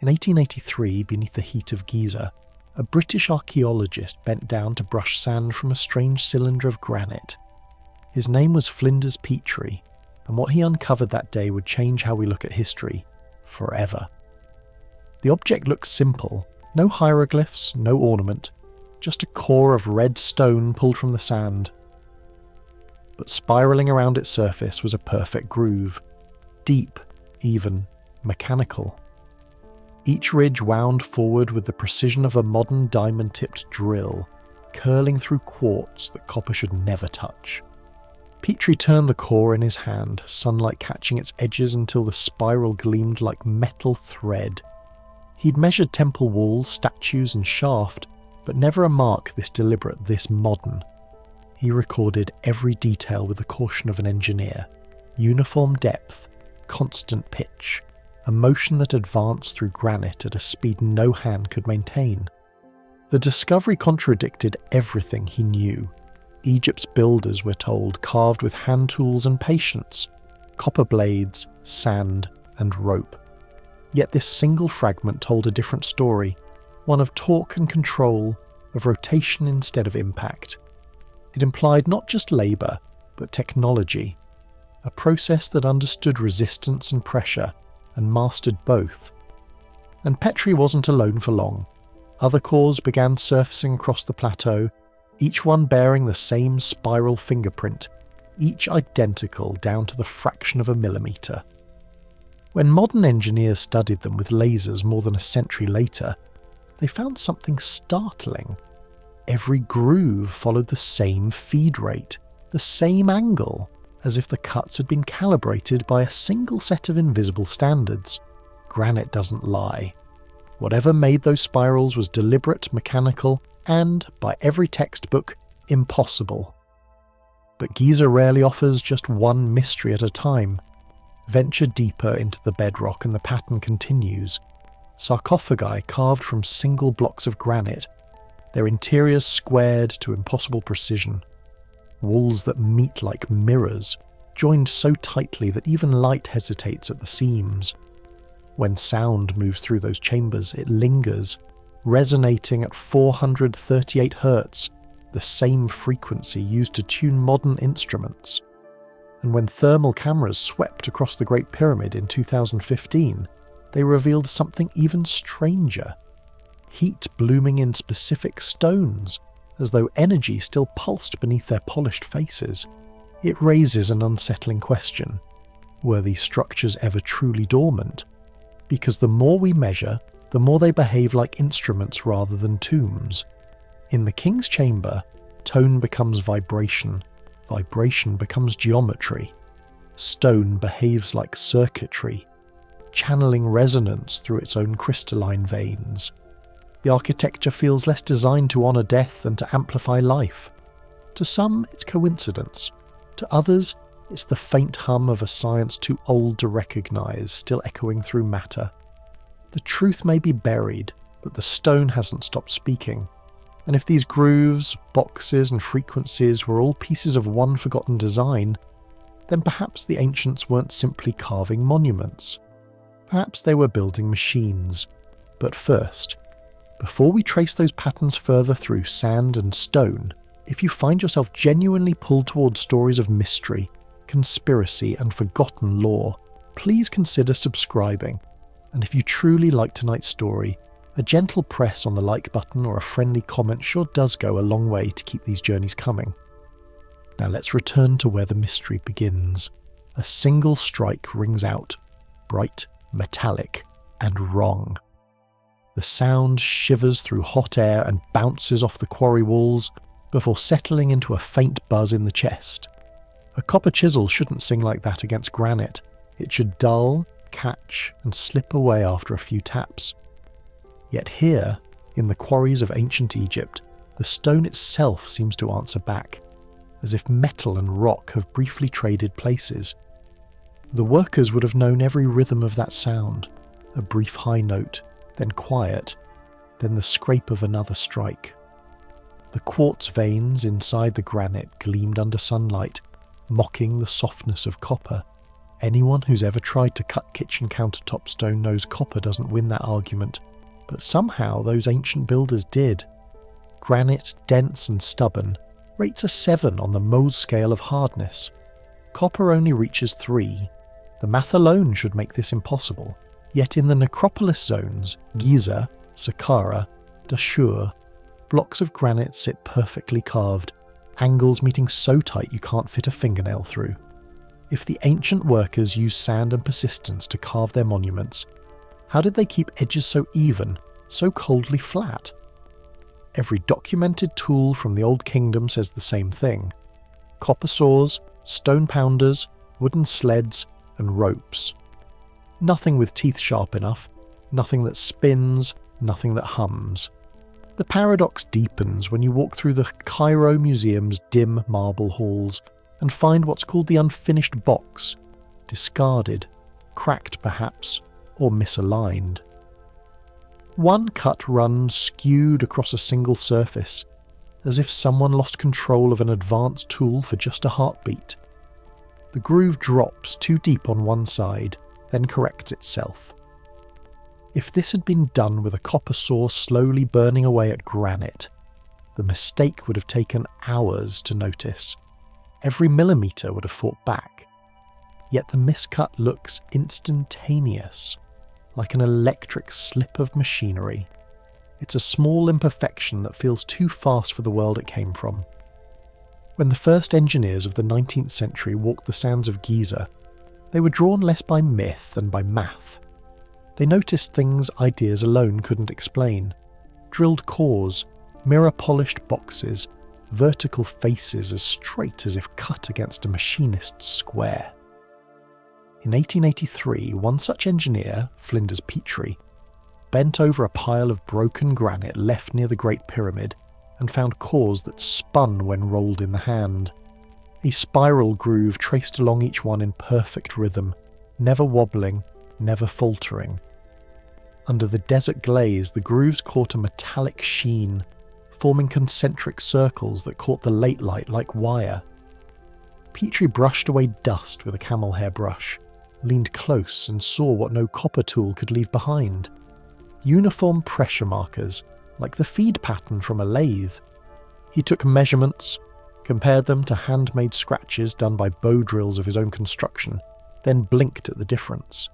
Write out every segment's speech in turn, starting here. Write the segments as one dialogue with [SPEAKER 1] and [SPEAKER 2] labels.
[SPEAKER 1] In 1883, beneath the heat of Giza, a British archaeologist bent down to brush sand from a strange cylinder of granite. His name was Flinders Petrie, and what he uncovered that day would change how we look at history forever. The object looked simple, no hieroglyphs, no ornament, just a core of red stone pulled from the sand. But spiralling around its surface was a perfect groove, deep, even, mechanical. Each ridge wound forward with the precision of a modern diamond-tipped drill, curling through quartz that copper should never touch. Petrie turned the core in his hand, sunlight catching its edges until the spiral gleamed like metal thread. He'd measured temple walls, statues and shaft, but never a mark this deliberate, this modern. He recorded every detail with the caution of an engineer. Uniform depth, constant pitch, a motion that advanced through granite at a speed no hand could maintain. The discovery contradicted everything he knew. Egypt's builders, we're told, carved with hand tools and patience, copper blades, sand, and rope. Yet this single fragment told a different story, one of torque and control, of rotation instead of impact. It implied not just labour, but technology, a process that understood resistance and pressure, and mastered both. And Petrie wasn't alone for long. Other cores began surfacing across the plateau, each one bearing the same spiral fingerprint, each identical down to the fraction of a millimetre. When modern engineers studied them with lasers more than a century later, they found something startling. Every groove followed the same feed rate, the same angle, as if the cuts had been calibrated by a single set of invisible standards. Granite doesn't lie. Whatever made those spirals was deliberate, mechanical, and, by every textbook, impossible. But Giza rarely offers just one mystery at a time. Venture deeper into the bedrock and the pattern continues. Sarcophagi carved from single blocks of granite, their interiors squared to impossible precision. Walls that meet like mirrors, joined so tightly that even light hesitates at the seams. When sound moves through those chambers, it lingers, resonating at 438 Hz, the same frequency used to tune modern instruments. And when thermal cameras swept across the Great Pyramid in 2015, they revealed something even stranger. Heat blooming in specific stones, as though energy still pulsed beneath their polished faces. It raises an unsettling question. Were these structures ever truly dormant? Because the more we measure, the more they behave like instruments rather than tombs. In the king's chamber, tone becomes vibration. Vibration becomes geometry. Stone behaves like circuitry, channeling resonance through its own crystalline veins. The architecture feels less designed to honour death than to amplify life. To some, it's coincidence. To others, it's the faint hum of a science too old to recognise, still echoing through matter. The truth may be buried, but the stone hasn't stopped speaking. And if these grooves, boxes and frequencies were all pieces of one forgotten design, then perhaps the ancients weren't simply carving monuments. Perhaps they were building machines. But first, before we trace those patterns further through sand and stone, if you find yourself genuinely pulled towards stories of mystery, conspiracy and forgotten lore, please consider subscribing. And if you truly like tonight's story, a gentle press on the like button or a friendly comment sure does go a long way to keep these journeys coming. Now let's return to where the mystery begins. A single strike rings out, bright, metallic, and wrong. The sound shivers through hot air and bounces off the quarry walls before settling into a faint buzz in the chest. A copper chisel shouldn't sing like that against granite. It should dull, catch, and slip away after a few taps. Yet here, in the quarries of ancient Egypt, the stone itself seems to answer back, as if metal and rock have briefly traded places. The workers would have known every rhythm of that sound, a brief high note, then quiet, then the scrape of another strike. The quartz veins inside the granite gleamed under sunlight, mocking the softness of copper, Anyone who's ever tried to cut kitchen countertop stone knows copper doesn't win that argument, but somehow those ancient builders did. Granite, dense and stubborn, rates a 7 on the Mohs scale of hardness. Copper only reaches 3. The math alone should make this impossible, yet in the necropolis zones, Giza, Saqqara, Dashur, blocks of granite sit perfectly carved, angles meeting so tight you can't fit a fingernail through. If the ancient workers used sand and persistence to carve their monuments, how did they keep edges so even, so coldly flat? Every documented tool from the Old Kingdom says the same thing. Copper saws, stone pounders, wooden sleds, and ropes. Nothing with teeth sharp enough, nothing that spins, nothing that hums. The paradox deepens when you walk through the Cairo Museum's dim marble halls and find what's called the unfinished box, discarded, cracked perhaps, or misaligned. One cut runs skewed across a single surface, as if someone lost control of an advanced tool for just a heartbeat. The groove drops too deep on one side, then corrects itself. If this had been done with a copper saw slowly burning away at granite, the mistake would have taken hours to notice. Every millimetre would have fought back. Yet the miscut looks instantaneous, like an electric slip of machinery. It's a small imperfection that feels too fast for the world it came from. When the first engineers of the 19th century walked the sands of Giza, they were drawn less by myth than by math. They noticed things ideas alone couldn't explain. Drilled cores, mirror-polished boxes, vertical faces as straight as if cut against a machinist's square. In 1883, one such engineer, Flinders Petrie, bent over a pile of broken granite left near the Great Pyramid and found cores that spun when rolled in the hand. A spiral groove traced along each one in perfect rhythm, never wobbling, never faltering. Under the desert glaze, the grooves caught a metallic sheen, forming concentric circles that caught the late light like wire. Petrie brushed away dust with a camel hair brush, leaned close and saw what no copper tool could leave behind. Uniform pressure markers, like the feed pattern from a lathe. He took measurements, compared them to handmade scratches done by bow drills of his own construction, then blinked at the difference.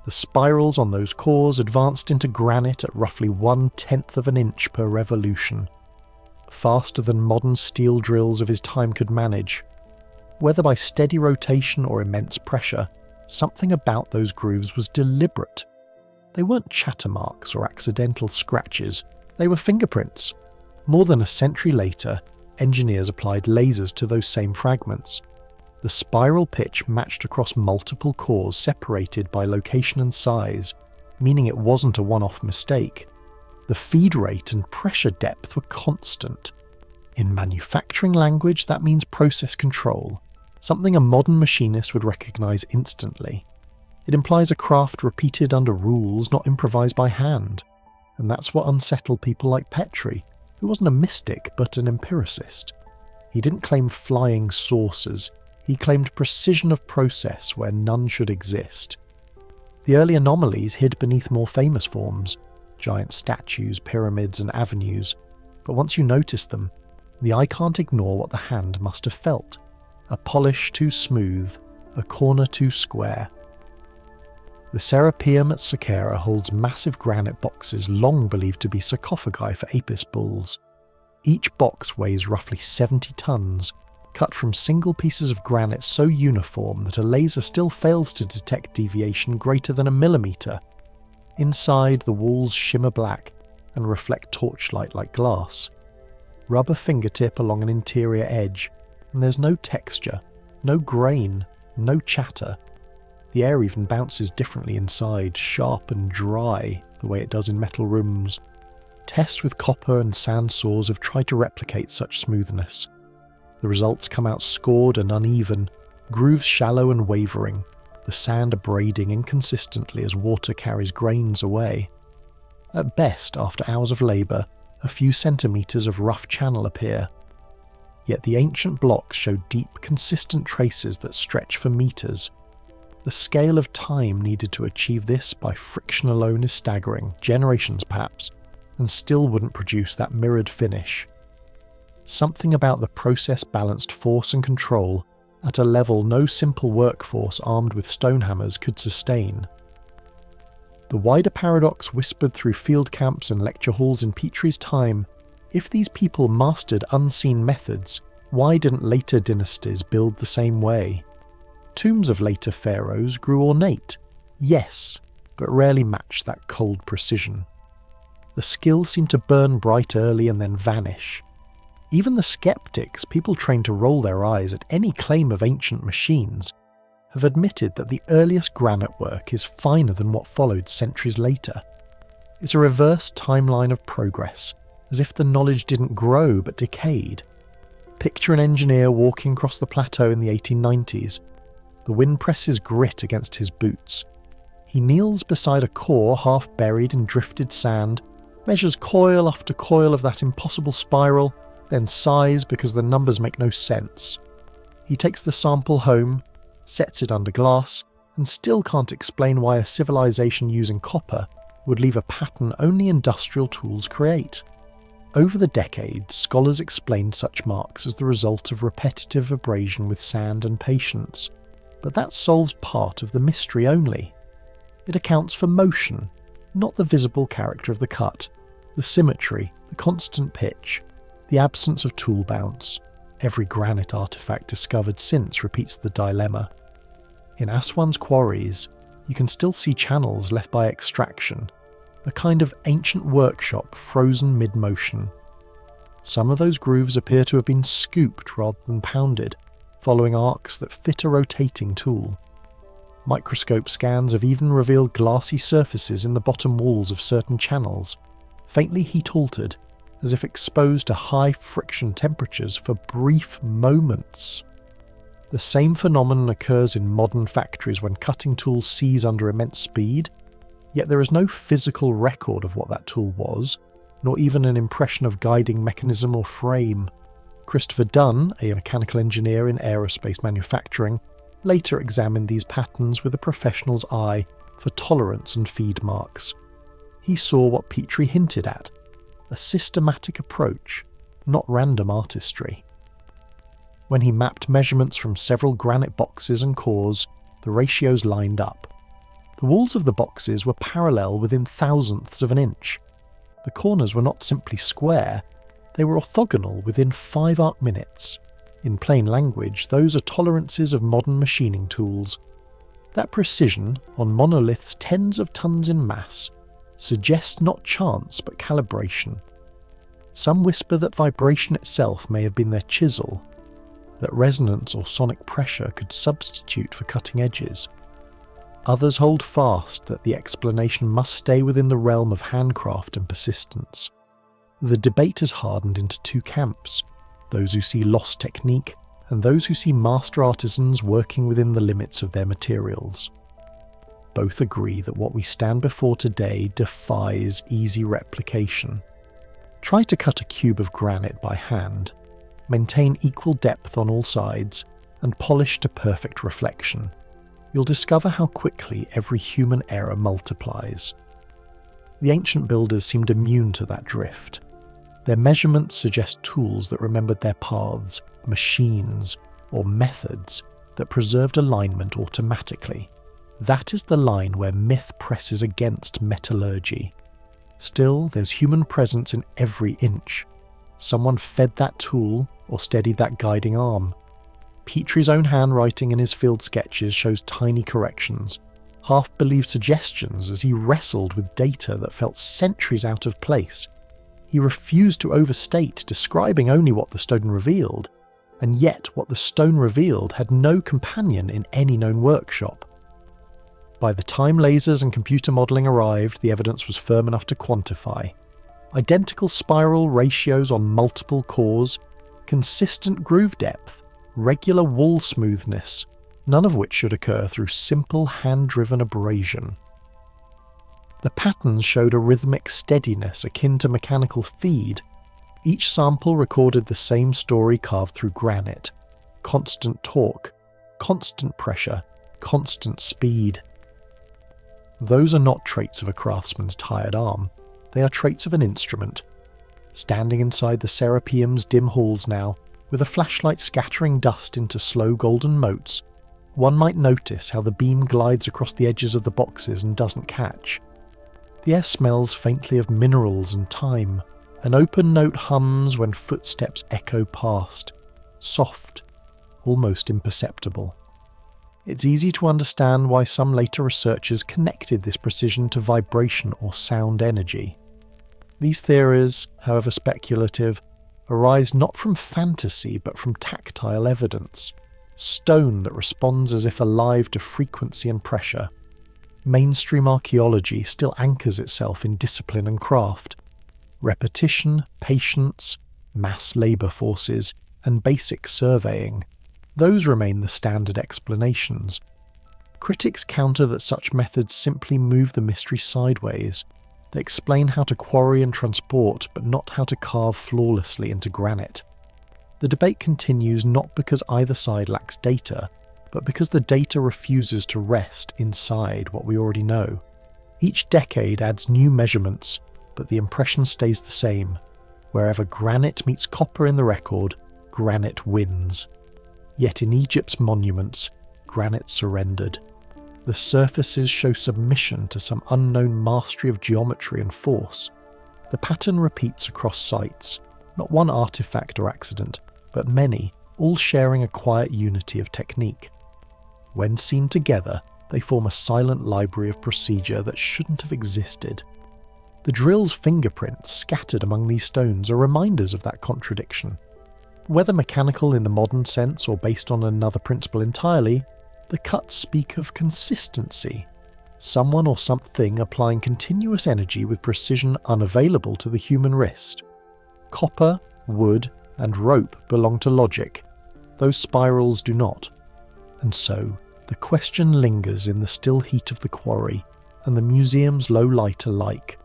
[SPEAKER 1] The spirals on those cores advanced into granite at roughly 1/10 of an inch per revolution, faster than modern steel drills of his time could manage. Whether by steady rotation or immense pressure, something about those grooves was deliberate. They weren't chatter marks or accidental scratches, they were fingerprints. More than a century later, engineers applied lasers to those same fragments. The spiral pitch matched across multiple cores separated by location and size, meaning it wasn't a one-off mistake. The feed rate and pressure depth were constant. In manufacturing language, that means process control, something a modern machinist would recognize instantly. It implies a craft repeated under rules, not improvised by hand. And that's what unsettled people like Petrie, who wasn't a mystic but an empiricist. He didn't claim flying saucers, he claimed precision of process where none should exist. The early anomalies hid beneath more famous forms, giant statues, pyramids and avenues, but once you notice them, the eye can't ignore what the hand must have felt. A polish too smooth, a corner too square. The Serapeum at Saqqara holds massive granite boxes long believed to be sarcophagi for Apis bulls. Each box weighs roughly 70 tons, cut from single pieces of granite so uniform that a laser still fails to detect deviation greater than a millimetre. Inside, the walls shimmer black and reflect torchlight like glass. Rub a fingertip along an interior edge, and there's no texture, no grain, no chatter. The air even bounces differently inside, sharp and dry, the way it does in metal rooms. Tests with copper and sand saws have tried to replicate such smoothness. The results come out scored and uneven, grooves shallow and wavering, the sand abrading inconsistently as water carries grains away. At best, after hours of labour, a few centimetres of rough channel appear. Yet the ancient blocks show deep, consistent traces that stretch for meters. The scale of time needed to achieve this by friction alone is staggering, generations perhaps, and still wouldn't produce that mirrored finish. Something about the process balanced force and control at a level no simple workforce armed with stone hammers could sustain. The wider paradox whispered through field camps and lecture halls in Petrie's time: if these people mastered unseen methods, why didn't later dynasties build the same way? Tombs of later pharaohs grew ornate, yes, but rarely matched that cold precision. The skill seemed to burn bright early and then vanish. Even the skeptics, people trained to roll their eyes at any claim of ancient machines, have admitted that the earliest granite work is finer than what followed centuries later. It's a reverse timeline of progress, as if the knowledge didn't grow but decayed. Picture an engineer walking across the plateau in the 1890s. The wind presses grit against his boots. He kneels beside a core half buried in drifted sand, measures coil after coil of that impossible spiral, then sighs because the numbers make no sense. He takes the sample home, sets it under glass, and still can't explain why a civilization using copper would leave a pattern only industrial tools create. Over the decades, scholars explained such marks as the result of repetitive abrasion with sand and patience, but that solves part of the mystery only. It accounts for motion, not the visible character of the cut, the symmetry, the constant pitch, the absence of tool bounce. Every granite artifact discovered since repeats the dilemma. In Aswan's quarries, you can still see channels left by extraction, a kind of ancient workshop frozen mid-motion. Some of those grooves appear to have been scooped rather than pounded, following arcs that fit a rotating tool. Microscope scans have even revealed glassy surfaces in the bottom walls of certain channels, faintly heat-altered, as if exposed to high friction temperatures for brief moments. The same phenomenon occurs in modern factories when cutting tools seize under immense speed, yet there is no physical record of what that tool was, nor even an impression of guiding mechanism or frame. Christopher Dunn, a mechanical engineer in aerospace manufacturing, later examined these patterns with a professional's eye for tolerance and feed marks. He saw what Petrie hinted at: a systematic approach, not random artistry. When he mapped measurements from several granite boxes and cores, the ratios lined up. The walls of the boxes were parallel within thousandths of an inch. The corners were not simply square, they were orthogonal within 5 arc minutes. In plain language, those are tolerances of modern machining tools. That precision, on monoliths tens of tons in mass, suggests not chance but calibration. Some whisper that vibration itself may have been their chisel, that resonance or sonic pressure could substitute for cutting edges. Others hold fast that the explanation must stay within the realm of handcraft and persistence. The debate has hardened into 2 camps, those who see lost technique and those who see master artisans working within the limits of their materials. Both agree that what we stand before today defies easy replication. Try to cut a cube of granite by hand, maintain equal depth on all sides, and polish to perfect reflection. You'll discover how quickly every human error multiplies. The ancient builders seemed immune to that drift. Their measurements suggest tools that remembered their paths, machines, or methods that preserved alignment automatically. That is the line where myth presses against metallurgy. Still, there's human presence in every inch. Someone fed that tool or steadied that guiding arm. Petrie's own handwriting in his field sketches shows tiny corrections, half-believed suggestions as he wrestled with data that felt centuries out of place. He refused to overstate, describing only what the stone revealed, and yet what the stone revealed had no companion in any known workshop. By the time lasers and computer modelling arrived, the evidence was firm enough to quantify. Identical spiral ratios on multiple cores, consistent groove depth, regular wall smoothness, none of which should occur through simple hand-driven abrasion. The patterns showed a rhythmic steadiness akin to mechanical feed, Each sample recorded the same story carved through granite: constant torque, constant pressure, constant speed. Those are not traits of a craftsman's tired arm, they are traits of an instrument. Standing inside the Serapeum's dim halls now, with a flashlight scattering dust into slow golden motes, one might notice how the beam glides across the edges of the boxes and doesn't catch. The air smells faintly of minerals and time. An open note hums when footsteps echo past, soft, almost imperceptible. It's easy to understand why some later researchers connected this precision to vibration or sound energy. These theories, however speculative, arise not from fantasy but from tactile evidence. Stone that responds as if alive to frequency and pressure. Mainstream archaeology still anchors itself in discipline and craft. Repetition, patience, mass labour forces, and basic surveying. Those remain the standard explanations. Critics counter that such methods simply move the mystery sideways. They explain how to quarry and transport, but not how to carve flawlessly into granite. The debate continues not because either side lacks data, but because the data refuses to rest inside what we already know. Each decade adds new measurements, but the impression stays the same. Wherever granite meets copper in the record, granite wins. Yet in Egypt's monuments, granite surrendered. The surfaces show submission to some unknown mastery of geometry and force. The pattern repeats across sites, not one artifact or accident, but many, all sharing a quiet unity of technique. When seen together, they form a silent library of procedure that shouldn't have existed. The drill's fingerprints scattered among these stones are reminders of that contradiction. Whether mechanical in the modern sense or based on another principle entirely, the cuts speak of consistency. Someone or something applying continuous energy with precision unavailable to the human wrist. Copper, wood, and rope belong to logic. Those spirals do not. And so, the question lingers in the still heat of the quarry and the museum's low light alike.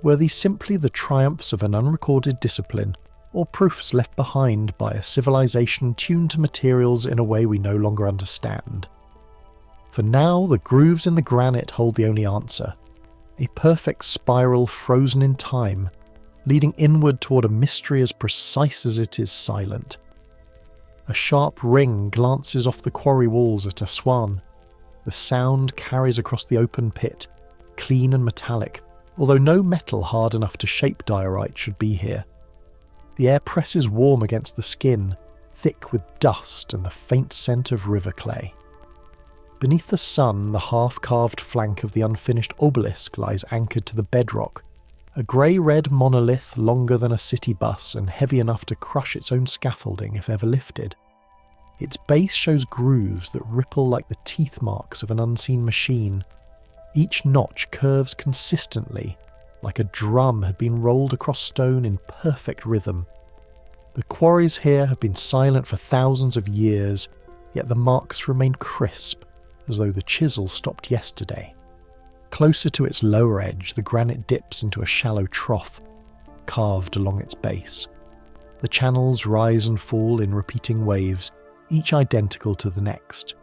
[SPEAKER 1] Were these simply the triumphs of an unrecorded discipline, or proofs left behind by a civilization tuned to materials in a way we no longer understand? For now, the grooves in the granite hold the only answer. A perfect spiral frozen in time, leading inward toward a mystery as precise as it is silent. A sharp ring glances off the quarry walls at Aswan. The sound carries across the open pit, clean and metallic, although no metal hard enough to shape diorite should be here. The air presses warm against the skin, thick with dust and the faint scent of river clay. Beneath the sun, the half-carved flank of the unfinished obelisk lies anchored to the bedrock, a grey-red monolith longer than a city bus and heavy enough to crush its own scaffolding if ever lifted. Its base shows grooves that ripple like the teeth marks of an unseen machine. Each notch curves consistently, like a drum had been rolled across stone in perfect rhythm. The quarries here have been silent for thousands of years, yet the marks remain crisp, as though the chisel stopped yesterday. Closer to its lower edge, the granite dips into a shallow trough, carved along its base. The channels rise and fall in repeating waves, each identical to the next.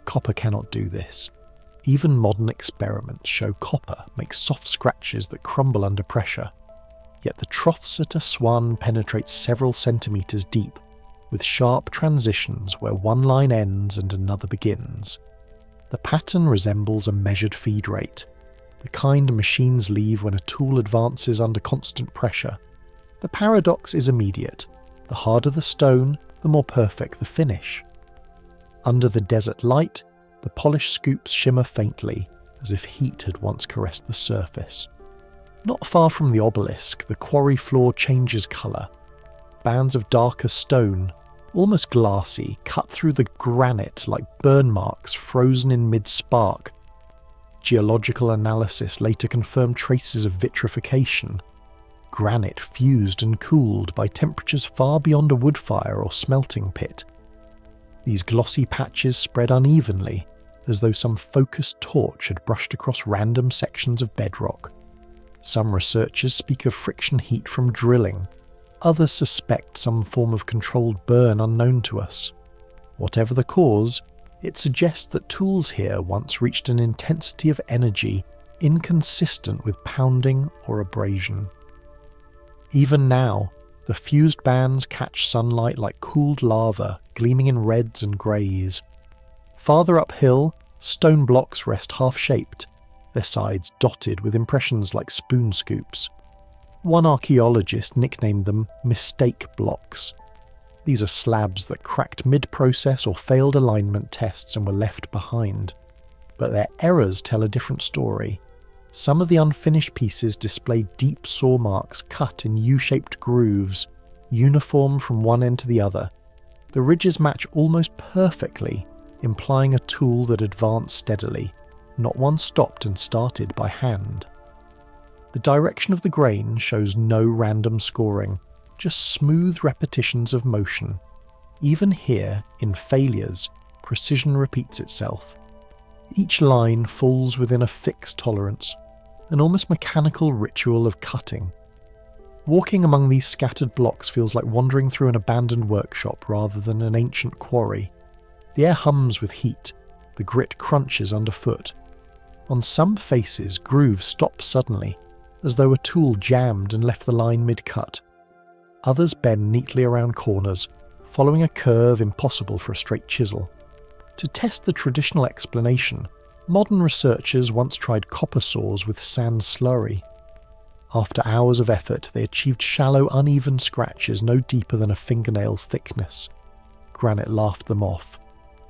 [SPEAKER 1] Copper cannot do this. Even modern experiments show copper makes soft scratches that crumble under pressure. Yet the troughs at Aswan penetrate several centimetres deep, with sharp transitions where one line ends and another begins. The pattern resembles a measured feed rate, the kind machines leave when a tool advances under constant pressure. The paradox is immediate. The harder the stone, the more perfect the finish. Under the desert light, the polished scoops shimmer faintly, as if heat had once caressed the surface. Not far from the obelisk, the quarry floor changes colour. Bands of darker stone, almost glassy, cut through the granite like burn marks frozen in mid-spark. Geological analysis later confirmed traces of vitrification. Granite fused and cooled by temperatures far beyond a wood fire or smelting pit. These glossy patches spread unevenly, as though some focused torch had brushed across random sections of bedrock. Some researchers speak of friction heat from drilling. others suspect some form of controlled burn unknown to us. Whatever the cause, it suggests that tools here once reached an intensity of energy inconsistent with pounding or abrasion. Even now, the fused bands catch sunlight like cooled lava, gleaming in reds and greys. Farther uphill, stone blocks rest half-shaped, their sides dotted with impressions like spoon scoops. One archaeologist nicknamed them mistake blocks. These are slabs that cracked mid-process or failed alignment tests and were left behind. But their errors tell a different story. Some of the unfinished pieces display deep saw marks cut in U-shaped grooves, uniform from one end to the other. The ridges match almost perfectly, implying a tool that advanced steadily, not one stopped and started by hand. The direction of the grain shows no random scoring, just smooth repetitions of motion. Even here, in failures, precision repeats itself. Each line falls within a fixed tolerance, an almost mechanical ritual of cutting. Walking among these scattered blocks feels like wandering through an abandoned workshop rather than an ancient quarry. The air hums with heat, the grit crunches underfoot. On some faces, grooves stop suddenly, as though a tool jammed and left the line mid-cut. Others bend neatly around corners, following a curve impossible for a straight chisel. To test the traditional explanation, modern researchers once tried copper saws with sand slurry. After hours of effort, they achieved shallow, uneven scratches no deeper than a fingernail's thickness. Granite laughed them off.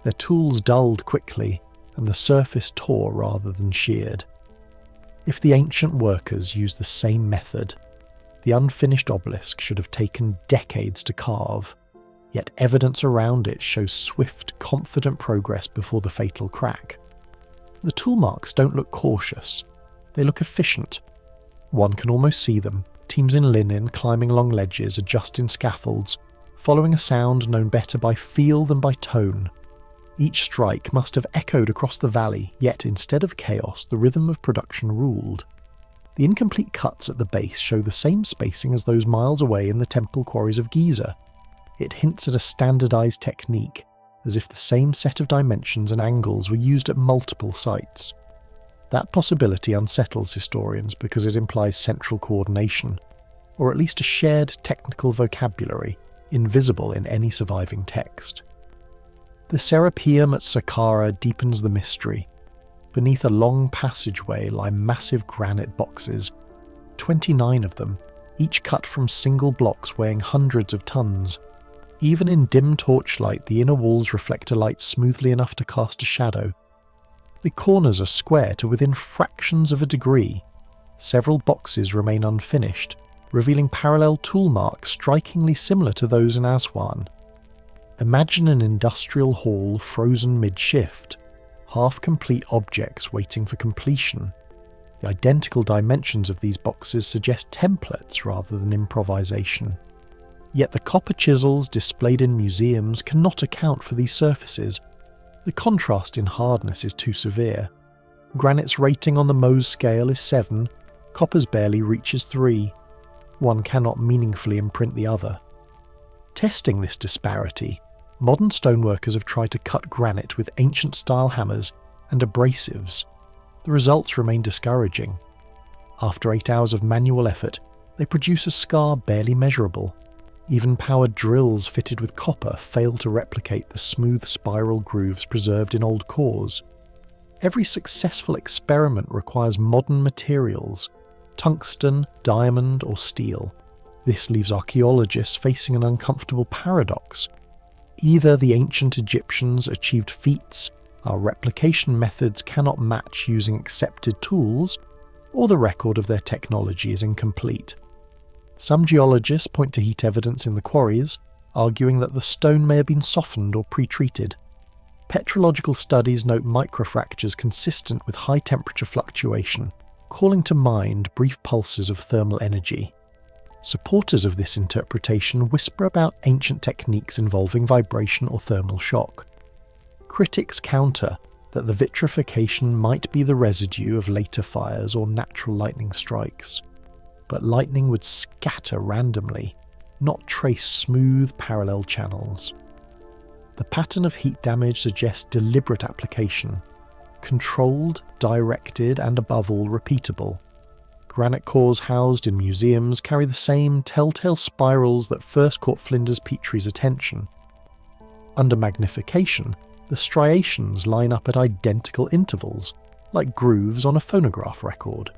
[SPEAKER 1] Their tools dulled quickly, and the surface tore rather than sheared. If the ancient workers used the same method, the unfinished obelisk should have taken decades to carve, yet evidence around it shows swift, confident progress before the fatal crack. The tool marks don't look cautious, they look efficient. One can almost see them, teams in linen climbing along ledges, adjusting scaffolds, following a sound known better by feel than by tone. Each strike must have echoed across the valley, yet instead of chaos, the rhythm of production ruled. The incomplete cuts at the base show the same spacing as those miles away in the temple quarries of Giza. It hints at a standardized technique, as if the same set of dimensions and angles were used at multiple sites. That possibility unsettles historians because it implies central coordination, or at least a shared technical vocabulary, invisible in any surviving text. The Serapeum at Saqqara deepens the mystery. Beneath a long passageway lie massive granite boxes, 29 of them, each cut from single blocks weighing hundreds of tons. Even in dim torchlight, the inner walls reflect a light smoothly enough to cast a shadow. The corners are square to within fractions of a degree. Several boxes remain unfinished, revealing parallel tool marks strikingly similar to those in Aswan. Imagine an industrial hall frozen mid-shift, half-complete objects waiting for completion. The identical dimensions of these boxes suggest templates rather than improvisation. Yet the copper chisels displayed in museums cannot account for these surfaces. The contrast in hardness is too severe. Granite's rating on the Mohs scale is 7, copper's barely reaches 3. One cannot meaningfully imprint the other. Testing this disparity, modern stoneworkers have tried to cut granite with ancient-style hammers and abrasives. The results remain discouraging. After 8 hours of manual effort, they produce a scar barely measurable. Even powered drills fitted with copper fail to replicate the smooth spiral grooves preserved in old cores. Every successful experiment requires modern materials, tungsten, diamond, or steel. This leaves archaeologists facing an uncomfortable paradox. Either the ancient Egyptians achieved feats our replication methods cannot match using accepted tools, or the record of their technology is incomplete. Some geologists point to heat evidence in the quarries, arguing that the stone may have been softened or pre-treated. Petrological studies note microfractures consistent with high temperature fluctuation, calling to mind brief pulses of thermal energy. Supporters of this interpretation whisper about ancient techniques involving vibration or thermal shock. Critics counter that the vitrification might be the residue of later fires or natural lightning strikes. But lightning would scatter randomly. not trace smooth parallel channels. The pattern of heat damage suggests deliberate application, controlled, directed, and above all repeatable. Granite cores housed in museums carry the same telltale spirals that first caught Flinders Petrie's attention. Under magnification, the striations line up at identical intervals, like grooves on a phonograph record.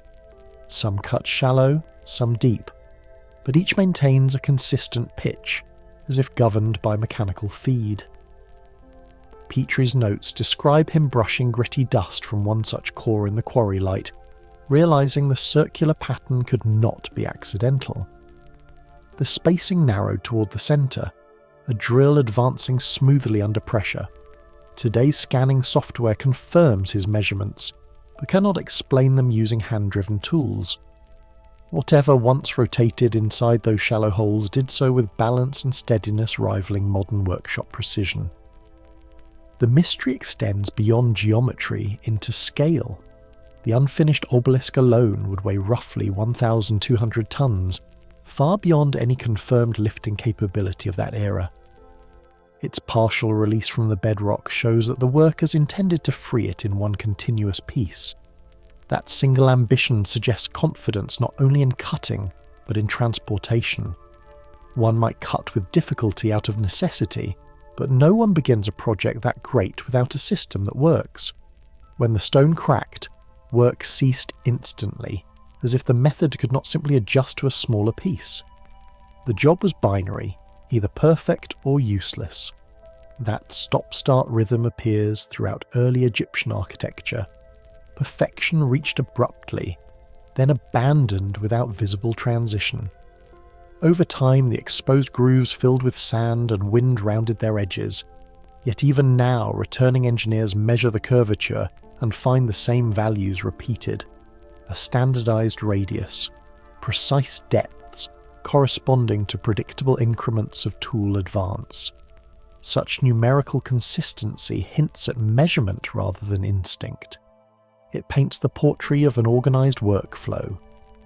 [SPEAKER 1] Some cut shallow, some deep, but each maintains a consistent pitch, as if governed by mechanical feed. Petrie's notes describe him brushing gritty dust from one such core in the quarry light, realising the circular pattern could not be accidental. The spacing narrowed toward the centre, a drill advancing smoothly under pressure. Today's scanning software confirms his measurements, but cannot explain them using hand-driven tools. Whatever once rotated inside those shallow holes did so with balance and steadiness rivaling modern workshop precision. The mystery extends beyond geometry into scale. The unfinished obelisk alone would weigh roughly 1,200 tons, far beyond any confirmed lifting capability of that era. Its partial release from the bedrock shows that the workers intended to free it in one continuous piece. That single ambition suggests confidence not only in cutting, but in transportation. One might cut with difficulty out of necessity, but no one begins a project that great without a system that works. When the stone cracked, work ceased instantly, as if the method could not simply adjust to a smaller piece. The job was binary, either perfect or useless. That stop-start rhythm appears throughout early Egyptian architecture. Perfection reached abruptly, then abandoned without visible transition. Over time, the exposed grooves filled with sand and wind rounded their edges, yet even now returning engineers measure the curvature and find the same values repeated. A standardized radius, precise depths corresponding to predictable increments of tool advance. Such numerical consistency hints at measurement rather than instinct. It paints the portrait of an organized workflow,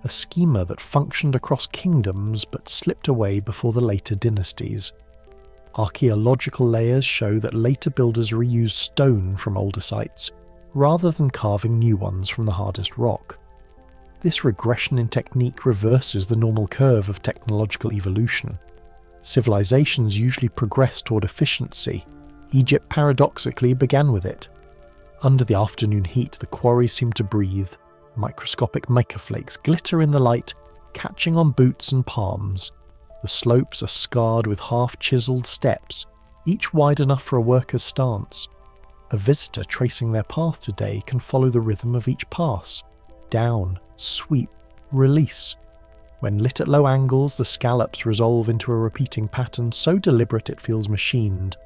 [SPEAKER 1] a schema that functioned across kingdoms but slipped away before the later dynasties. Archaeological layers show that later builders reused stone from older sites, rather than carving new ones from the hardest rock. This regression in technique reverses the normal curve of technological evolution. Civilizations usually progress toward efficiency. Egypt paradoxically began with it. Under the afternoon heat, the quarries seem to breathe. Microscopic mica flakes glitter in the light, catching on boots and palms. The slopes are scarred with half-chiseled steps, each wide enough for a worker's stance. A visitor tracing their path today can follow the rhythm of each pass. Down, sweep, release. When lit at low angles, the scallops resolve into a repeating pattern so deliberate it feels machined.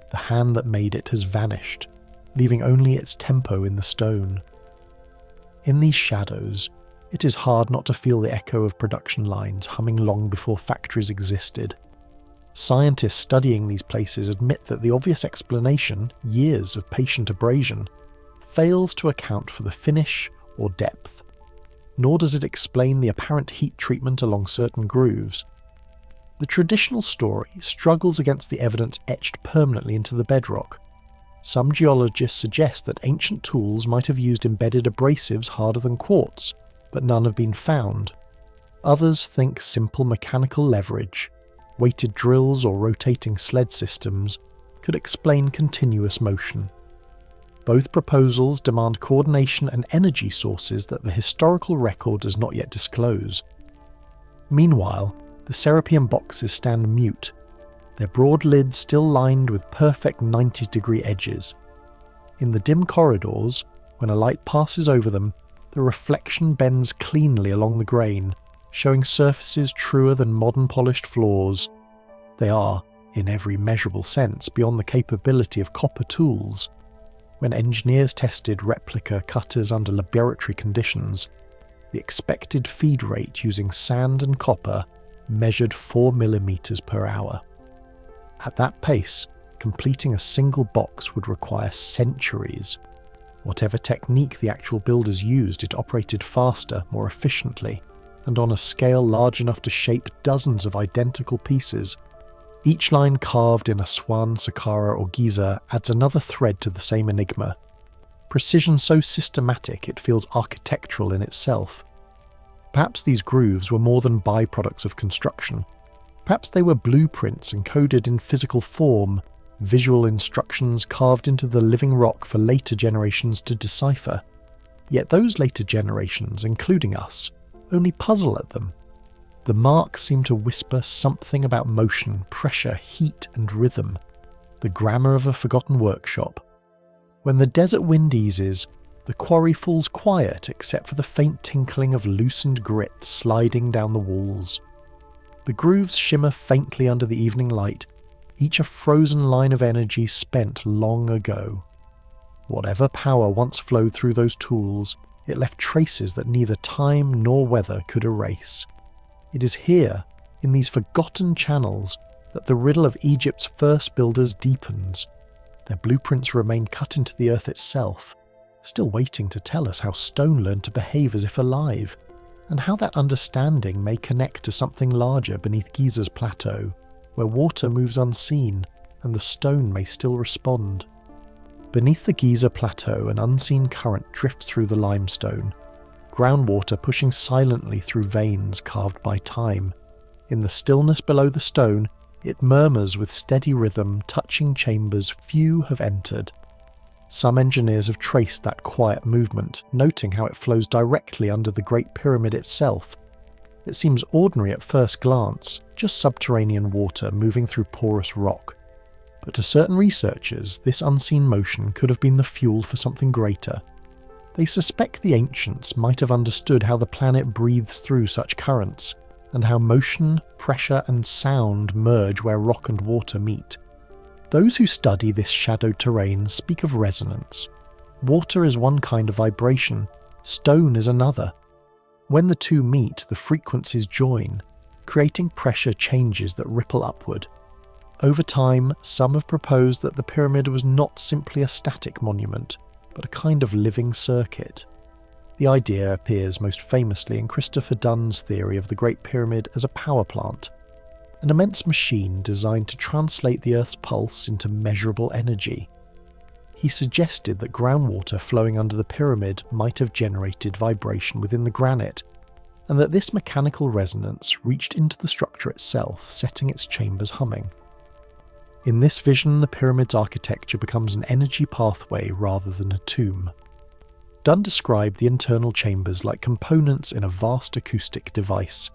[SPEAKER 1] The hand that made it has vanished, leaving only its tempo in the stone. In these shadows, it is hard not to feel the echo of production lines humming long before factories existed. Scientists studying these places admit that the obvious explanation, years of patient abrasion, fails to account for the finish or depth. Nor does it explain the apparent heat treatment along certain grooves. The traditional story struggles against the evidence etched permanently into the bedrock. Some geologists suggest that ancient tools might have used embedded abrasives harder than quartz, but none have been found. Others think simple mechanical leverage, weighted drills or rotating sled systems, could explain continuous motion. Both proposals demand coordination and energy sources that the historical record does not yet disclose. Meanwhile, the Serapeum boxes stand mute, their broad lids still lined with perfect 90-degree edges. In the dim corridors, when a light passes over them, the reflection bends cleanly along the grain, showing surfaces truer than modern polished floors. They are, in every measurable sense, beyond the capability of copper tools. When engineers tested replica cutters under laboratory conditions, the expected feed rate using sand and copper measured 4 mm per hour. At that pace, completing a single box would require centuries. Whatever technique the actual builders used, it operated faster, more efficiently. and on a scale large enough to shape dozens of identical pieces. Each line carved in Aswan, Saqqara or Giza adds another thread to the same enigma. Precision so systematic it feels architectural in itself. Perhaps these grooves were more than byproducts of construction. Perhaps they were blueprints encoded in physical form, visual instructions carved into the living rock for later generations to decipher. Yet those later generations, including us, only puzzle at them. The marks seem to whisper something about motion, pressure, heat and rhythm, the grammar of a forgotten workshop. When the desert wind eases, the quarry falls quiet except for the faint tinkling of loosened grit sliding down the walls. The grooves shimmer faintly under the evening light, each a frozen line of energy spent long ago. Whatever power once flowed through those tools, it left traces that neither time nor weather could erase. It is here, in these forgotten channels, that the riddle of Egypt's first builders deepens. Their blueprints remain cut into the earth itself, still waiting to tell us how stone learned to behave as if alive, and how that understanding may connect to something larger beneath Giza's plateau, where water moves unseen and the stone may still respond. Beneath the Giza plateau, an unseen current drifts through the limestone, groundwater pushing silently through veins carved by time. In the stillness below the stone, it murmurs with steady rhythm, touching chambers few have entered. Some engineers have traced that quiet movement, noting how it flows directly under the Great Pyramid itself. It seems ordinary at first glance, just subterranean water moving through porous rock. But to certain researchers, this unseen motion could have been the fuel for something greater. They suspect the ancients might have understood how the planet breathes through such currents, and how motion, pressure and sound merge where rock and water meet. Those who study this shadowed terrain speak of resonance. Water is one kind of vibration, stone is another. When the two meet, the frequencies join, creating pressure changes that ripple upward. Over time, some have proposed that the pyramid was not simply a static monument, but a kind of living circuit. The idea appears most famously in Christopher Dunn's theory of the Great Pyramid as a power plant, an immense machine designed to translate the Earth's pulse into measurable energy. He suggested that groundwater flowing under the pyramid might have generated vibration within the granite, and that this mechanical resonance reached into the structure itself, setting its chambers humming. In this vision, the pyramid's architecture becomes an energy pathway rather than a tomb. Dunn described the internal chambers like components in a vast acoustic device,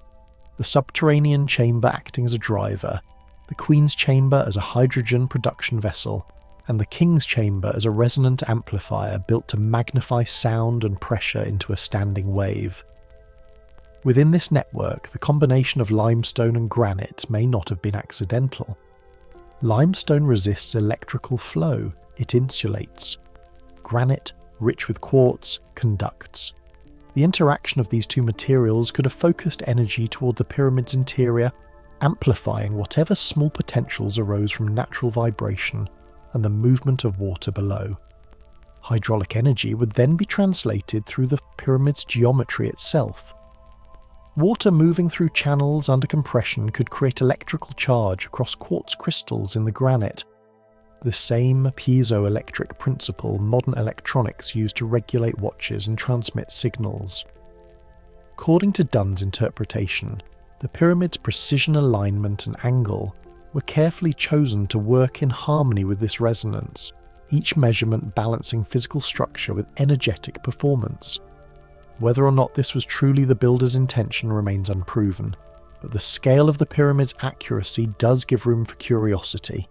[SPEAKER 1] the subterranean chamber acting as a driver, the Queen's chamber as a hydrogen production vessel, and the King's chamber as a resonant amplifier built to magnify sound and pressure into a standing wave. Within this network, the combination of limestone and granite may not have been accidental. Limestone resists electrical flow, it insulates. Granite, rich with quartz, conducts. The interaction of these two materials could have focused energy toward the pyramid's interior, amplifying whatever small potentials arose from natural vibration and the movement of water below. Hydraulic energy would then be translated through the pyramid's geometry itself. Water moving through channels under compression could create electrical charge across quartz crystals in the granite, the same piezoelectric principle modern electronics use to regulate watches and transmit signals. According to Dunn's interpretation, the pyramid's precision alignment and angle were carefully chosen to work in harmony with this resonance, each measurement balancing physical structure with energetic performance. Whether or not this was truly the builder's intention remains unproven, but the scale of the pyramid's accuracy does give room for curiosity.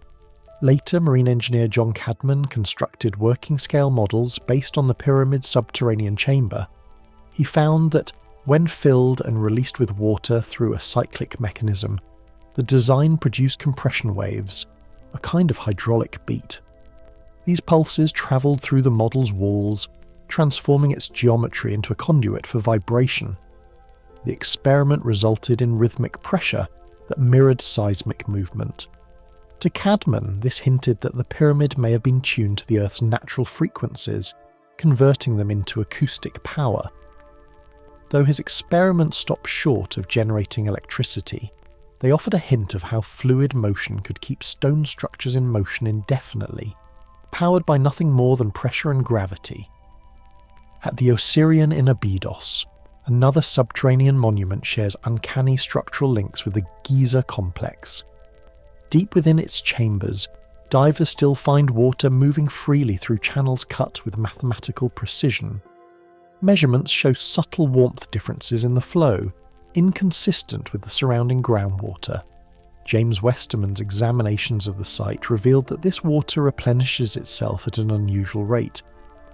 [SPEAKER 1] Later, marine engineer John Cadman constructed working-scale models based on the pyramid's subterranean chamber. He found that, when filled and released with water through a cyclic mechanism, the design produced compression waves, a kind of hydraulic beat. These pulses travelled through the model's walls, transforming its geometry into a conduit for vibration. The experiment resulted in rhythmic pressure that mirrored seismic movement. To Cadman, this hinted that the pyramid may have been tuned to the Earth's natural frequencies, converting them into acoustic power. though his experiments stopped short of generating electricity, they offered a hint of how fluid motion could keep stone structures in motion indefinitely, powered by nothing more than pressure and gravity. At the Osirian in Abydos, another subterranean monument shares uncanny structural links with the Giza complex. Deep within its chambers, divers still find water moving freely through channels cut with mathematical precision. Measurements show subtle warmth differences in the flow, inconsistent with the surrounding groundwater. James Westermann's examinations of the site revealed that this water replenishes itself at an unusual rate,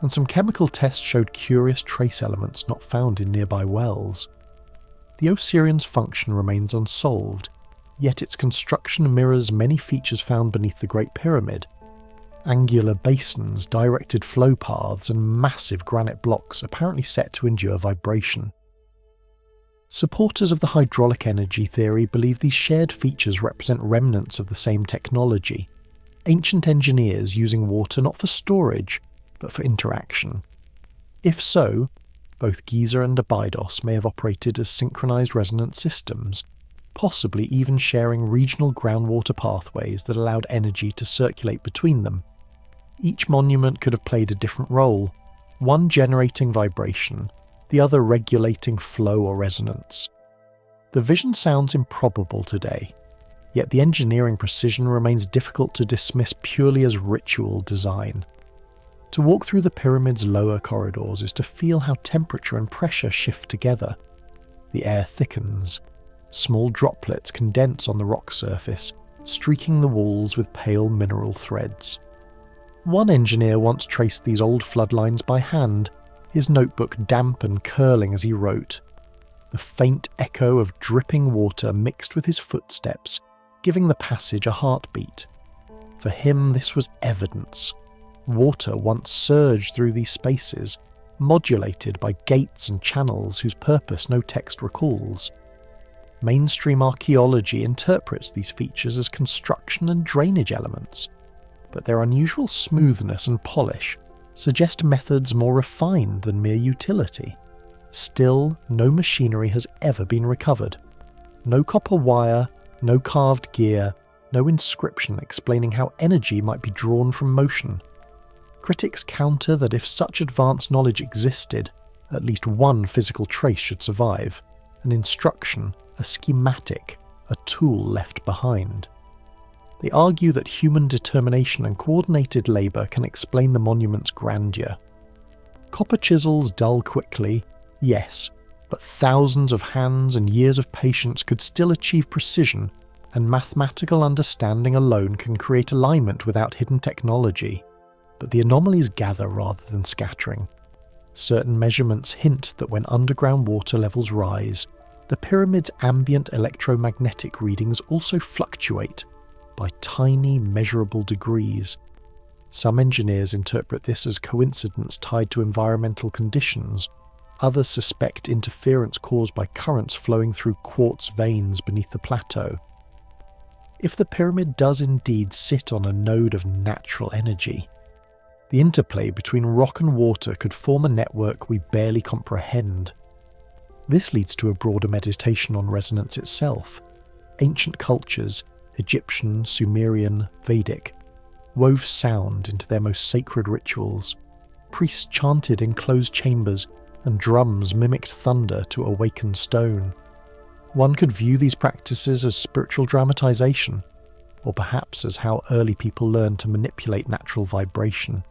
[SPEAKER 1] and some chemical tests showed curious trace elements not found in nearby wells. The Osirian's function remains unsolved, yet its construction mirrors many features found beneath the Great Pyramid. Angular basins, directed flow paths, and massive granite blocks apparently set to endure vibration. Supporters of the hydraulic energy theory believe these shared features represent remnants of the same technology, ancient engineers using water not for storage, but for interaction. If so, both Giza and Abydos may have operated as synchronized resonance systems, possibly even sharing regional groundwater pathways that allowed energy to circulate between them. Each monument could have played a different role, one generating vibration, the other regulating flow or resonance. The vision sounds improbable today, yet the engineering precision remains difficult to dismiss purely as ritual design. To walk through the pyramid's lower corridors is to feel how temperature and pressure shift together. The air thickens. Small droplets condense on the rock surface, streaking the walls with pale mineral threads. One engineer once traced these old floodlines by hand, his notebook damp and curling as he wrote. The faint echo of dripping water mixed with his footsteps, giving the passage a heartbeat. For him, this was evidence. Water once surged through these spaces, modulated by gates and channels whose purpose no text recalls. Mainstream archaeology interprets these features as construction and drainage elements, but their unusual smoothness and polish suggest methods more refined than mere utility. Still, no machinery has ever been recovered. No copper wire, no carved gear, no inscription explaining how energy might be drawn from motion. Critics counter that if such advanced knowledge existed, at least one physical trace should survive, an instruction, a schematic, a tool left behind. They argue that human determination and coordinated labour can explain the monument's grandeur. Copper chisels dull quickly, yes, but thousands of hands and years of patience could still achieve precision, and mathematical understanding alone can create alignment without hidden technology. But the anomalies gather rather than scattering. Certain measurements hint that when underground water levels rise, the pyramid's ambient electromagnetic readings also fluctuate by tiny, measurable degrees. Some engineers interpret this as coincidence tied to environmental conditions. Others suspect interference caused by currents flowing through quartz veins beneath the plateau. If the pyramid does indeed sit on a node of natural energy, the interplay between rock and water could form a network we barely comprehend. This leads to a broader meditation on resonance itself. Ancient cultures, Egyptian, Sumerian, Vedic, wove sound into their most sacred rituals. Priests chanted in closed chambers, and drums mimicked thunder to awaken stone. One could view these practices as spiritual dramatization, or perhaps as how early people learned to manipulate natural vibration.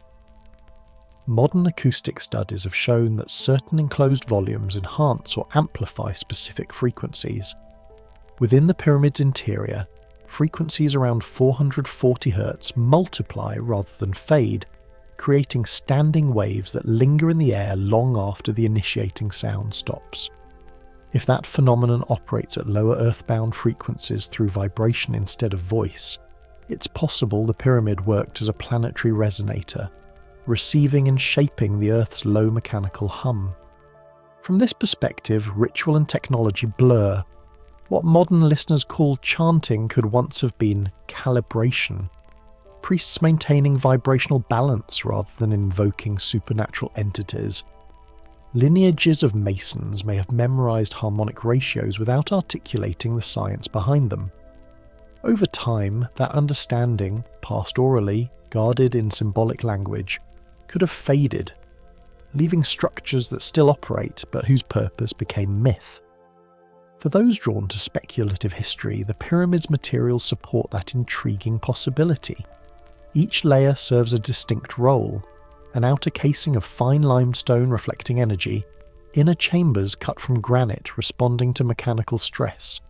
[SPEAKER 1] Modern acoustic studies have shown that certain enclosed volumes enhance or amplify specific frequencies. Within the pyramid's interior, frequencies around 440 Hz multiply rather than fade, creating standing waves that linger in the air long after the initiating sound stops. If that phenomenon operates at lower earthbound frequencies through vibration instead of voice, it's possible the pyramid worked as a planetary resonator, receiving and shaping the Earth's low mechanical hum. From this perspective, ritual and technology blur. What modern listeners call chanting could once have been calibration. Priests maintaining vibrational balance rather than invoking supernatural entities. Lineages of masons may have memorized harmonic ratios without articulating the science behind them. Over time, that understanding, passed orally, guarded in symbolic language, could have faded, leaving structures that still operate but whose purpose became myth. For those drawn to speculative history, the pyramid's materials support that intriguing possibility. Each layer serves a distinct role: an outer casing of fine limestone reflecting energy, inner chambers cut from granite responding to mechanical stress,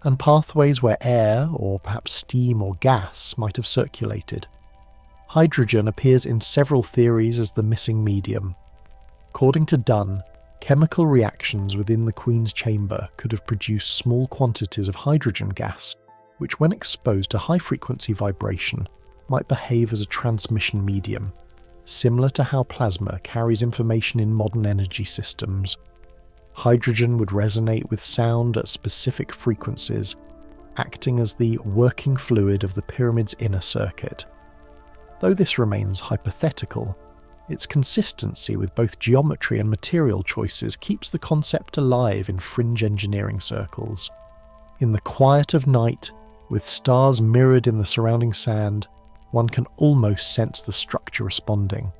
[SPEAKER 1] and pathways where air, or perhaps steam or gas, might have circulated. Hydrogen appears in several theories as the missing medium. According to Dunn, chemical reactions within the Queen's chamber could have produced small quantities of hydrogen gas, which when exposed to high-frequency vibration might behave as a transmission medium, similar to how plasma carries information in modern energy systems. Hydrogen would resonate with sound at specific frequencies, acting as the working fluid of the pyramid's inner circuit. Though this remains hypothetical, its consistency with both geometry and material choices keeps the concept alive in fringe engineering circles. In the quiet of night, with stars mirrored in the surrounding sand, one can almost sense the structure responding.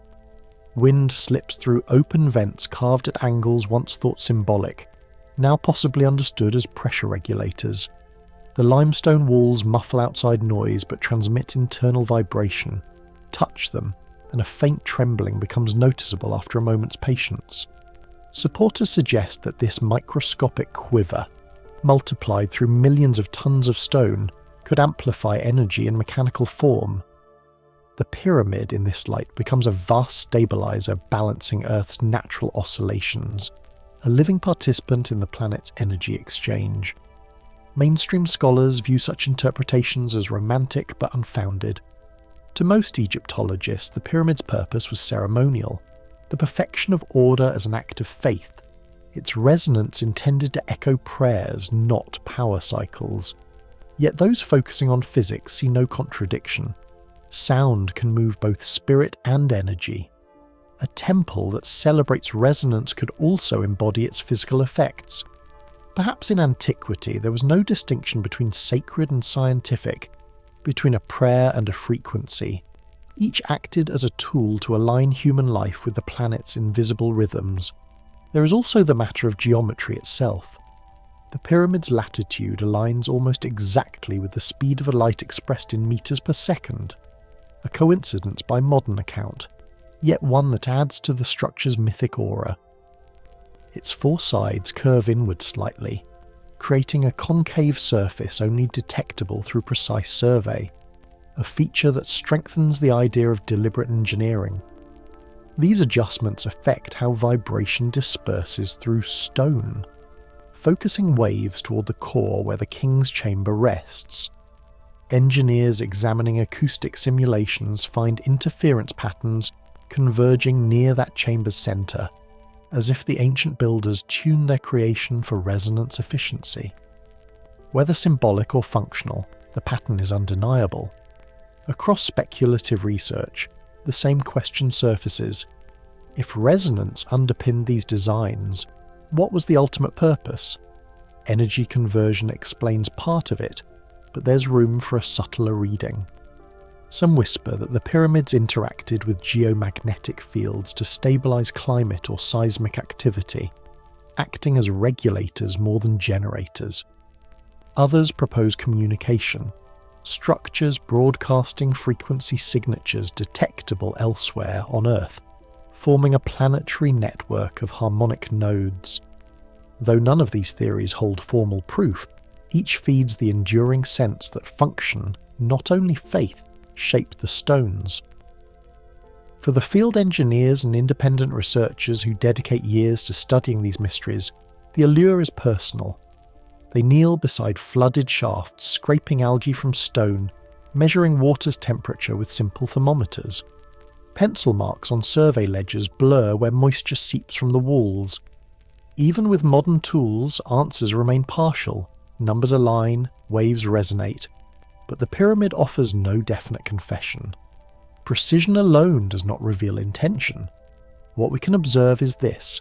[SPEAKER 1] Wind slips through open vents carved at angles once thought symbolic, now possibly understood as pressure regulators. The limestone walls muffle outside noise but transmit internal vibration. Touch them, and a faint trembling becomes noticeable after a moment's patience. Supporters suggest that this microscopic quiver, multiplied through millions of tons of stone, could amplify energy in mechanical form. The pyramid in this light becomes a vast stabilizer balancing Earth's natural oscillations, a living participant in the planet's energy exchange. Mainstream scholars view such interpretations as romantic but unfounded. To most Egyptologists, the pyramid's purpose was ceremonial, the perfection of order as an act of faith, its resonance intended to echo prayers, not power cycles. Yet those focusing on physics see no contradiction. Sound can move both spirit and energy. A temple that celebrates resonance could also embody its physical effects. Perhaps in antiquity there was no distinction between sacred and scientific, between a prayer and a frequency. Each acted as a tool to align human life with the planet's invisible rhythms. There is also the matter of geometry itself. The pyramid's latitude aligns almost exactly with the speed of a light expressed in meters per second. A coincidence by modern account, yet one that adds to the structure's mythic aura. Its four sides curve inward slightly, creating a concave surface only detectable through precise survey, a feature that strengthens the idea of deliberate engineering. These adjustments affect how vibration disperses through stone, focusing waves toward the core where the king's chamber rests. Engineers examining acoustic simulations find interference patterns converging near that chamber's centre, as if the ancient builders tuned their creation for resonance efficiency. Whether symbolic or functional, the pattern is undeniable. Across speculative research, the same question surfaces. If resonance underpinned these designs, what was the ultimate purpose? Energy conversion explains part of it, but there's room for a subtler reading. Some whisper that the pyramids interacted with geomagnetic fields to stabilize climate or seismic activity, acting as regulators more than generators. Others propose communication, structures broadcasting frequency signatures detectable elsewhere on Earth, forming a planetary network of harmonic nodes. Though none of these theories hold formal proof, each feeds the enduring sense that function, not only faith, shaped the stones. For the field engineers and independent researchers who dedicate years to studying these mysteries, the allure is personal. They kneel beside flooded shafts, scraping algae from stone, measuring water's temperature with simple thermometers. Pencil marks on survey ledgers blur where moisture seeps from the walls. Even with modern tools, answers remain partial. Numbers align, waves resonate, but the pyramid offers no definite confession. Precision alone does not reveal intention. What we can observe is this: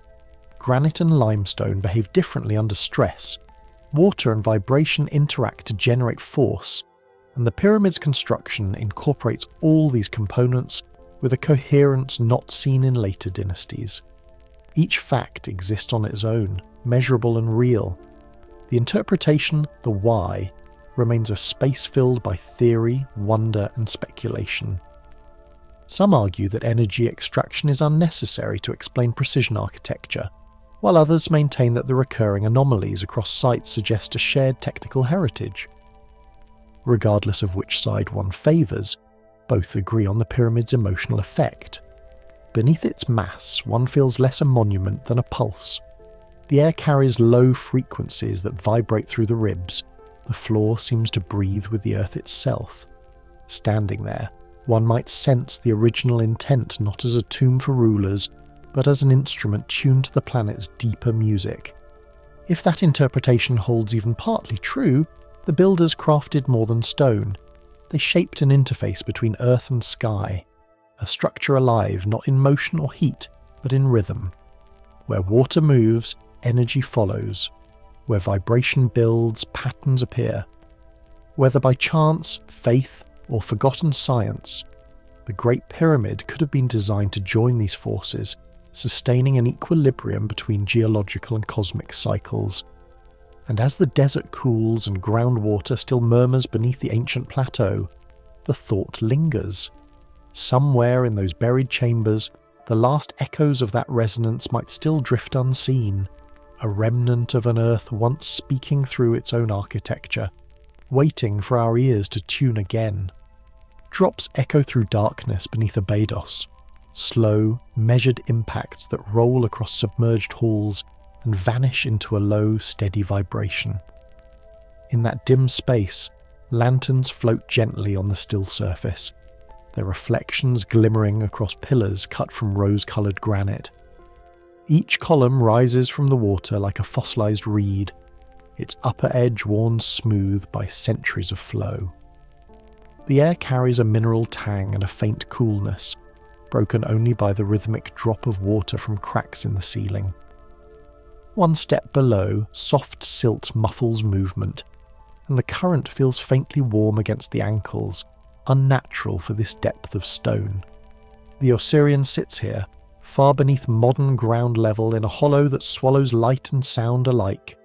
[SPEAKER 1] granite and limestone behave differently under stress. Water and vibration interact to generate force, and the pyramid's construction incorporates all these components with a coherence not seen in later dynasties. Each fact exists on its own, measurable and real. The interpretation, the why, remains a space filled by theory, wonder, and speculation. Some argue that energy extraction is unnecessary to explain precision architecture, while others maintain that the recurring anomalies across sites suggest a shared technical heritage. Regardless of which side one favours, both agree on the pyramid's emotional effect. Beneath its mass, one feels less a monument than a pulse. The air carries low frequencies that vibrate through the ribs. The floor seems to breathe with the earth itself. Standing there, one might sense the original intent not as a tomb for rulers, but as an instrument tuned to the planet's deeper music. If that interpretation holds even partly true, the builders crafted more than stone. They shaped an interface between earth and sky, a structure alive not in motion or heat, but in rhythm. Where water moves, energy follows. Where vibration builds, patterns appear. Whether by chance, faith, or forgotten science, the Great Pyramid could have been designed to join these forces, sustaining an equilibrium between geological and cosmic cycles. And as the desert cools and groundwater still murmurs beneath the ancient plateau, the thought lingers. Somewhere in those buried chambers, the last echoes of that resonance might still drift unseen, a remnant of an Earth once speaking through its own architecture, waiting for our ears to tune again. Drops echo through darkness beneath Abydos, slow, measured impacts that roll across submerged halls and vanish into a low, steady vibration. In that dim space, lanterns float gently on the still surface, their reflections glimmering across pillars cut from rose-coloured granite. Each column rises from the water like a fossilised reed, its upper edge worn smooth by centuries of flow. The air carries a mineral tang and a faint coolness, broken only by the rhythmic drop of water from cracks in the ceiling. One step below, soft silt muffles movement, and the current feels faintly warm against the ankles, unnatural for this depth of stone. The Osirian sits here, far beneath modern ground level in a hollow that swallows light and sound alike.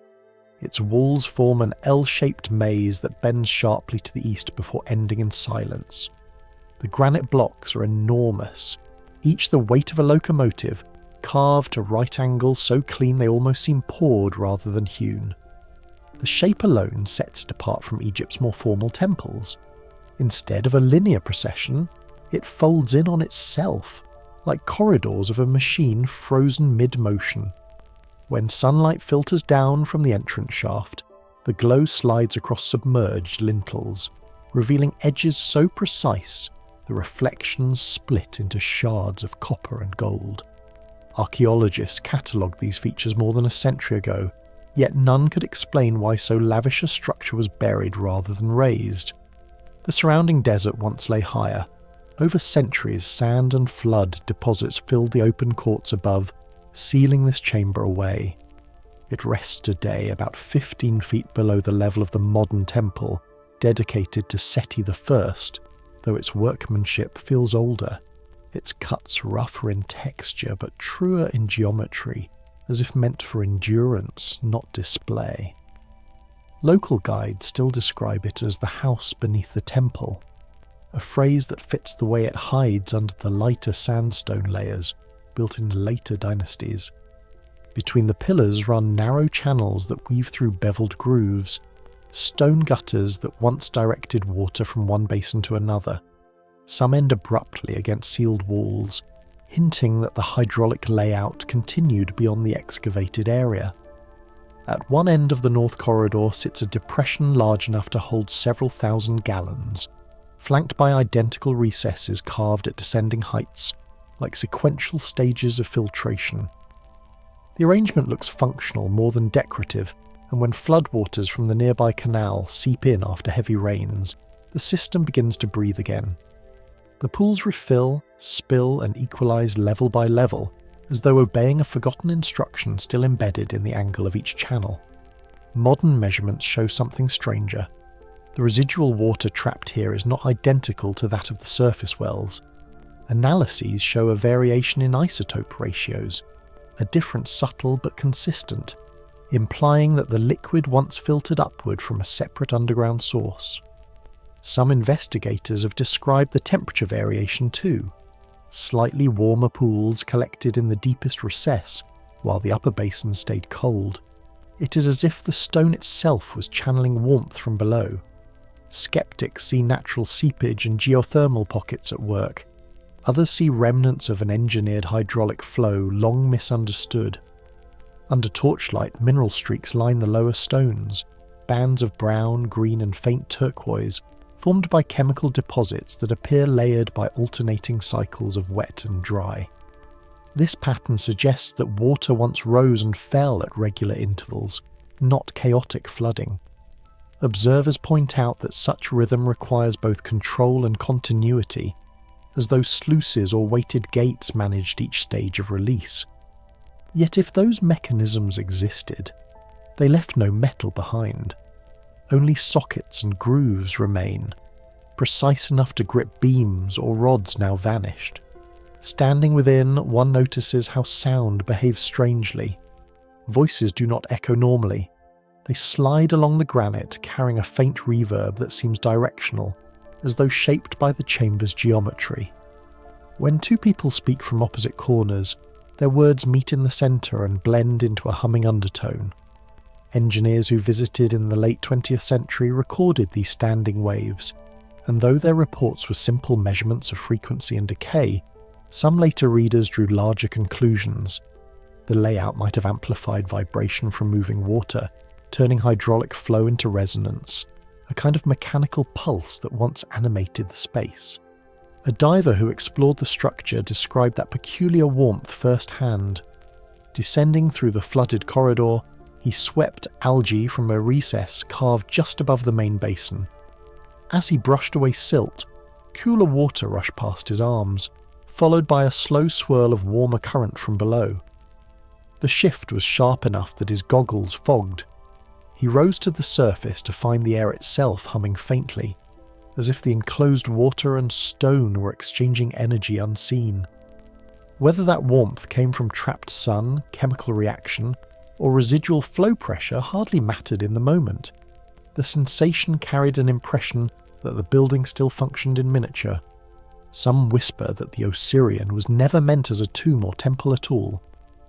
[SPEAKER 1] Its walls form an L-shaped maze that bends sharply to the east before ending in silence. The granite blocks are enormous, each the weight of a locomotive, carved to right angles so clean they almost seem poured rather than hewn. The shape alone sets it apart from Egypt's more formal temples. Instead of a linear procession, it folds in on itself, like corridors of a machine frozen mid-motion. When sunlight filters down from the entrance shaft, the glow slides across submerged lintels, revealing edges so precise the reflections split into shards of copper and gold. Archaeologists catalogued these features more than a century ago, yet none could explain why so lavish a structure was buried rather than raised. The surrounding desert once lay higher. Over centuries, sand and flood deposits filled the open courts above, sealing this chamber away. It rests today about 15 feet below the level of the modern temple, dedicated to Seti I, though its workmanship feels older, its cuts rougher in texture but truer in geometry, as if meant for endurance, not display. Local guides still describe it as the house beneath the temple, a phrase that fits the way it hides under the lighter sandstone layers built in later dynasties. Between the pillars run narrow channels that weave through beveled grooves, stone gutters that once directed water from one basin to another. Some end abruptly against sealed walls, hinting that the hydraulic layout continued beyond the excavated area. At one end of the north corridor sits a depression large enough to hold several thousand gallons, flanked by identical recesses carved at descending heights, like sequential stages of filtration. The arrangement looks functional more than decorative, and when floodwaters from the nearby canal seep in after heavy rains, the system begins to breathe again. The pools refill, spill, and equalize level by level, as though obeying a forgotten instruction still embedded in the angle of each channel. Modern measurements show something stranger. The residual water trapped here is not identical to that of the surface wells. Analyses show a variation in isotope ratios, a difference subtle but consistent, implying that the liquid once filtered upward from a separate underground source. Some investigators have described the temperature variation too. Slightly warmer pools collected in the deepest recess, while the upper basin stayed cold. It is as if the stone itself was channeling warmth from below. Skeptics see natural seepage and geothermal pockets at work. Others see remnants of an engineered hydraulic flow long misunderstood. Under torchlight, mineral streaks line the lower stones, bands of brown, green and faint turquoise, formed by chemical deposits that appear layered by alternating cycles of wet and dry. This pattern suggests that water once rose and fell at regular intervals, not chaotic flooding. Observers point out that such rhythm requires both control and continuity, as though sluices or weighted gates managed each stage of release. Yet if those mechanisms existed, they left no metal behind. Only sockets and grooves remain, precise enough to grip beams or rods now vanished. Standing within, one notices how sound behaves strangely. Voices do not echo normally. They slide along the granite, carrying a faint reverb that seems directional, as though shaped by the chamber's geometry. When two people speak from opposite corners, their words meet in the centre and blend into a humming undertone. Engineers who visited in the late 20th century recorded these standing waves, and though their reports were simple measurements of frequency and decay, some later readers drew larger conclusions. The layout might have amplified vibration from moving water, turning hydraulic flow into resonance, a kind of mechanical pulse that once animated the space. A diver who explored the structure described that peculiar warmth firsthand. Descending through the flooded corridor, he swept algae from a recess carved just above the main basin. As he brushed away silt, cooler water rushed past his arms, followed by a slow swirl of warmer current from below. The shift was sharp enough that his goggles fogged. He rose to the surface to find the air itself humming faintly, as if the enclosed water and stone were exchanging energy unseen. Whether that warmth came from trapped sun, chemical reaction, or residual flow pressure hardly mattered in the moment. The sensation carried an impression that the building still functioned in miniature. Some whisper that the Osirian was never meant as a tomb or temple at all,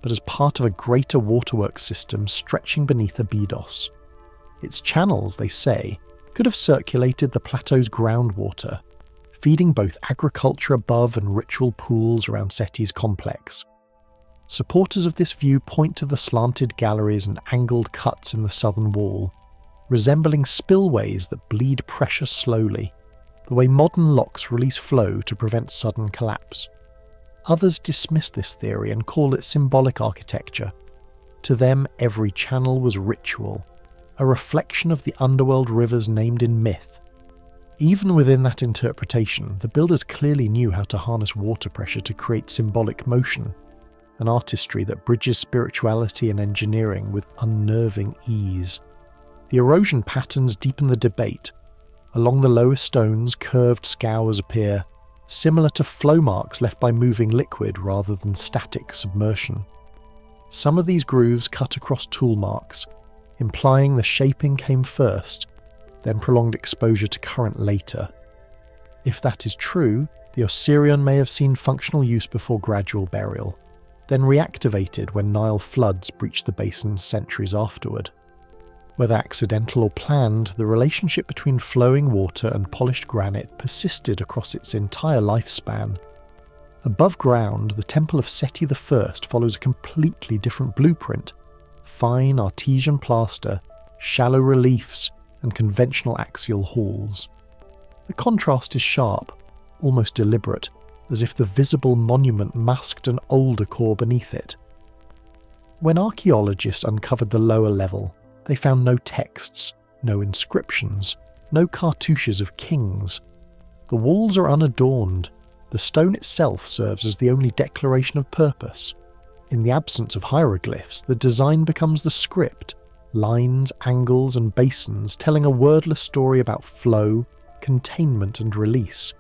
[SPEAKER 1] but as part of a greater waterworks system stretching beneath Abydos. Its channels, they say, could have circulated the plateau's groundwater, feeding both agriculture above and ritual pools around Seti's complex. Supporters of this view point to the slanted galleries and angled cuts in the southern wall, resembling spillways that bleed pressure slowly, the way modern locks release flow to prevent sudden collapse. Others dismiss this theory and call it symbolic architecture. To them, every channel was ritual, a reflection of the underworld rivers named in myth. Even within that interpretation, the builders clearly knew how to harness water pressure to create symbolic motion, an artistry that bridges spirituality and engineering with unnerving ease. The erosion patterns deepen the debate. Along the lower stones, curved scours appear, similar to flow marks left by moving liquid rather than static submersion. Some of these grooves cut across tool marks, implying the shaping came first, then prolonged exposure to current later. If that is true, the Osirian may have seen functional use before gradual burial, then reactivated when Nile floods breached the basin centuries afterward. Whether accidental or planned, the relationship between flowing water and polished granite persisted across its entire lifespan. Above ground, the Temple of Seti I follows a completely different blueprint: fine artesian plaster, shallow reliefs, and conventional axial halls. The contrast is sharp, almost deliberate, as if the visible monument masked an older core beneath it. When archaeologists uncovered the lower level, they found no texts, no inscriptions, no cartouches of kings. The walls are unadorned. The stone itself serves as the only declaration of purpose. In the absence of hieroglyphs, the design becomes the script, lines, angles, and basins telling a wordless story about flow, containment, and release.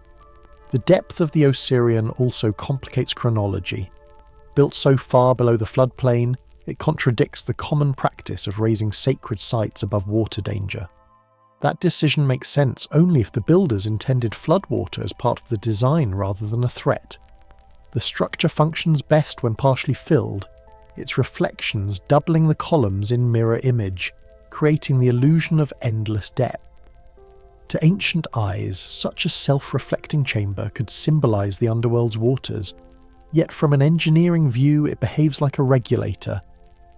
[SPEAKER 1] The depth of the Osirian also complicates chronology. Built so far below the floodplain, it contradicts the common practice of raising sacred sites above water danger. That decision makes sense only if the builders intended floodwater as part of the design rather than a threat. The structure functions best when partially filled, its reflections doubling the columns in mirror image, creating the illusion of endless depth. To ancient eyes, such a self-reflecting chamber could symbolize the underworld's waters, yet from an engineering view it behaves like a regulator,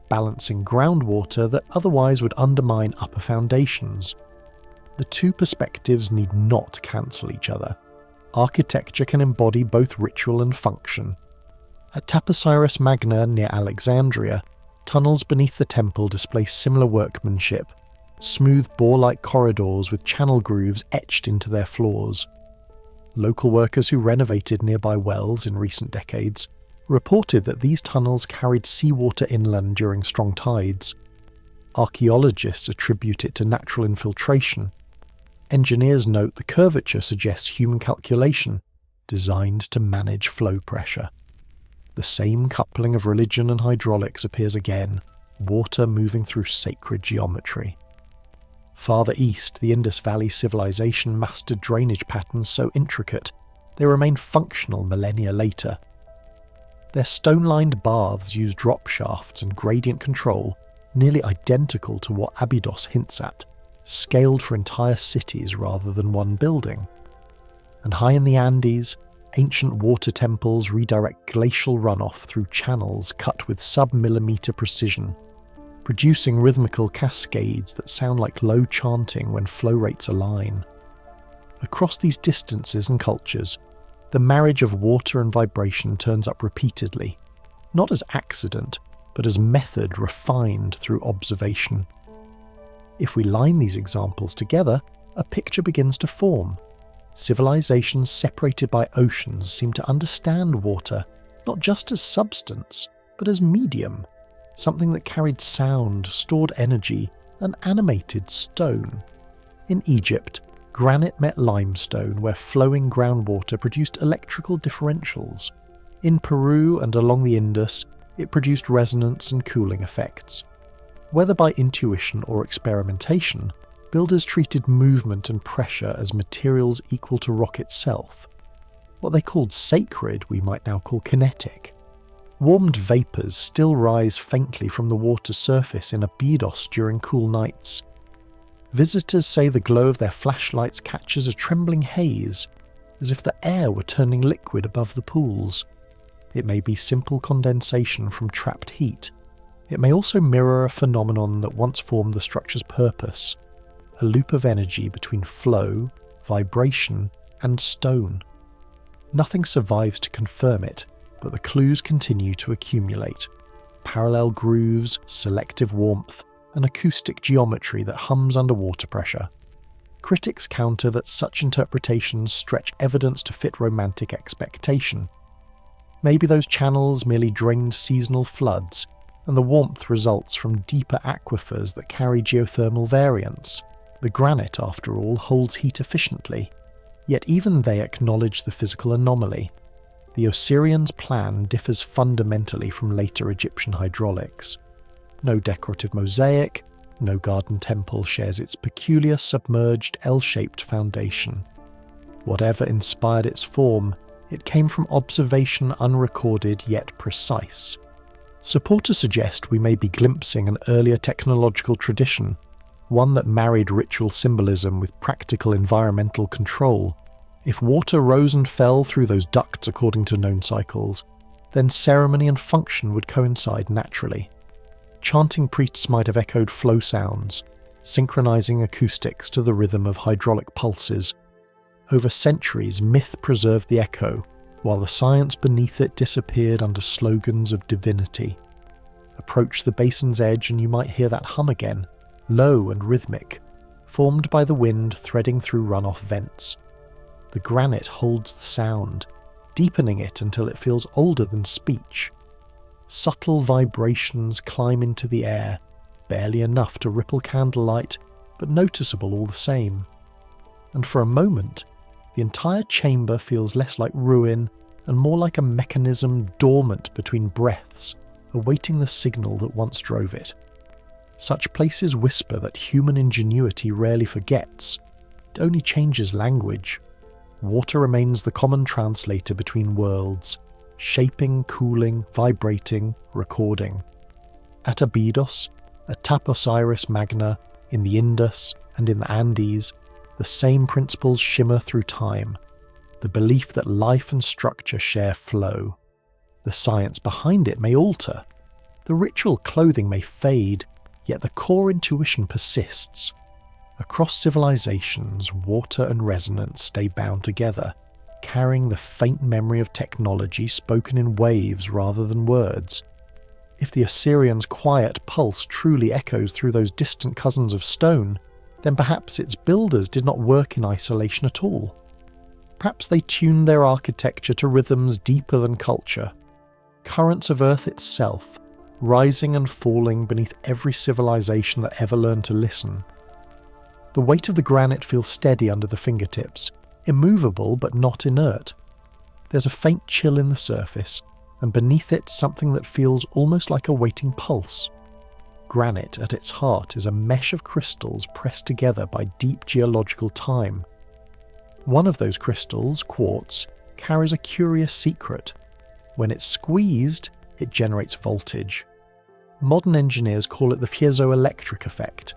[SPEAKER 1] balancing groundwater that otherwise would undermine upper foundations. The two perspectives need not cancel each other. Architecture can embody both ritual and function. At Taposiris Magna near Alexandria, tunnels beneath the temple display similar workmanship, smooth boar-like corridors with channel grooves etched into their floors. Local workers who renovated nearby wells in recent decades reported that these tunnels carried seawater inland during strong tides. Archaeologists attribute it to natural infiltration. Engineers note the curvature suggests human calculation, designed to manage flow pressure. The same coupling of religion and hydraulics appears again, water moving through sacred geometry. Farther east, the Indus Valley civilization mastered drainage patterns so intricate they remain functional millennia later. Their stone-lined baths use drop shafts and gradient control nearly identical to what Abydos hints at, scaled for entire cities rather than one building. And high in the Andes, ancient water temples redirect glacial runoff through channels cut with sub-millimeter precision, producing rhythmical cascades that sound like low chanting when flow rates align. Across these distances and cultures, the marriage of water and vibration turns up repeatedly, not as accident, but as method refined through observation. If we line these examples together, a picture begins to form. Civilizations separated by oceans seem to understand water, not just as substance, but as medium, something that carried sound, stored energy, and animated stone. In Egypt, granite met limestone where flowing groundwater produced electrical differentials. In Peru and along the Indus, it produced resonance and cooling effects. Whether by intuition or experimentation, builders treated movement and pressure as materials equal to rock itself. What they called sacred we might now call kinetic. Warmed vapours still rise faintly from the water's surface in Abydos during cool nights. Visitors say the glow of their flashlights catches a trembling haze, as if the air were turning liquid above the pools. It may be simple condensation from trapped heat. It may also mirror a phenomenon that once formed the structure's purpose, a loop of energy between flow, vibration, and stone. Nothing survives to confirm it, but the clues continue to accumulate. Parallel grooves, selective warmth, and acoustic geometry that hums under water pressure. Critics counter that such interpretations stretch evidence to fit romantic expectation. Maybe those channels merely drained seasonal floods, and the warmth results from deeper aquifers that carry geothermal variance. The granite, after all, holds heat efficiently, yet even they acknowledge the physical anomaly. The Osirians' plan differs fundamentally from later Egyptian hydraulics. No decorative mosaic, no garden temple shares its peculiar submerged L-shaped foundation. Whatever inspired its form, it came from observation unrecorded yet precise. Supporters suggest we may be glimpsing an earlier technological tradition, one that married ritual symbolism with practical environmental control. If water rose and fell through those ducts according to known cycles, then ceremony and function would coincide naturally. Chanting priests might have echoed flow sounds, synchronizing acoustics to the rhythm of hydraulic pulses. Over centuries, myth preserved the echo, while the science beneath it disappeared under slogans of divinity. Approach the basin's edge and you might hear that hum again, low and rhythmic, formed by the wind threading through runoff vents. The granite holds the sound, deepening it until it feels older than speech. Subtle vibrations climb into the air, barely enough to ripple candlelight, but noticeable all the same. And for a moment, the entire chamber feels less like ruin and more like a mechanism dormant between breaths, awaiting the signal that once drove it. Such places whisper that human ingenuity rarely forgets. It only changes language. Water remains the common translator between worlds, shaping, cooling, vibrating, recording. At Abydos, atop Osiris Magna, in the Indus, and in the Andes, the same principles shimmer through time. The belief that life and structure share flow. The science behind it may alter. The ritual clothing may fade, yet the core intuition persists. Across civilizations, water and resonance stay bound together, carrying the faint memory of technology spoken in waves rather than words. If the Assyrians' quiet pulse truly echoes through those distant cousins of stone, then perhaps its builders did not work in isolation at all. Perhaps they tuned their architecture to rhythms deeper than culture, currents of Earth itself, rising and falling beneath every civilization that ever learned to listen. The weight of the granite feels steady under the fingertips, immovable but not inert. There's a faint chill in the surface, and beneath it something that feels almost like a waiting pulse. Granite at its heart is a mesh of crystals pressed together by deep geological time. One of those crystals, quartz, carries a curious secret. When it's squeezed, it generates voltage. Modern engineers call it the piezoelectric effect.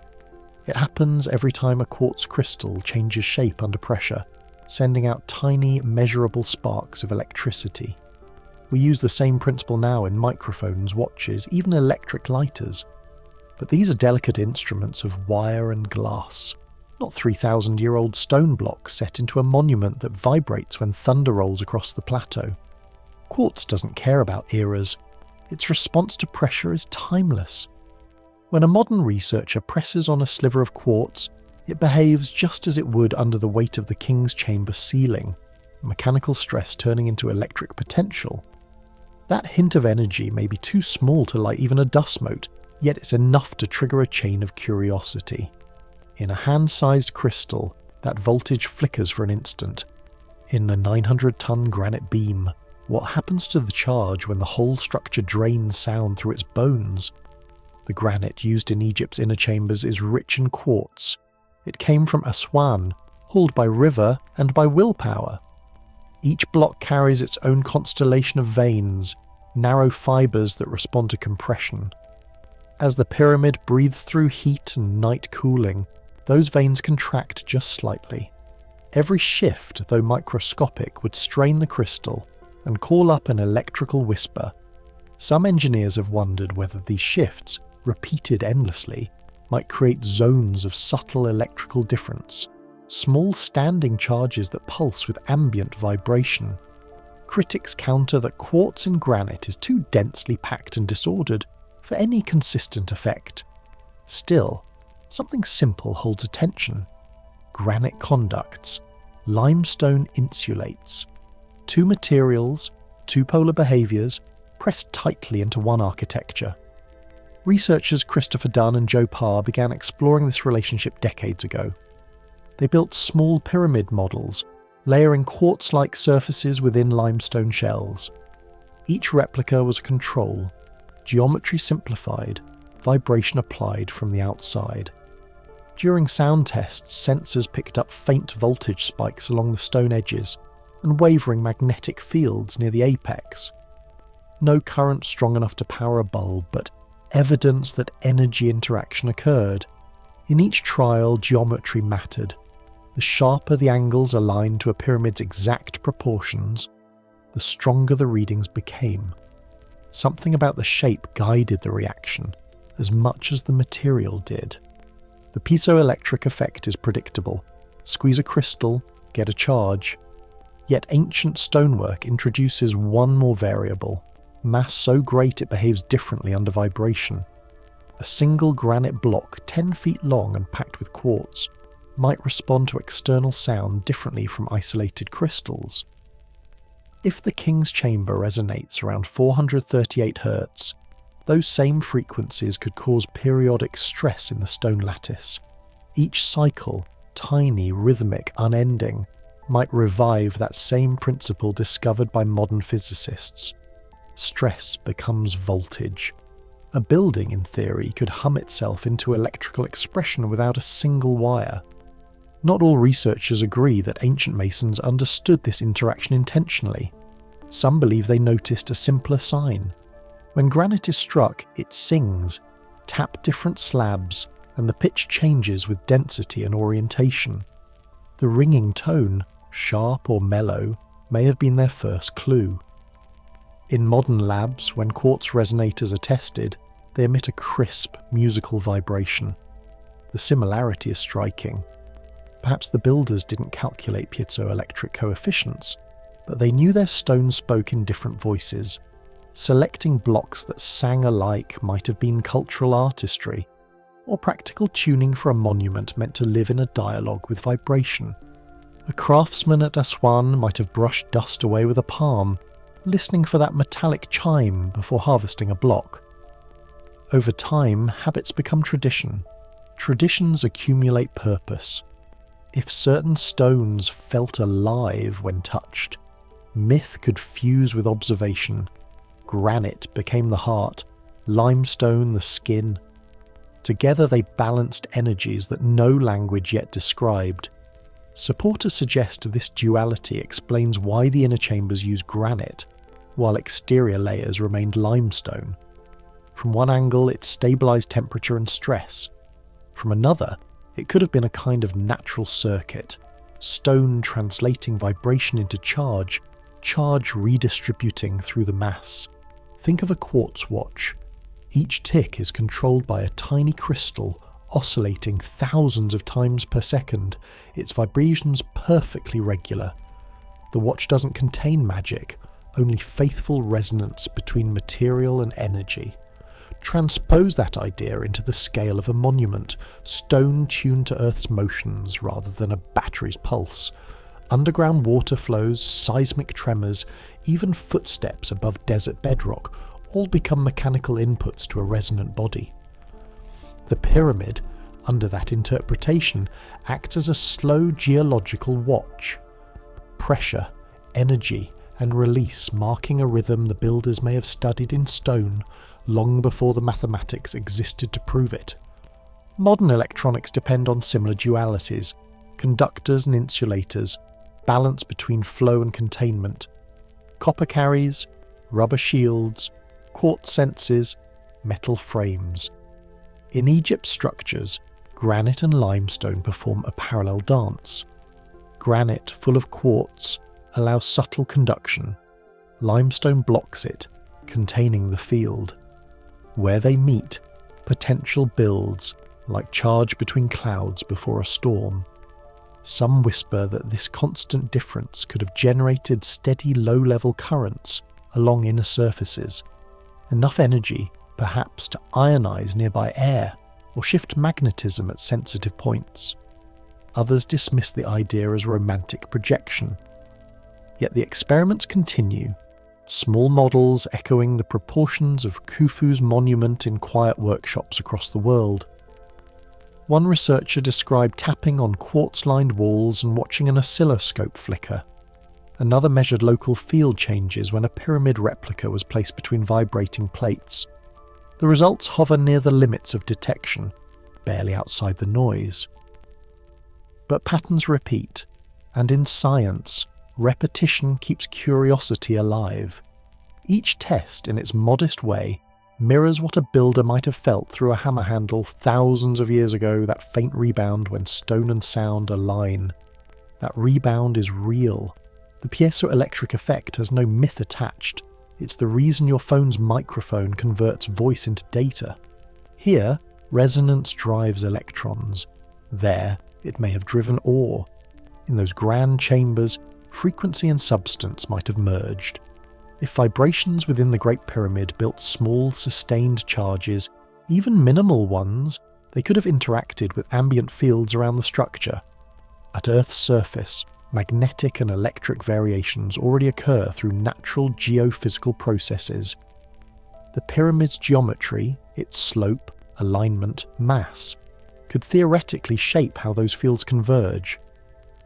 [SPEAKER 1] It happens every time a quartz crystal changes shape under pressure, sending out tiny, measurable sparks of electricity. We use the same principle now in microphones, watches, even electric lighters. But these are delicate instruments of wire and glass, not 3,000-year-old stone blocks set into a monument that vibrates when thunder rolls across the plateau. Quartz doesn't care about eras. Its response to pressure is timeless. When a modern researcher presses on a sliver of quartz, it behaves just as it would under the weight of the king's chamber ceiling, mechanical stress turning into electric potential. That hint of energy may be too small to light even a dust mote, yet it's enough to trigger a chain of curiosity. In a hand-sized crystal, that voltage flickers for an instant. In a 900-ton granite beam, what happens to the charge when the whole structure drains sound through its bones? The granite used in Egypt's inner chambers is rich in quartz. It came from Aswan, hauled by river and by willpower. Each block carries its own constellation of veins, narrow fibers that respond to compression. As the pyramid breathes through heat and night cooling, those veins contract just slightly. Every shift, though microscopic, would strain the crystal and call up an electrical whisper. Some engineers have wondered whether these shifts, repeated endlessly, might create zones of subtle electrical difference, small standing charges that pulse with ambient vibration. Critics counter that quartz in granite is too densely packed and disordered for any consistent effect. Still, something simple holds attention. Granite conducts, limestone insulates. Two materials, two polar behaviours, pressed tightly into one architecture. Researchers Christopher Dunn and Joe Parr began exploring this relationship decades ago. They built small pyramid models, layering quartz-like surfaces within limestone shells. Each replica was a control, geometry simplified, vibration applied from the outside. During sound tests, sensors picked up faint voltage spikes along the stone edges and wavering magnetic fields near the apex. No current strong enough to power a bulb, but evidence that energy interaction occurred. In each trial, geometry mattered. The sharper the angles aligned to a pyramid's exact proportions, the stronger the readings became. Something about the shape guided the reaction, as much as the material did. The piezoelectric effect is predictable. Squeeze a crystal, get a charge. Yet ancient stonework introduces one more variable, mass so great it behaves differently under vibration. A single granite block 10 feet long and packed with quartz might respond to external sound differently from isolated crystals. If the king's chamber resonates around 438 Hz, those same frequencies could cause periodic stress in the stone lattice. Each cycle, tiny, rhythmic, unending, might revive that same principle discovered by modern physicists. Stress becomes voltage. A building, in theory, could hum itself into electrical expression without a single wire. Not all researchers agree that ancient masons understood this interaction intentionally. Some believe they noticed a simpler sign. When granite is struck, it sings. Tap different slabs, and the pitch changes with density and orientation. The ringing tone, sharp or mellow, may have been their first clue. In modern labs, when quartz resonators are tested, they emit a crisp, musical vibration. The similarity is striking. Perhaps the builders didn't calculate piezoelectric coefficients, but they knew their stones spoke in different voices. Selecting blocks that sang alike might have been cultural artistry, or practical tuning for a monument meant to live in a dialogue with vibration. A craftsman at Aswan might have brushed dust away with a palm, listening for that metallic chime before harvesting a block. Over time, habits become tradition. Traditions accumulate purpose. If certain stones felt alive when touched, myth could fuse with observation. Granite became the heart, limestone the skin. Together they balanced energies that no language yet described. Supporters suggest this duality explains why the inner chambers used granite, while exterior layers remained limestone. From one angle, it stabilized temperature and stress. From another, it could have been a kind of natural circuit, stone translating vibration into charge, charge redistributing through the mass. Think of a quartz watch. Each tick is controlled by a tiny crystal oscillating thousands of times per second, its vibrations perfectly regular. The watch doesn't contain magic, only faithful resonance between material and energy. Transpose that idea into the scale of a monument, stone tuned to Earth's motions rather than a battery's pulse. Underground water flows, seismic tremors, even footsteps above desert bedrock all become mechanical inputs to a resonant body. The pyramid, under that interpretation, acts as a slow geological watch. Pressure, energy, and release marking a rhythm the builders may have studied in stone long before the mathematics existed to prove it. Modern electronics depend on similar dualities: conductors and insulators, balance between flow and containment, copper carries, rubber shields, quartz senses, metal frames. In Egypt's structures, granite and limestone perform a parallel dance. Granite, full of quartz, allows subtle conduction. Limestone blocks it, containing the field. Where they meet, potential builds, like charge between clouds before a storm. Some whisper that this constant difference could have generated steady low-level currents along inner surfaces, enough energy perhaps to ionize nearby air or shift magnetism at sensitive points. Others dismiss the idea as romantic projection. Yet the experiments continue, small models echoing the proportions of Khufu's monument in quiet workshops across the world. One researcher described tapping on quartz-lined walls and watching an oscilloscope flicker. Another measured local field changes when a pyramid replica was placed between vibrating plates. The results hover near the limits of detection, barely outside the noise. But patterns repeat, and in science, repetition keeps curiosity alive. Each test, in its modest way, mirrors what a builder might have felt through a hammer handle thousands of years ago, that faint rebound when stone and sound align. That rebound is real. The piezoelectric effect has no myth attached. It's the reason your phone's microphone converts voice into data. Here, resonance drives electrons. There, it may have driven ore. In those grand chambers, frequency and substance might have merged. If vibrations within the Great Pyramid built small, sustained charges, even minimal ones, they could have interacted with ambient fields around the structure. At Earth's surface, magnetic and electric variations already occur through natural geophysical processes. The pyramid's geometry, its slope, alignment, mass, could theoretically shape how those fields converge.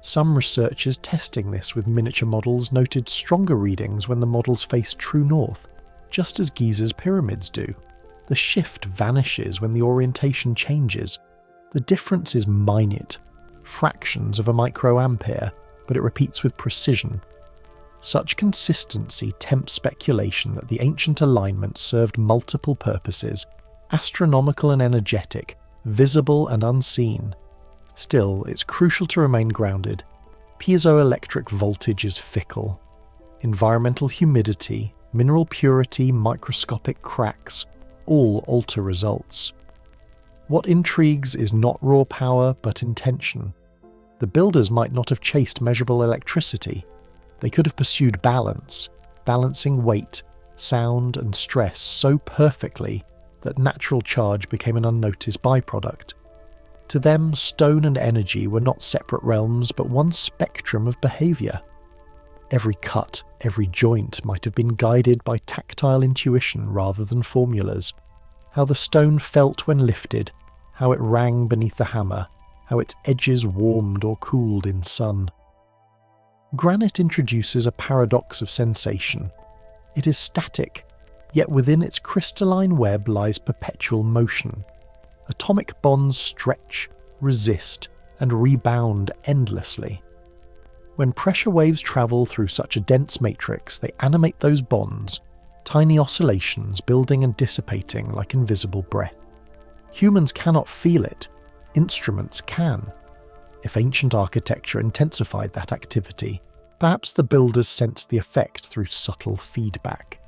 [SPEAKER 1] Some researchers testing this with miniature models noted stronger readings when the models faced true north, just as Giza's pyramids do. The shift vanishes when the orientation changes. The difference is minute, fractions of a microampere, but it repeats with precision. Such consistency tempts speculation that the ancient alignment served multiple purposes, astronomical and energetic, visible and unseen. Still, it's crucial to remain grounded. Piezoelectric voltage is fickle. Environmental humidity, mineral purity, microscopic cracks, all alter results. What intrigues is not raw power, but intention. The builders might not have chased measurable electricity. They could have pursued balance, balancing weight, sound, and stress so perfectly that natural charge became an unnoticed byproduct. To them, stone and energy were not separate realms, but one spectrum of behaviour. Every cut, every joint might have been guided by tactile intuition rather than formulas. How the stone felt when lifted, how it rang beneath the hammer, how its edges warmed or cooled in sun. Granite introduces a paradox of sensation. It is static, yet within its crystalline web lies perpetual motion. Atomic bonds stretch, resist, and rebound endlessly. When pressure waves travel through such a dense matrix, they animate those bonds, tiny oscillations building and dissipating like invisible breath. Humans cannot feel it, instruments can. If ancient architecture intensified that activity, perhaps the builders sensed the effect through subtle feedback.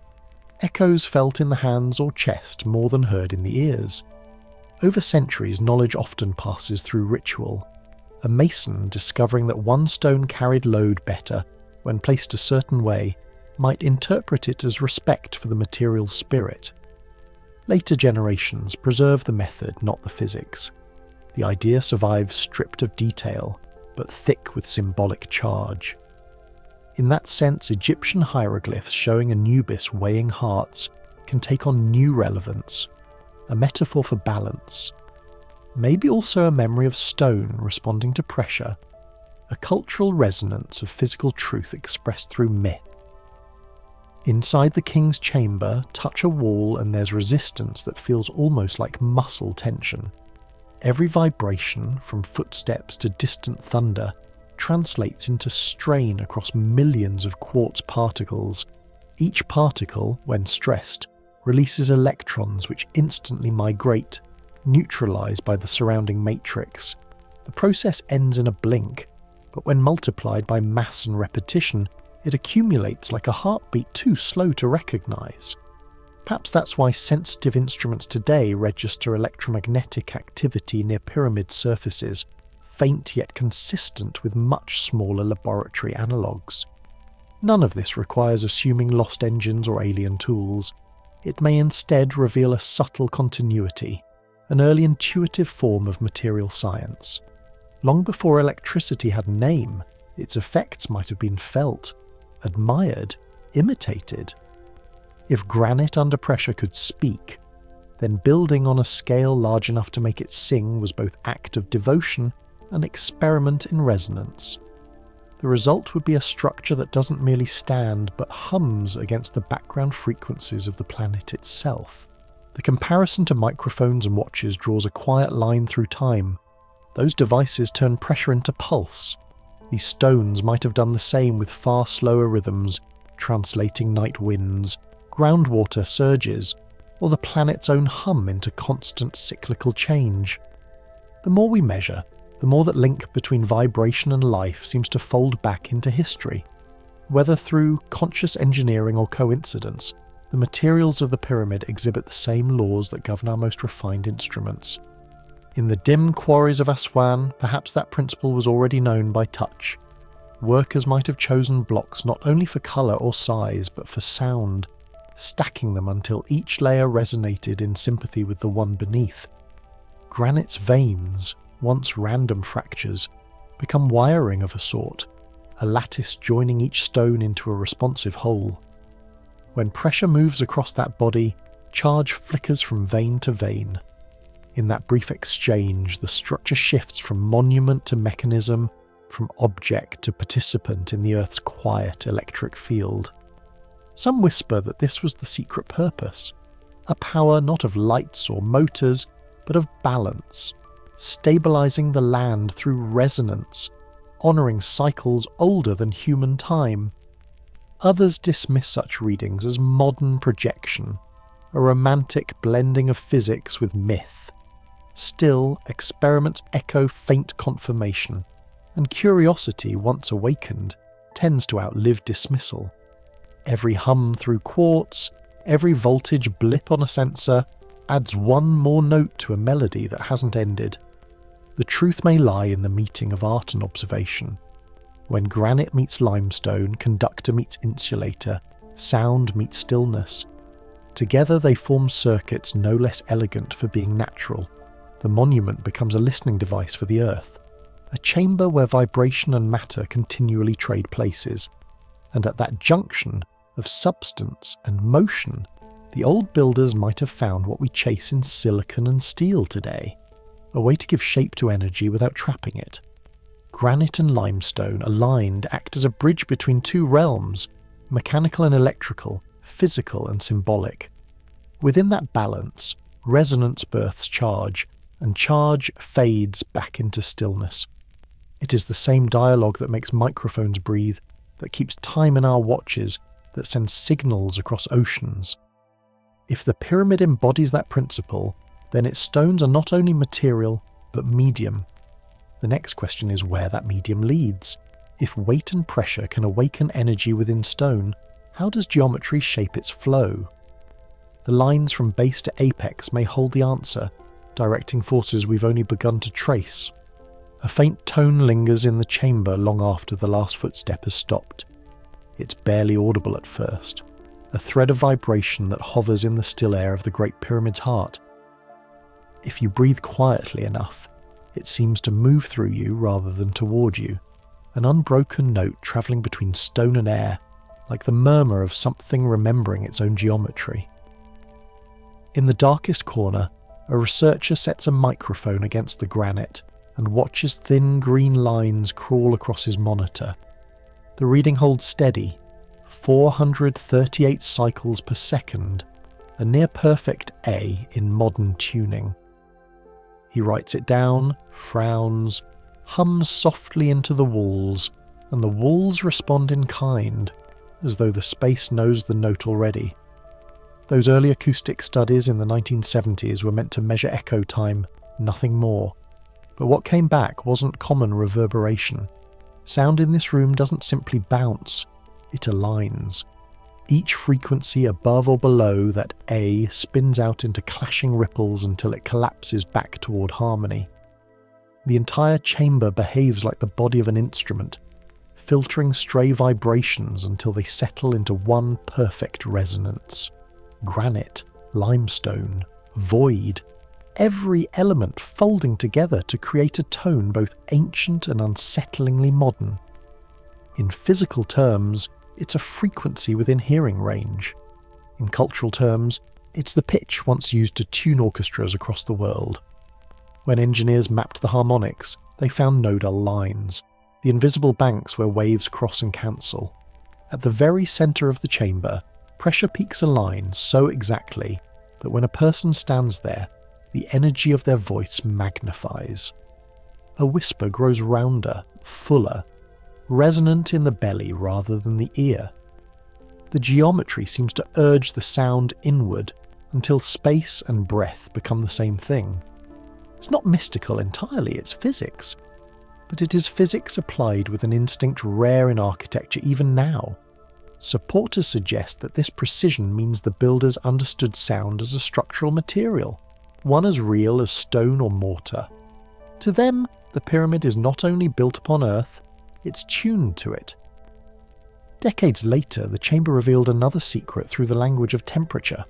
[SPEAKER 1] Echoes felt in the hands or chest more than heard in the ears. Over centuries, knowledge often passes through ritual. A mason discovering that one stone carried load better when placed a certain way might interpret it as respect for the material's spirit. Later generations preserve the method, not the physics. The idea survives stripped of detail, but thick with symbolic charge. In that sense, Egyptian hieroglyphs showing Anubis weighing hearts can take on new relevance, a metaphor for balance. Maybe also a memory of stone responding to pressure, a cultural resonance of physical truth expressed through myth. Inside the king's chamber, touch a wall and there's resistance that feels almost like muscle tension. Every vibration, from footsteps to distant thunder, translates into strain across millions of quartz particles. Each particle, when stressed, releases electrons which instantly migrate, neutralized by the surrounding matrix. The process ends in a blink, but when multiplied by mass and repetition, it accumulates like a heartbeat too slow to recognize. Perhaps that's why sensitive instruments today register electromagnetic activity near pyramid surfaces, faint yet consistent with much smaller laboratory analogues. None of this requires assuming lost engines or alien tools. It may instead reveal a subtle continuity, an early intuitive form of material science. Long before electricity had a name, its effects might have been felt, admired, imitated. If granite under pressure could speak, then building on a scale large enough to make it sing was both act of devotion and experiment in resonance. The result would be a structure that doesn't merely stand but hums against the background frequencies of the planet itself. The comparison to microphones and watches draws a quiet line through time. Those devices turn pressure into pulse. These stones might have done the same with far slower rhythms, translating night winds, groundwater surges, or the planet's own hum into constant cyclical change. The more we measure, the more that link between vibration and life seems to fold back into history. Whether through conscious engineering or coincidence, the materials of the pyramid exhibit the same laws that govern our most refined instruments. In the dim quarries of Aswan, perhaps that principle was already known by touch. Workers might have chosen blocks not only for colour or size, but for sound, stacking them until each layer resonated in sympathy with the one beneath. Granite's veins, once random fractures, become wiring of a sort, a lattice joining each stone into a responsive whole. When pressure moves across that body, charge flickers from vein to vein. In that brief exchange, the structure shifts from monument to mechanism, from object to participant in the Earth's quiet electric field. Some whisper that this was the secret purpose, a power not of lights or motors, but of balance, stabilizing the land through resonance, honouring cycles older than human time. Others dismiss such readings as modern projection, a romantic blending of physics with myth. Still, experiments echo faint confirmation, and curiosity, once awakened, tends to outlive dismissal. Every hum through quartz, every voltage blip on a sensor, adds one more note to a melody that hasn't ended. The truth may lie in the meeting of art and observation. When granite meets limestone, conductor meets insulator, sound meets stillness. Together they form circuits no less elegant for being natural. The monument becomes a listening device for the Earth, a chamber where vibration and matter continually trade places. And at that junction of substance and motion, the old builders might have found what we chase in silicon and steel today, a way to give shape to energy without trapping it. Granite and limestone aligned act as a bridge between two realms, mechanical and electrical, physical and symbolic. Within that balance, resonance births charge, and charge fades back into stillness. It is the same dialogue that makes microphones breathe, that keeps time in our watches, that sends signals across oceans. If the pyramid embodies that principle, then its stones are not only material, but medium. The next question is where that medium leads. If weight and pressure can awaken energy within stone, how does geometry shape its flow? The lines from base to apex may hold the answer, directing forces we've only begun to trace. A faint tone lingers in the chamber long after the last footstep has stopped. It's barely audible at first, a thread of vibration that hovers in the still air of the Great Pyramid's heart. If you breathe quietly enough, it seems to move through you rather than toward you, an unbroken note travelling between stone and air, like the murmur of something remembering its own geometry. In the darkest corner, a researcher sets a microphone against the granite and watches thin green lines crawl across his monitor. The reading holds steady, 438 cycles per second, a near-perfect A in modern tuning. He writes it down, frowns, hums softly into the walls, and the walls respond in kind, as though the space knows the note already. Those early acoustic studies in the 1970s were meant to measure echo time, nothing more. But what came back wasn't common reverberation. Sound in this room doesn't simply bounce, it aligns. Each frequency above or below that A spins out into clashing ripples until it collapses back toward harmony. The entire chamber behaves like the body of an instrument, filtering stray vibrations until they settle into one perfect resonance. Granite, limestone, void, every element folding together to create a tone both ancient and unsettlingly modern. In physical terms, it's a frequency within hearing range. In cultural terms, it's the pitch once used to tune orchestras across the world. When engineers mapped the harmonics, they found nodal lines, the invisible banks where waves cross and cancel. At the very centre of the chamber, pressure peaks align so exactly that when a person stands there, the energy of their voice magnifies. A whisper grows rounder, fuller, resonant in the belly rather than the ear. The geometry seems to urge the sound inward until space and breath become the same thing. It's not mystical entirely, it's physics. But it is physics applied with an instinct rare in architecture even now. Supporters suggest that this precision means the builders understood sound as a structural material, one as real as stone or mortar. To them, the pyramid is not only built upon Earth, it's tuned to it. Decades later, the chamber revealed another secret through the language of temperature.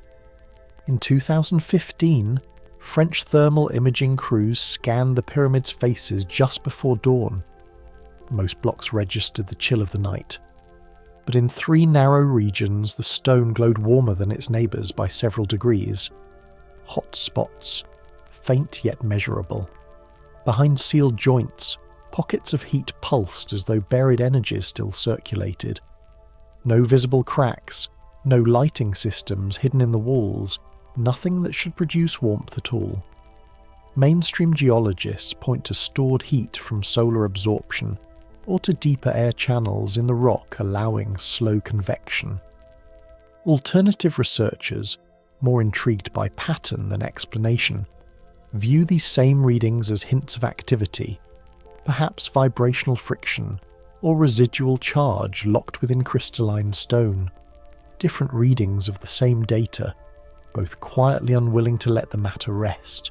[SPEAKER 1] In 2015, French thermal imaging crews scanned the pyramid's faces just before dawn. Most blocks registered the chill of the night. But in 3 narrow regions, the stone glowed warmer than its neighbours by several degrees. Hot spots, faint yet measurable. Behind sealed joints, pockets of heat pulsed as though buried energies still circulated. No visible cracks, no lighting systems hidden in the walls, nothing that should produce warmth at all. Mainstream geologists point to stored heat from solar absorption, or to deeper air channels in the rock allowing slow convection. Alternative researchers, more intrigued by pattern than explanation, view these same readings as hints of activity, perhaps vibrational friction or residual charge locked within crystalline stone. Different readings of the same data, both quietly unwilling to let the matter rest.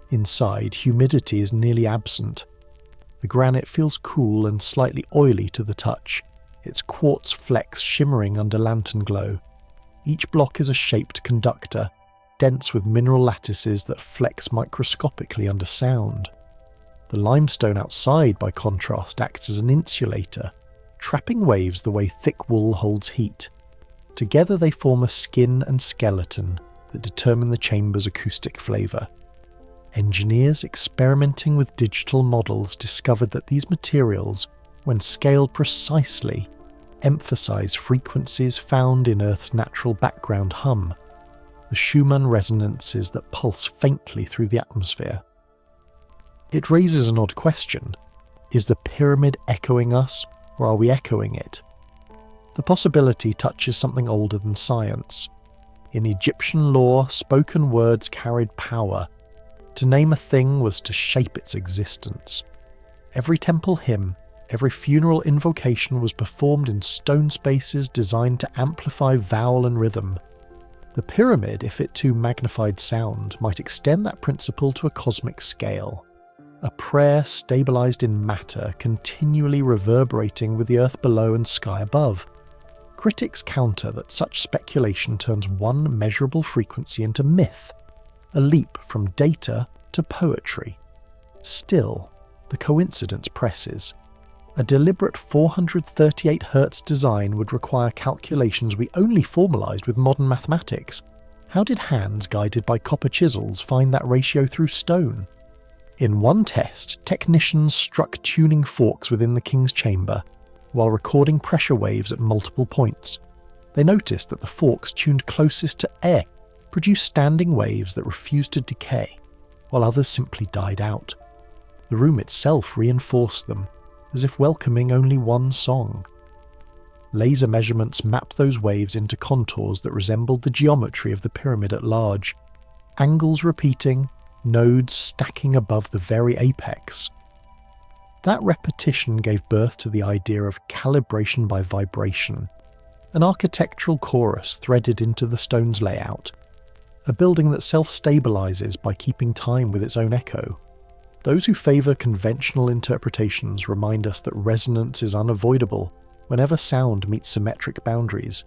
[SPEAKER 1] Inside, humidity is nearly absent. The granite feels cool and slightly oily to the touch, its quartz flecks shimmering under lantern glow. Each block is a shaped conductor, dense with mineral lattices that flex microscopically under sound. The limestone outside, by contrast, acts as an insulator, trapping waves the way thick wool holds heat. Together they form a skin and skeleton that determine the chamber's acoustic flavour. Engineers experimenting with digital models discovered that these materials, when scaled precisely, emphasize frequencies found in Earth's natural background hum, the Schumann resonances that pulse faintly through the atmosphere. It raises an odd question. Is the pyramid echoing us, or are we echoing it? The possibility touches something older than science. In Egyptian lore, spoken words carried power. To name a thing was to shape its existence. Every temple hymn, every funeral invocation was performed in stone spaces designed to amplify vowel and rhythm. The pyramid, if it too magnified sound, might extend that principle to a cosmic scale. A prayer stabilised in matter, continually reverberating with the earth below and sky above. Critics counter that such speculation turns one measurable frequency into myth, a leap from data to poetry. Still, the coincidence presses. A deliberate 438 Hz design would require calculations we only formalised with modern mathematics. How did hands guided by copper chisels find that ratio through stone? In one test, technicians struck tuning forks within the king's chamber while recording pressure waves at multiple points. They noticed that the forks tuned closest to air produced standing waves that refused to decay, while others simply died out. The room itself reinforced them, as if welcoming only one song. Laser measurements mapped those waves into contours that resembled the geometry of the pyramid at large, angles repeating, nodes stacking above the very apex. That repetition gave birth to the idea of calibration by vibration, an architectural chorus threaded into the stone's layout, a building that self-stabilizes by keeping time with its own echo. Those who favour conventional interpretations remind us that resonance is unavoidable whenever sound meets symmetric boundaries.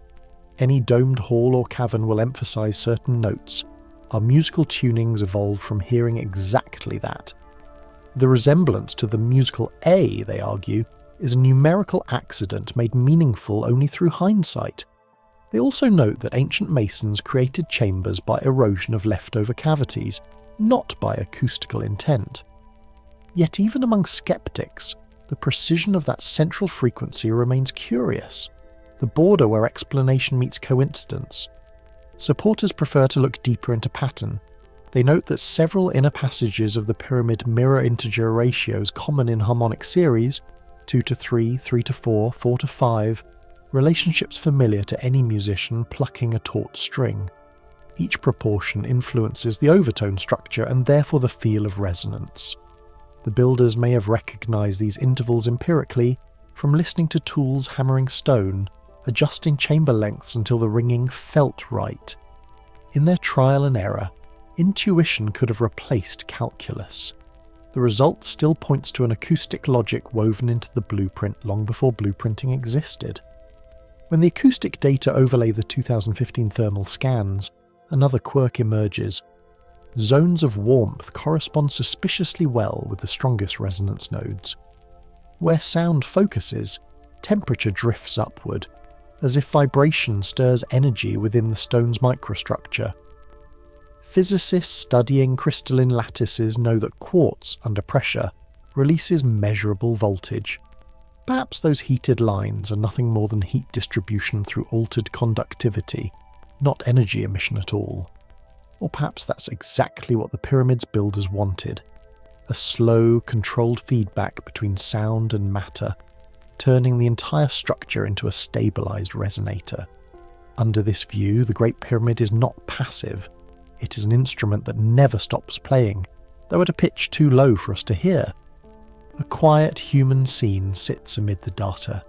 [SPEAKER 1] Any domed hall or cavern will emphasise certain notes. Our musical tunings evolved from hearing exactly that. The resemblance to the musical A, they argue, is a numerical accident made meaningful only through hindsight. They also note that ancient masons created chambers by erosion of leftover cavities, not by acoustical intent. Yet even among skeptics, the precision of that central frequency remains curious, the border where explanation meets coincidence. Supporters prefer to look deeper into pattern. They note that several inner passages of the pyramid mirror integer ratios common in harmonic series, 2 to 3, 3 to 4, 4 to 5, relationships familiar to any musician plucking a taut string. Each proportion influences the overtone structure and therefore the feel of resonance. The builders may have recognised these intervals empirically from listening to tools hammering stone, adjusting chamber lengths until the ringing felt right. In their trial and error, intuition could have replaced calculus. The result still points to an acoustic logic woven into the blueprint long before blueprinting existed. When the acoustic data overlay the 2015 thermal scans, another quirk emerges. Zones of warmth correspond suspiciously well with the strongest resonance nodes. Where sound focuses, temperature drifts upward, as if vibration stirs energy within the stone's microstructure. Physicists studying crystalline lattices know that quartz, under pressure, releases measurable voltage. Perhaps those heated lines are nothing more than heat distribution through altered conductivity, not energy emission at all. Or perhaps that's exactly what the pyramid's builders wanted. A slow, controlled feedback between sound and matter, turning the entire structure into a stabilized resonator. Under this view, the Great Pyramid is not passive. It is an instrument that never stops playing, though at a pitch too low for us to hear. A quiet human scene sits amid the data.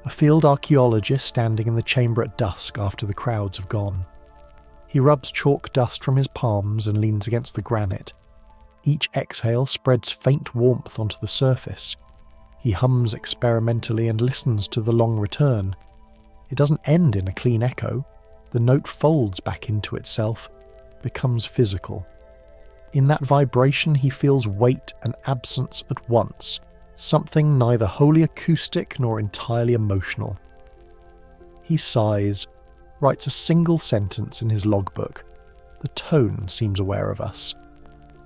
[SPEAKER 1] A field archaeologist standing in the chamber at dusk after the crowds have gone. He rubs chalk dust from his palms and leans against the granite. Each exhale spreads faint warmth onto the surface. He hums experimentally and listens to the long return. It doesn't end in a clean echo. The note folds back into itself, becomes physical. In that vibration he feels weight and absence at once, something neither wholly acoustic nor entirely emotional. He sighs, writes a single sentence in his logbook. The tone seems aware of us,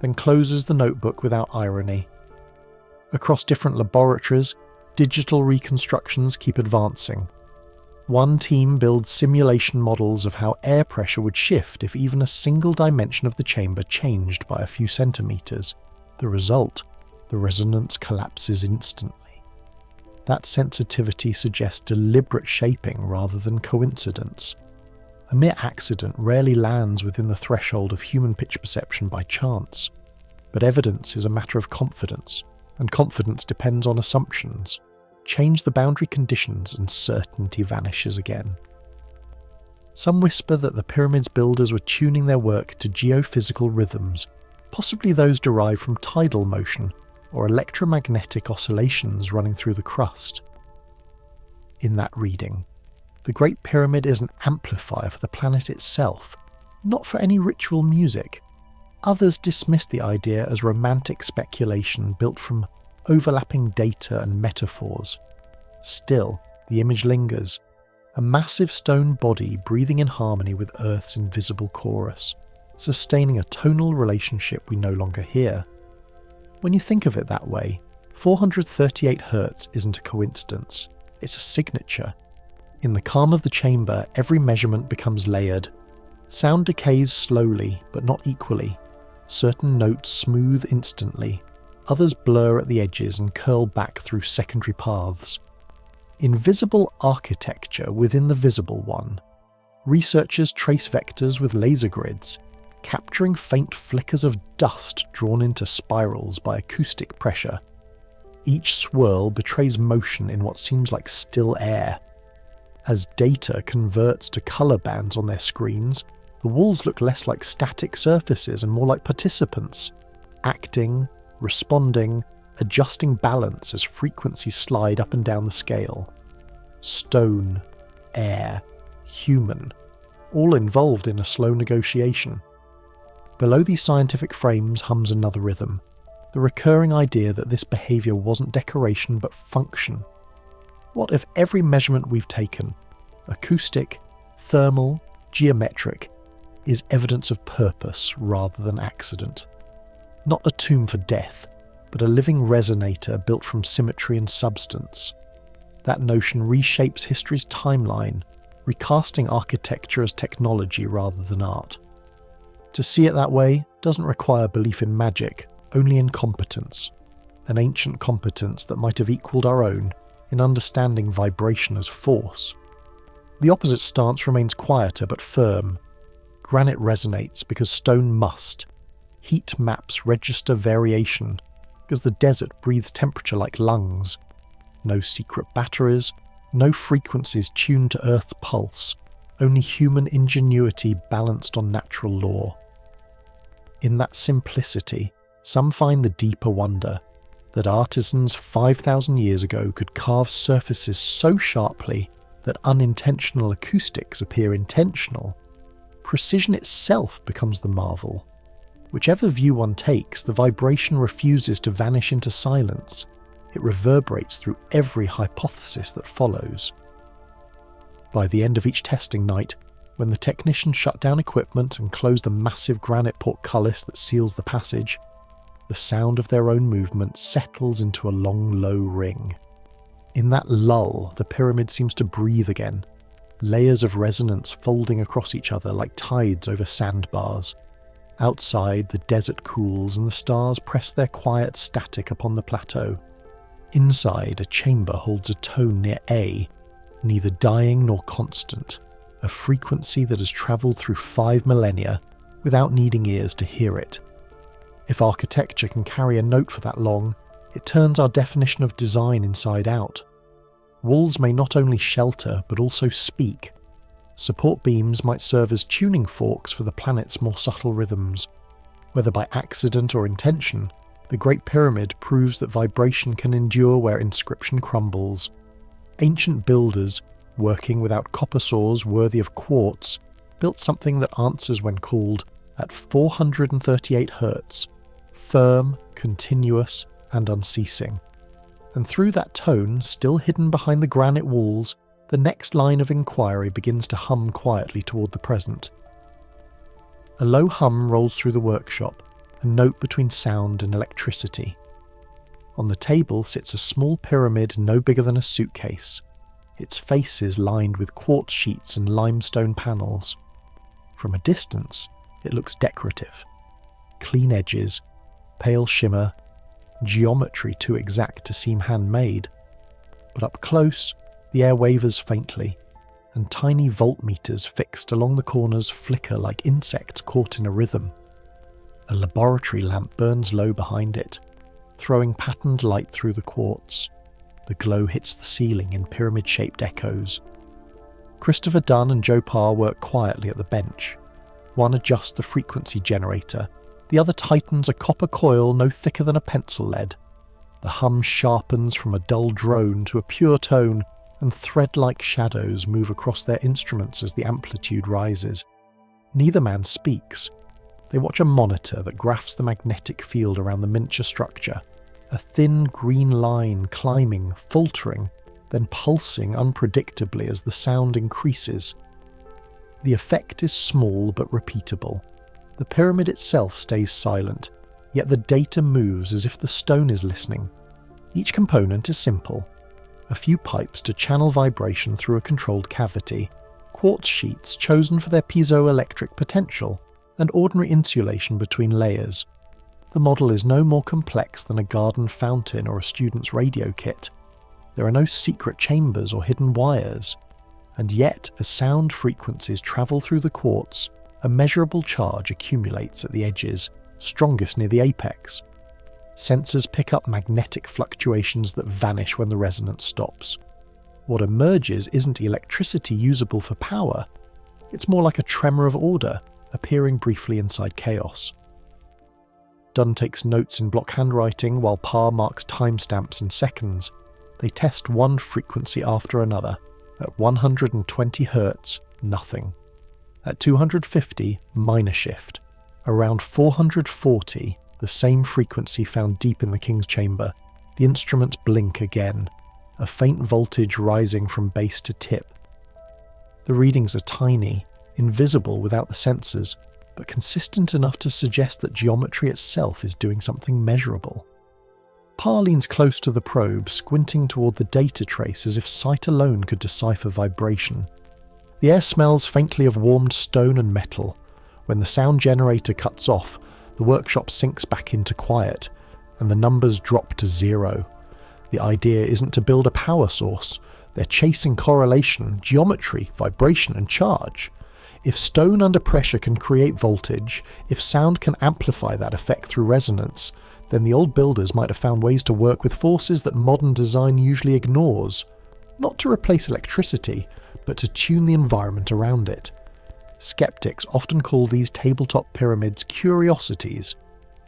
[SPEAKER 1] then closes the notebook without irony. Across different laboratories, digital reconstructions keep advancing. One team builds simulation models of how air pressure would shift if even a single dimension of the chamber changed by a few centimetres. The result, the resonance collapses instantly. That sensitivity suggests deliberate shaping rather than coincidence. A mere accident rarely lands within the threshold of human pitch perception by chance, but evidence is a matter of confidence, and confidence depends on assumptions. Change the boundary conditions and certainty vanishes again. Some whisper that the pyramid's builders were tuning their work to geophysical rhythms, possibly those derived from tidal motion or electromagnetic oscillations running through the crust. In that reading, the Great Pyramid is an amplifier for the planet itself, not for any ritual music. Others dismiss the idea as romantic speculation built from overlapping data and metaphors. Still, the image lingers, a massive stone body breathing in harmony with Earth's invisible chorus, sustaining a tonal relationship we no longer hear. When you think of it that way, 438 Hz isn't a coincidence, it's a signature. In the calm of the chamber, every measurement becomes layered. Sound decays slowly, but not equally. Certain notes smooth instantly, others blur at the edges and curl back through secondary paths. Invisible architecture within the visible one. Researchers trace vectors with laser grids, capturing faint flickers of dust drawn into spirals by acoustic pressure. Each swirl betrays motion in what seems like still air. As data converts to colour bands on their screens, the walls look less like static surfaces and more like participants, acting, responding, adjusting balance as frequencies slide up and down the scale. Stone, air, human, all involved in a slow negotiation. Below these scientific frames hums another rhythm, the recurring idea that this behaviour wasn't decoration but function. What if every measurement we've taken, acoustic, thermal, geometric, is evidence of purpose rather than accident? Not a tomb for death, but a living resonator built from symmetry and substance. That notion reshapes history's timeline, recasting architecture as technology rather than art. To see it that way doesn't require belief in magic, only in competence, an ancient competence that might have equalled our own in understanding vibration as force. The opposite stance remains quieter but firm. Granite resonates because stone must. Heat maps register variation because the desert breathes temperature like lungs. No secret batteries, no frequencies tuned to Earth's pulse, only human ingenuity balanced on natural law. In that simplicity, some find the deeper wonder that artisans 5,000 years ago could carve surfaces so sharply that unintentional acoustics appear intentional. Precision itself becomes the marvel. Whichever view one takes, the vibration refuses to vanish into silence. it reverberates through every hypothesis that follows. By the end of each testing night, when the technicians shut down equipment and close the massive granite portcullis that seals the passage, the sound of their own movement settles into a long, low ring. In that lull, the pyramid seems to breathe again, layers of resonance folding across each other like tides over sandbars. Outside, the desert cools and the stars press their quiet static upon the plateau. Inside, a chamber holds a tone near A, neither dying nor constant, a frequency that has travelled through 5 millennia without needing ears to hear it. If architecture can carry a note for that long, it turns our definition of design inside out. Walls may not only shelter but also speak. Support beams might serve as tuning forks for the planet's more subtle rhythms. Whether by accident or intention, the Great Pyramid proves that vibration can endure where inscription crumbles. Ancient builders, working without copper saws worthy of quartz, built something that answers when called at 438 Hz, firm, continuous, and unceasing. And through that tone, still hidden behind the granite walls, the next line of inquiry begins to hum quietly toward the present. A low hum rolls through the workshop, a note between sound and electricity. On the table sits a small pyramid no bigger than a suitcase, its faces lined with quartz sheets and limestone panels. From a distance, it looks decorative. Clean edges, pale shimmer, geometry too exact to seem handmade. But up close, the air wavers faintly, and tiny voltmeters fixed along the corners flicker like insects caught in a rhythm. A laboratory lamp burns low behind it, throwing patterned light through the quartz. The glow hits the ceiling in pyramid-shaped echoes. Christopher Dunn and Joe Parr work quietly at the bench. One adjusts the frequency generator, the other tightens a copper coil no thicker than a pencil lead. The hum sharpens from a dull drone to a pure tone, and thread-like shadows move across their instruments as the amplitude rises. Neither man speaks. They watch a monitor that graphs the magnetic field around the miniature structure, a thin green line climbing, faltering, then pulsing unpredictably as the sound increases. The effect is small but repeatable. The pyramid itself stays silent, yet the data moves as if the stone is listening. Each component is simple. A few pipes to channel vibration through a controlled cavity, quartz sheets chosen for their piezoelectric potential, and ordinary insulation between layers. The model is no more complex than a garden fountain or a student's radio kit. There are no secret chambers or hidden wires. And yet, as sound frequencies travel through the quartz, a measurable charge accumulates at the edges, strongest near the apex. Sensors pick up magnetic fluctuations that vanish when the resonance stops. What emerges isn't electricity usable for power. It's more like a tremor of order, appearing briefly inside chaos. Dunn takes notes in block handwriting while Parr marks timestamps in seconds. They test one frequency after another. At 120 Hz, nothing. At 250, minor shift. Around 440, the same frequency found deep in the King's chamber. The instruments blink again, a faint voltage rising from base to tip. The readings are tiny, invisible without the sensors, but consistent enough to suggest that geometry itself is doing something measurable. Parr leans close to the probe, squinting toward the data trace as if sight alone could decipher vibration. The air smells faintly of warmed stone and metal. When the sound generator cuts off, the workshop sinks back into quiet, and the numbers drop to 0. The idea isn't to build a power source. They're chasing correlation, geometry, vibration, and charge. If stone under pressure can create voltage, if sound can amplify that effect through resonance, then the old builders might have found ways to work with forces that modern design usually ignores. Not to replace electricity, but to tune the environment around it. Skeptics often call these tabletop pyramids curiosities.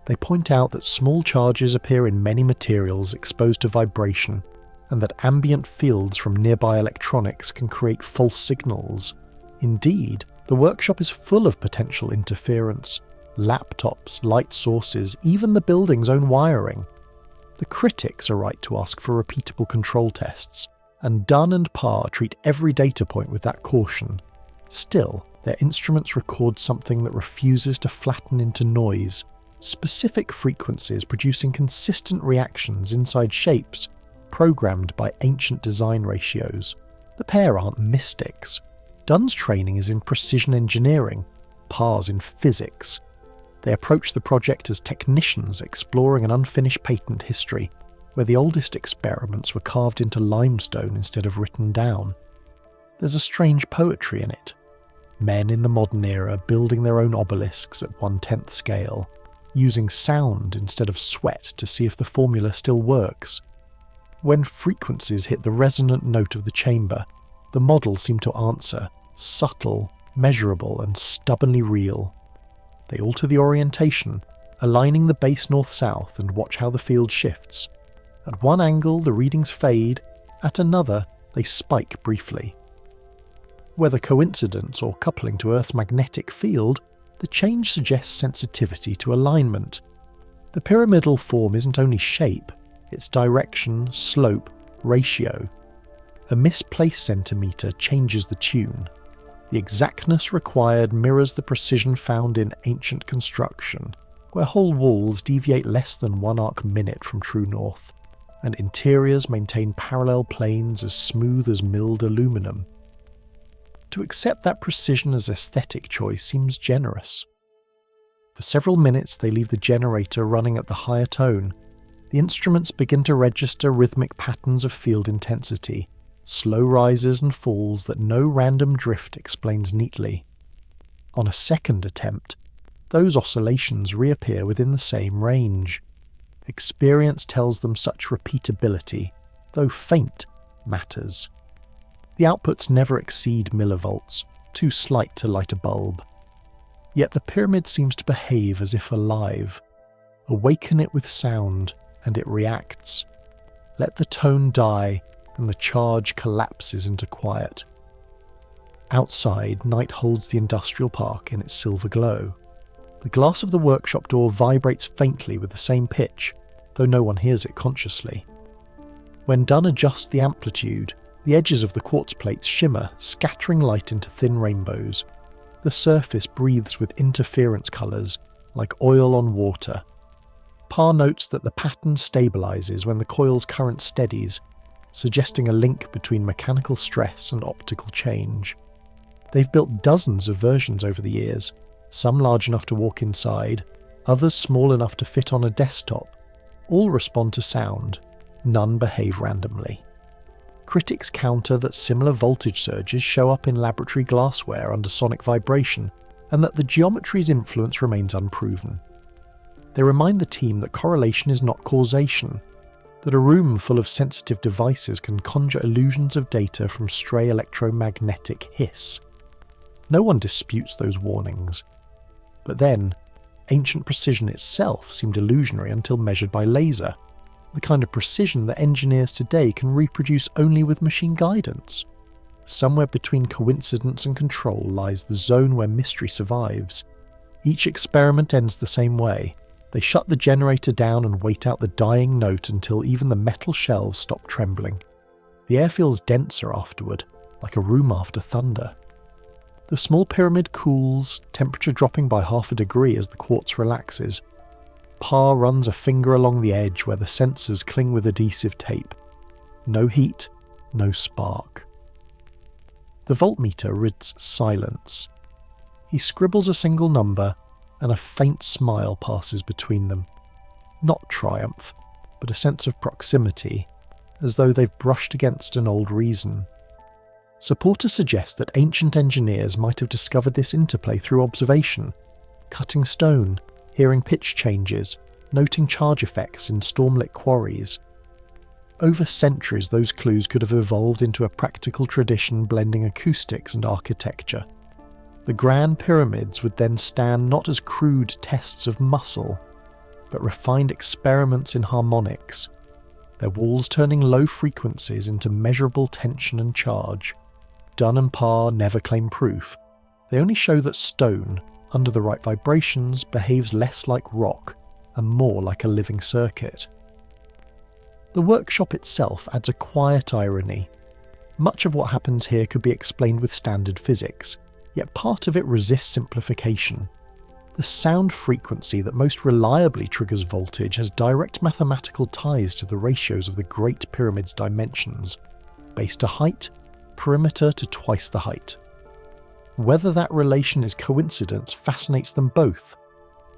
[SPEAKER 1] They point out that small charges appear in many materials exposed to vibration, and that ambient fields from nearby electronics can create false signals. Indeed, the workshop is full of potential interference. Laptops, light sources, even the building's own wiring. The critics are right to ask for repeatable control tests, and Dunn and Parr treat every data point with that caution. Still, their instruments record something that refuses to flatten into noise, specific frequencies producing consistent reactions inside shapes programmed by ancient design ratios. The pair aren't mystics. Dunn's training is in precision engineering, Parr's in physics. They approach the project as technicians exploring an unfinished patent history, where the oldest experiments were carved into limestone instead of written down. There's a strange poetry in it. Men in the modern era building their own obelisks at 1/10th scale, using sound instead of sweat to see if the formula still works. When frequencies hit the resonant note of the chamber, the models seem to answer, subtle, measurable, and stubbornly real. They alter the orientation, aligning the base north-south, and watch how the field shifts. At one angle, the readings fade, at another, they spike briefly. Whether coincidence or coupling to Earth's magnetic field, the change suggests sensitivity to alignment. The pyramidal form isn't only shape, it's direction, slope, ratio. A misplaced centimetre changes the tune. The exactness required mirrors the precision found in ancient construction, where whole walls deviate less than 1 arc-minute from true north, and interiors maintain parallel planes as smooth as milled aluminum. To accept that precision as aesthetic choice seems generous. For several minutes they leave the generator running at the higher tone. The instruments begin to register rhythmic patterns of field intensity, slow rises and falls that no random drift explains neatly. On a second attempt, those oscillations reappear within the same range. Experience tells them such repeatability, though faint, matters. The outputs never exceed millivolts, too slight to light a bulb. Yet the pyramid seems to behave as if alive. Awaken it with sound, and it reacts. Let the tone die, and the charge collapses into quiet. Outside, night holds the industrial park in its silver glow. The glass of the workshop door vibrates faintly with the same pitch, though no one hears it consciously. When Dunn adjusts the amplitude, the edges of the quartz plates shimmer, scattering light into thin rainbows. The surface breathes with interference colours, like oil on water. Parr notes that the pattern stabilises when the coil's current steadies, suggesting a link between mechanical stress and optical change. They've built dozens of versions over the years, some large enough to walk inside, others small enough to fit on a desktop. All respond to sound, none behave randomly. Critics counter that similar voltage surges show up in laboratory glassware under sonic vibration, and that the geometry's influence remains unproven. They remind the team that correlation is not causation, that a room full of sensitive devices can conjure illusions of data from stray electromagnetic hiss. No one disputes those warnings. But then, ancient precision itself seemed illusionary until measured by laser, the kind of precision that engineers today can reproduce only with machine guidance. Somewhere between coincidence and control lies the zone where mystery survives. Each experiment ends the same way. They shut the generator down and wait out the dying note until even the metal shelves stop trembling. The air feels denser afterward, like a room after thunder. The small pyramid cools, temperature dropping by 0.5 degree as the quartz relaxes. Parr runs a finger along the edge where the sensors cling with adhesive tape. No heat, no spark. The voltmeter rids silence. He scribbles a single number, and a faint smile passes between them. Not triumph, but a sense of proximity, as though they've brushed against an old reason. Supporters suggest that ancient engineers might have discovered this interplay through observation, cutting stone, hearing pitch changes, noting charge effects in stormlit quarries. Over centuries, those clues could have evolved into a practical tradition blending acoustics and architecture. The grand pyramids would then stand not as crude tests of muscle, but refined experiments in harmonics, their walls turning low frequencies into measurable tension and charge. Dunn and Parr never claim proof. They only show that stone, under the right vibrations, behaves less like rock and more like a living circuit. The workshop itself adds a quiet irony. Much of what happens here could be explained with standard physics, yet part of it resists simplification. The sound frequency that most reliably triggers voltage has direct mathematical ties to the ratios of the Great Pyramid's dimensions, base to height, perimeter to twice the height. Whether that relation is coincidence fascinates them both.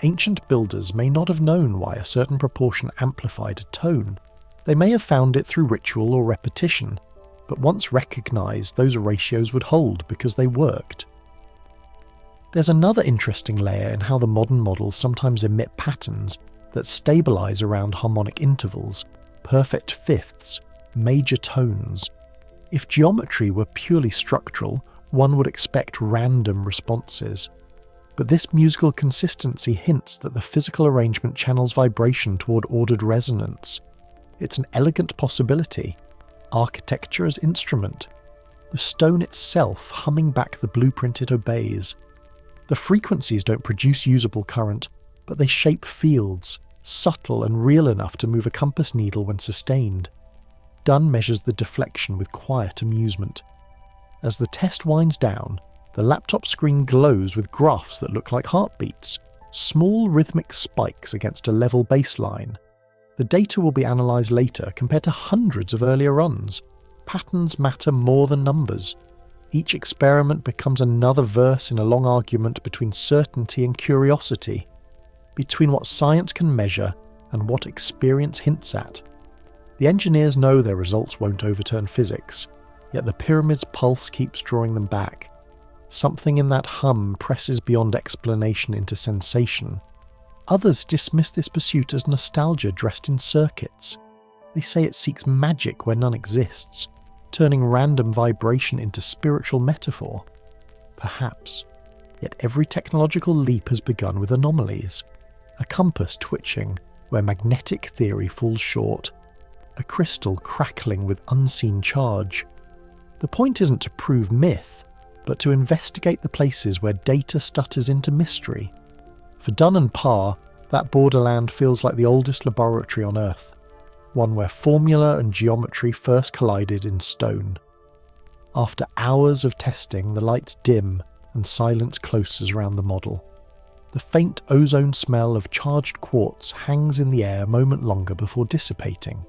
[SPEAKER 1] Ancient builders may not have known why a certain proportion amplified a tone. They may have found it through ritual or repetition, but once recognised, those ratios would hold because they worked. There's another interesting layer in how the modern models sometimes emit patterns that stabilise around harmonic intervals, perfect fifths, major tones. If geometry were purely structural, one would expect random responses. But this musical consistency hints that the physical arrangement channels vibration toward ordered resonance. It's an elegant possibility. Architecture as instrument. The stone itself humming back the blueprint it obeys. The frequencies don't produce usable current, but they shape fields, subtle and real enough to move a compass needle when sustained. Dunn measures the deflection with quiet amusement. As the test winds down, the laptop screen glows with graphs that look like heartbeats, small rhythmic spikes against a level baseline. The data will be analysed later compared to hundreds of earlier runs. Patterns matter more than numbers. Each experiment becomes another verse in a long argument between certainty and curiosity, between what science can measure and what experience hints at. The engineers know their results won't overturn physics, yet the pyramid's pulse keeps drawing them back. Something in that hum presses beyond explanation into sensation. Others dismiss this pursuit as nostalgia dressed in circuits. They say it seeks magic where none exists, turning random vibration into spiritual metaphor. Perhaps. Yet every technological leap has begun with anomalies. A compass twitching where magnetic theory falls short. A crystal crackling with unseen charge. The point isn't to prove myth, but to investigate the places where data stutters into mystery. For Dunn and Parr, that borderland feels like the oldest laboratory on Earth, one where formula and geometry first collided in stone. After hours of testing, the lights dim and silence closes around the model. The faint ozone smell of charged quartz hangs in the air a moment longer before dissipating.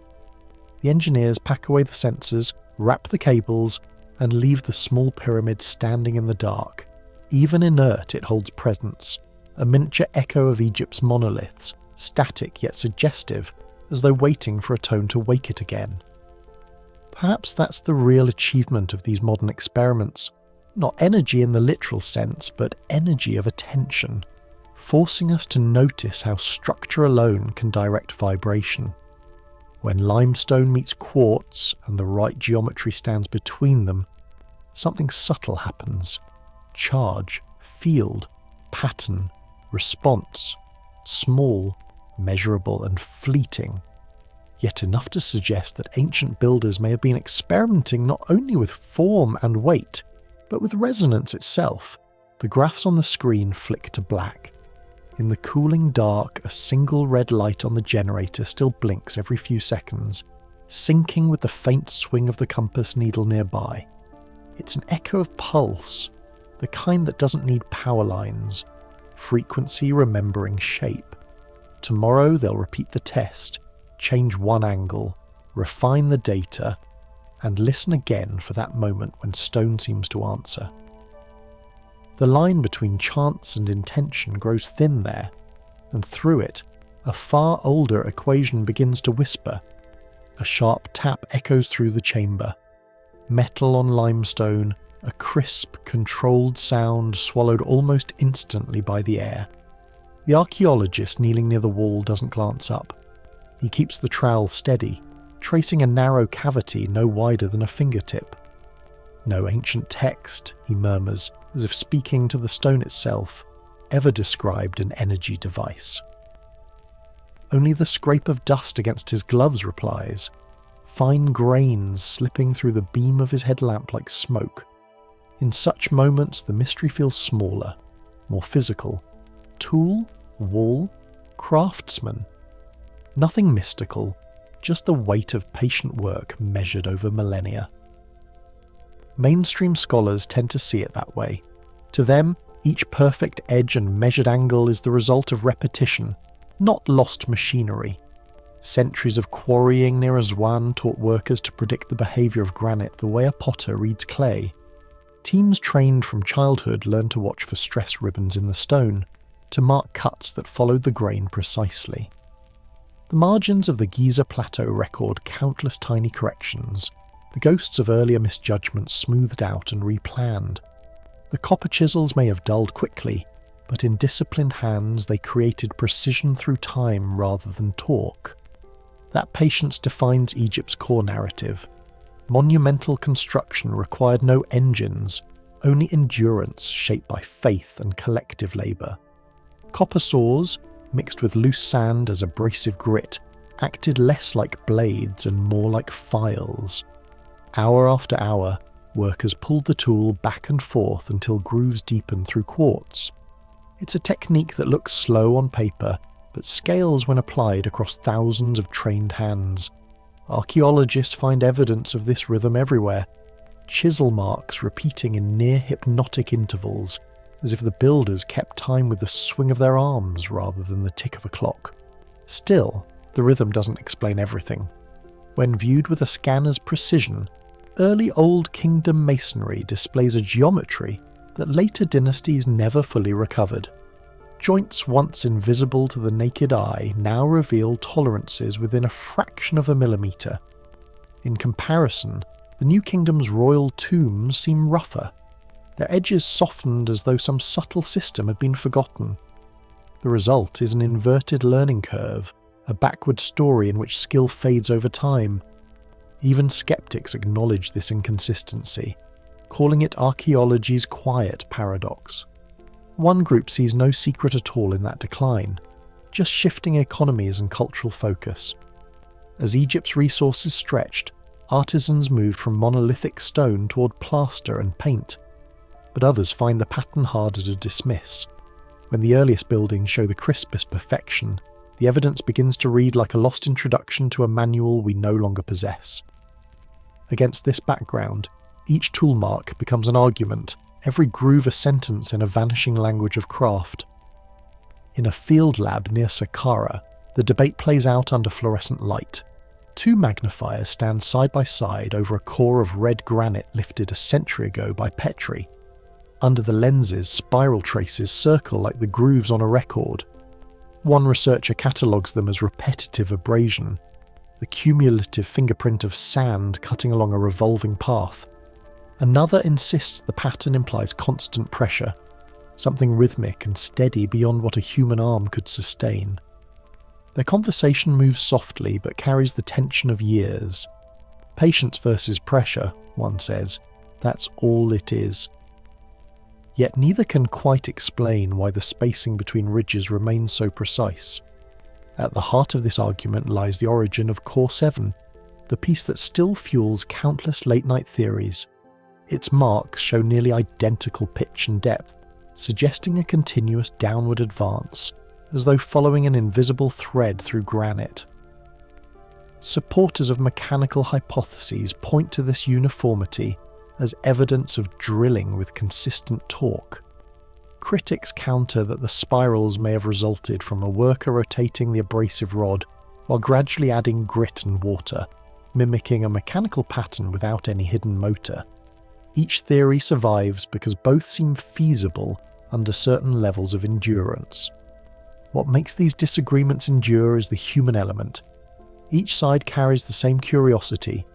[SPEAKER 1] The engineers pack away the sensors, wrap the cables, and leave the small pyramid standing in the dark. Even inert, it holds presence, a miniature echo of Egypt's monoliths, static yet suggestive, as though waiting for a tone to wake it again. Perhaps that's the real achievement of these modern experiments. Not energy in the literal sense, but energy of attention, forcing us to notice how structure alone can direct vibration. When limestone meets quartz and the right geometry stands between them, something subtle happens. Charge, field, pattern, response, small, measurable and fleeting, yet enough to suggest that ancient builders may have been experimenting not only with form and weight, but with resonance itself. The graphs on the screen flick to black. In the cooling dark, a single red light on the generator still blinks every few seconds, syncing with the faint swing of the compass needle nearby. It's an echo of pulse, the kind that doesn't need power lines, frequency remembering shape. Tomorrow they'll repeat the test, change one angle, refine the data, and listen again for that moment when stone seems to answer. The line between chance and intention grows thin there, and through it, a far older equation begins to whisper. A sharp tap echoes through the chamber. Metal on limestone, a crisp, controlled sound swallowed almost instantly by the air. The archaeologist kneeling near the wall doesn't glance up. He keeps the trowel steady, tracing a narrow cavity no wider than a fingertip. No ancient text, he murmurs, as if speaking to the stone itself, ever described an energy device. Only the scrape of dust against his gloves replies, fine grains slipping through the beam of his headlamp like smoke. In such moments the mystery feels smaller, more physical. Tool, wall, craftsman. Nothing mystical, just the weight of patient work measured over millennia. Mainstream scholars tend to see it that way. To them, each perfect edge and measured angle is the result of repetition, not lost machinery. Centuries of quarrying near Aswan taught workers to predict the behaviour of granite the way a potter reads clay. Teams trained from childhood learned to watch for stress ribbons in the stone, to mark cuts that followed the grain precisely. The margins of the Giza plateau record countless tiny corrections, the ghosts of earlier misjudgments smoothed out and replanned. The copper chisels may have dulled quickly, but in disciplined hands they created precision through time rather than torque. That patience defines Egypt's core narrative. Monumental construction required no engines, only endurance shaped by faith and collective labour. Copper saws, mixed with loose sand as abrasive grit, acted less like blades and more like files. Hour after hour, workers pulled the tool back and forth until grooves deepened through quartz. It's a technique that looks slow on paper, but scales when applied across thousands of trained hands. Archaeologists find evidence of this rhythm everywhere, chisel marks repeating in near-hypnotic intervals, as if the builders kept time with the swing of their arms rather than the tick of a clock. Still, the rhythm doesn't explain everything. When viewed with a scanner's precision, early Old Kingdom masonry displays a geometry that later dynasties never fully recovered. Joints once invisible to the naked eye now reveal tolerances within a fraction of a millimetre. In comparison, the New Kingdom's royal tombs seem rougher, their edges softened as though some subtle system had been forgotten. The result is an inverted learning curve, a backward story in which skill fades over time. Even skeptics acknowledge this inconsistency, calling it archaeology's quiet paradox. One group sees no secret at all in that decline, just shifting economies and cultural focus. As Egypt's resources stretched, artisans moved from monolithic stone toward plaster and paint, but others find the pattern harder to dismiss. When the earliest buildings show the crispest perfection, the evidence begins to read like a lost introduction to a manual we no longer possess. Against this background, each toolmark becomes an argument, every groove a sentence in a vanishing language of craft. In a field lab near Saqqara, the debate plays out under fluorescent light. Two magnifiers stand side by side over a core of red granite lifted a century ago by Petrie. Under the lenses, spiral traces circle like the grooves on a record. One researcher catalogues them as repetitive abrasion, the cumulative fingerprint of sand cutting along a revolving path. Another insists the pattern implies constant pressure, something rhythmic and steady beyond what a human arm could sustain. Their conversation moves softly but carries the tension of years. Patience versus pressure, one says, that's all it is. Yet neither can quite explain why the spacing between ridges remains so precise. At the heart of this argument lies the origin of Core 7, the piece that still fuels countless late-night theories. Its marks show nearly identical pitch and depth, suggesting a continuous downward advance, as though following an invisible thread through granite. Supporters of mechanical hypotheses point to this uniformity as evidence of drilling with consistent torque. Critics counter that the spirals may have resulted from a worker rotating the abrasive rod while gradually adding grit and water, mimicking a mechanical pattern without any hidden motor. Each theory survives because both seem feasible under certain levels of endurance. What makes these disagreements endure is the human element. Each side carries the same curiosity.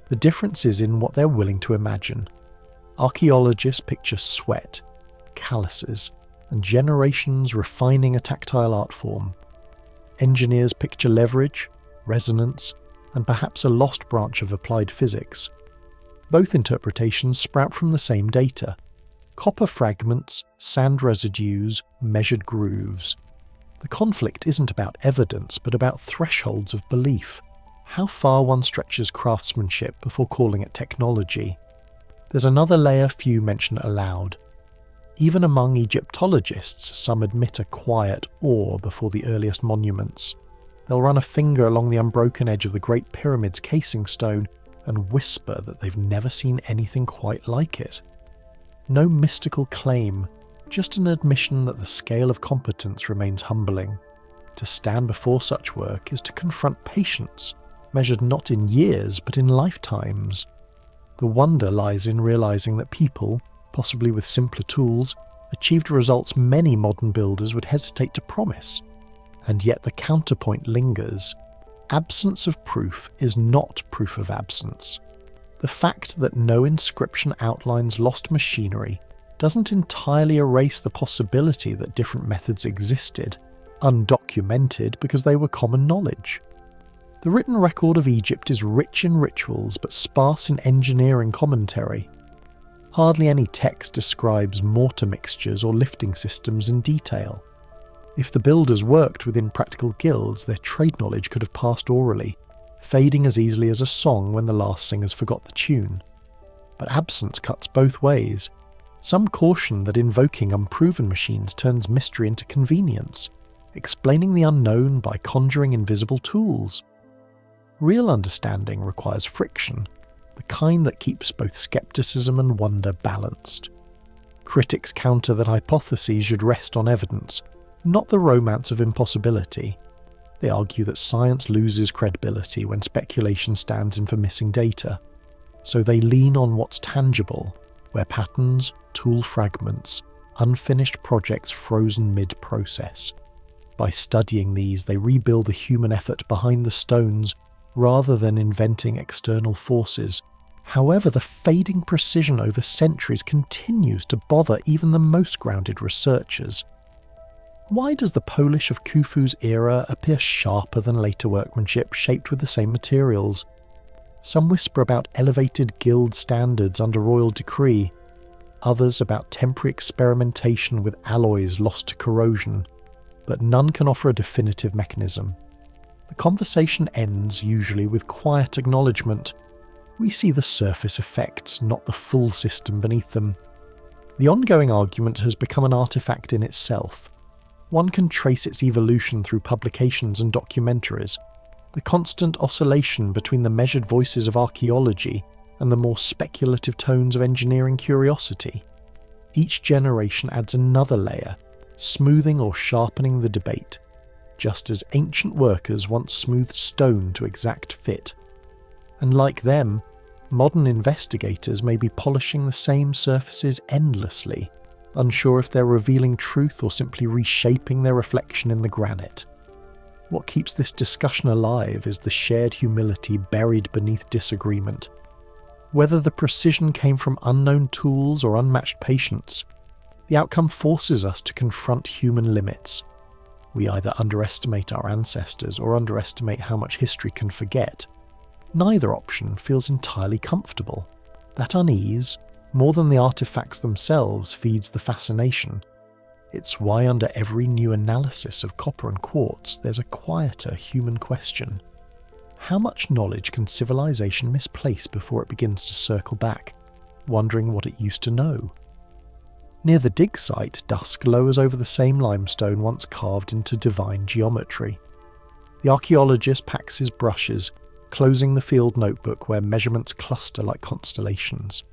[SPEAKER 1] The difference is in what they're willing to imagine. Archaeologists picture sweat, calluses, and generations refining a tactile art form. Engineers picture leverage, resonance, and perhaps a lost branch of applied physics. Both interpretations sprout from the same data: copper fragments, sand residues, measured grooves. The conflict isn't about evidence, but about thresholds of belief. How far one stretches craftsmanship before calling it technology. There's another layer few mention aloud. Even among Egyptologists, some admit a quiet awe before the earliest monuments. They'll run a finger along the unbroken edge of the Great Pyramid's casing stone and whisper that they've never seen anything quite like it. No mystical claim, just an admission that the scale of competence remains humbling. To stand before such work is to confront patience, measured not in years but in lifetimes. The wonder lies in realizing that people, possibly with simpler tools, achieved results many modern builders would hesitate to promise. And yet the counterpoint lingers. Absence of proof is not proof of absence. The fact that no inscription outlines lost machinery doesn't entirely erase the possibility that different methods existed, undocumented because they were common knowledge. The written record of Egypt is rich in rituals but sparse in engineering commentary. Hardly any text describes mortar mixtures or lifting systems in detail. If the builders worked within practical guilds, their trade knowledge could have passed orally, fading as easily as a song when the last singers forgot the tune. But absence cuts both ways. Some caution that invoking unproven machines turns mystery into convenience, explaining the unknown by conjuring invisible tools. Real understanding requires friction, the kind that keeps both skepticism and wonder balanced. Critics counter that hypotheses should rest on evidence, not the romance of impossibility. They argue that science loses credibility when speculation stands in for missing data, so they lean on what's tangible, where patterns, tool fragments, unfinished projects frozen mid-process. By studying these, they rebuild the human effort behind the stones rather than inventing external forces. However, the fading precision over centuries continues to bother even the most grounded researchers. Why does the Polish of Khufu's era appear sharper than later workmanship shaped with the same materials? Some whisper about elevated guild standards under royal decree, others about temporary experimentation with alloys lost to corrosion, but none can offer a definitive mechanism. The conversation ends usually with quiet acknowledgement. We see the surface effects, not the full system beneath them. The ongoing argument has become an artifact in itself. One can trace its evolution through publications and documentaries, the constant oscillation between the measured voices of archaeology and the more speculative tones of engineering curiosity. Each generation adds another layer, smoothing or sharpening the debate, just as ancient workers once smoothed stone to exact fit. And like them, modern investigators may be polishing the same surfaces endlessly, unsure if they're revealing truth or simply reshaping their reflection in the granite. What keeps this discussion alive is the shared humility buried beneath disagreement. Whether the precision came from unknown tools or unmatched patience, the outcome forces us to confront human limits. We either underestimate our ancestors or underestimate how much history can forget. Neither option feels entirely comfortable. That unease, more than the artifacts themselves, feeds the fascination. It's why under every new analysis of copper and quartz there's a quieter human question. How much knowledge can civilization misplace before it begins to circle back, wondering what it used to know? Near the dig site, dusk lowers over the same limestone once carved into divine geometry. The archaeologist packs his brushes, closing the field notebook where measurements cluster like constellations.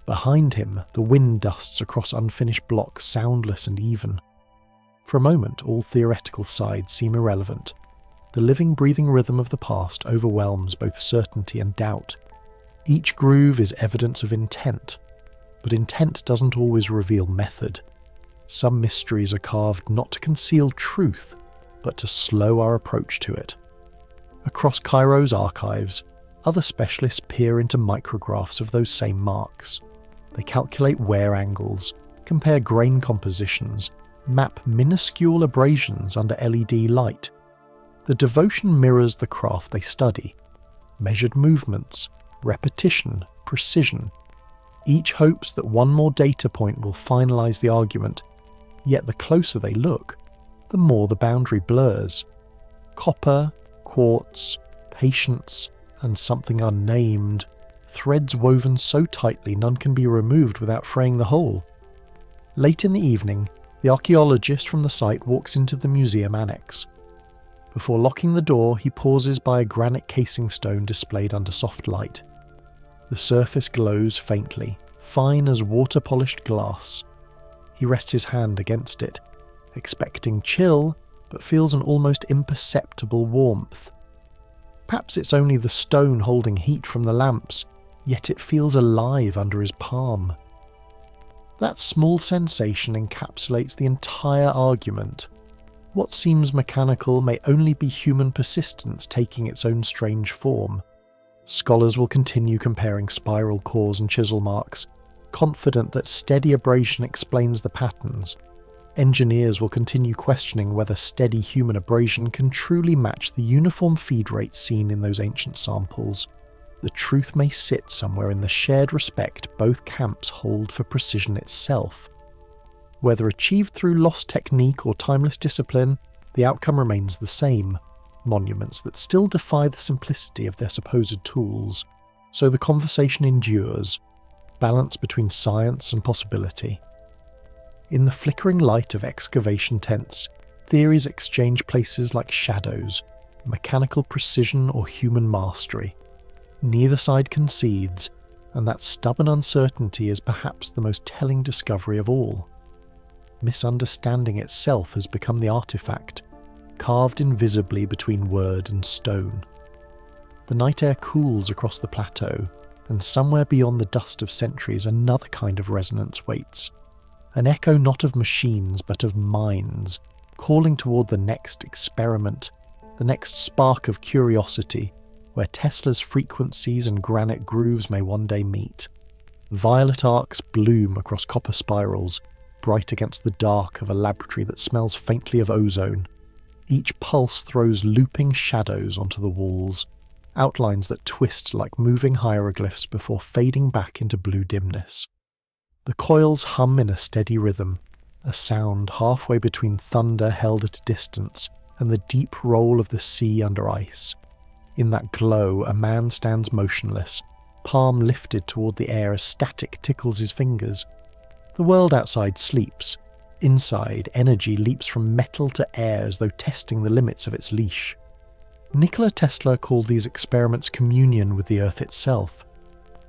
[SPEAKER 1] Behind him, the wind dusts across unfinished blocks, soundless and even. For a moment, all theoretical sides seem irrelevant. The living, breathing rhythm of the past overwhelms both certainty and doubt. Each groove is evidence of intent, but intent doesn't always reveal method. Some mysteries are carved not to conceal truth, but to slow our approach to it. Across Cairo's archives, other specialists peer into micrographs of those same marks. They calculate wear angles, compare grain compositions, map minuscule abrasions under LED light. The devotion mirrors the craft they study. Measured movements, repetition, precision. Each hopes that one more data point will finalize the argument, yet the closer they look, the more the boundary blurs. Copper, quartz, patience, and something unnamed, threads woven so tightly none can be removed without fraying the whole. Late in the evening, the archaeologist from the site walks into the museum annex. Before locking the door, he pauses by a granite casing stone displayed under soft light. The surface glows faintly, fine as water-polished glass. He rests his hand against it, expecting chill, but feels an almost imperceptible warmth. Perhaps it's only the stone holding heat from the lamps, yet it feels alive under his palm. That small sensation encapsulates the entire argument. What seems mechanical may only be human persistence taking its own strange form. Scholars will continue comparing spiral cores and chisel marks, confident that steady abrasion explains the patterns. Engineers will continue questioning whether steady human abrasion can truly match the uniform feed rates seen in those ancient samples. The truth may sit somewhere in the shared respect both camps hold for precision itself. Whether achieved through lost technique or timeless discipline, the outcome remains the same: monuments that still defy the simplicity of their supposed tools. So the conversation endures, balance between science and possibility. In the flickering light of excavation tents, theories exchange places like shadows, mechanical precision or human mastery. Neither side concedes, and that stubborn uncertainty is perhaps the most telling discovery of all. Misunderstanding itself has become the artifact, carved invisibly between word and stone. The night air cools across the plateau, and somewhere beyond the dust of centuries another kind of resonance waits. An echo not of machines but of minds, calling toward the next experiment, the next spark of curiosity, where Tesla's frequencies and granite grooves may one day meet. Violet arcs bloom across copper spirals, bright against the dark of a laboratory that smells faintly of ozone. Each pulse throws looping shadows onto the walls, outlines that twist like moving hieroglyphs before fading back into blue dimness. The coils hum in a steady rhythm, a sound halfway between thunder held at a distance and the deep roll of the sea under ice. In that glow, a man stands motionless, palm lifted toward the air as static tickles his fingers. The world outside sleeps. Inside, energy leaps from metal to air as though testing the limits of its leash. Nikola Tesla called these experiments communion with the Earth itself.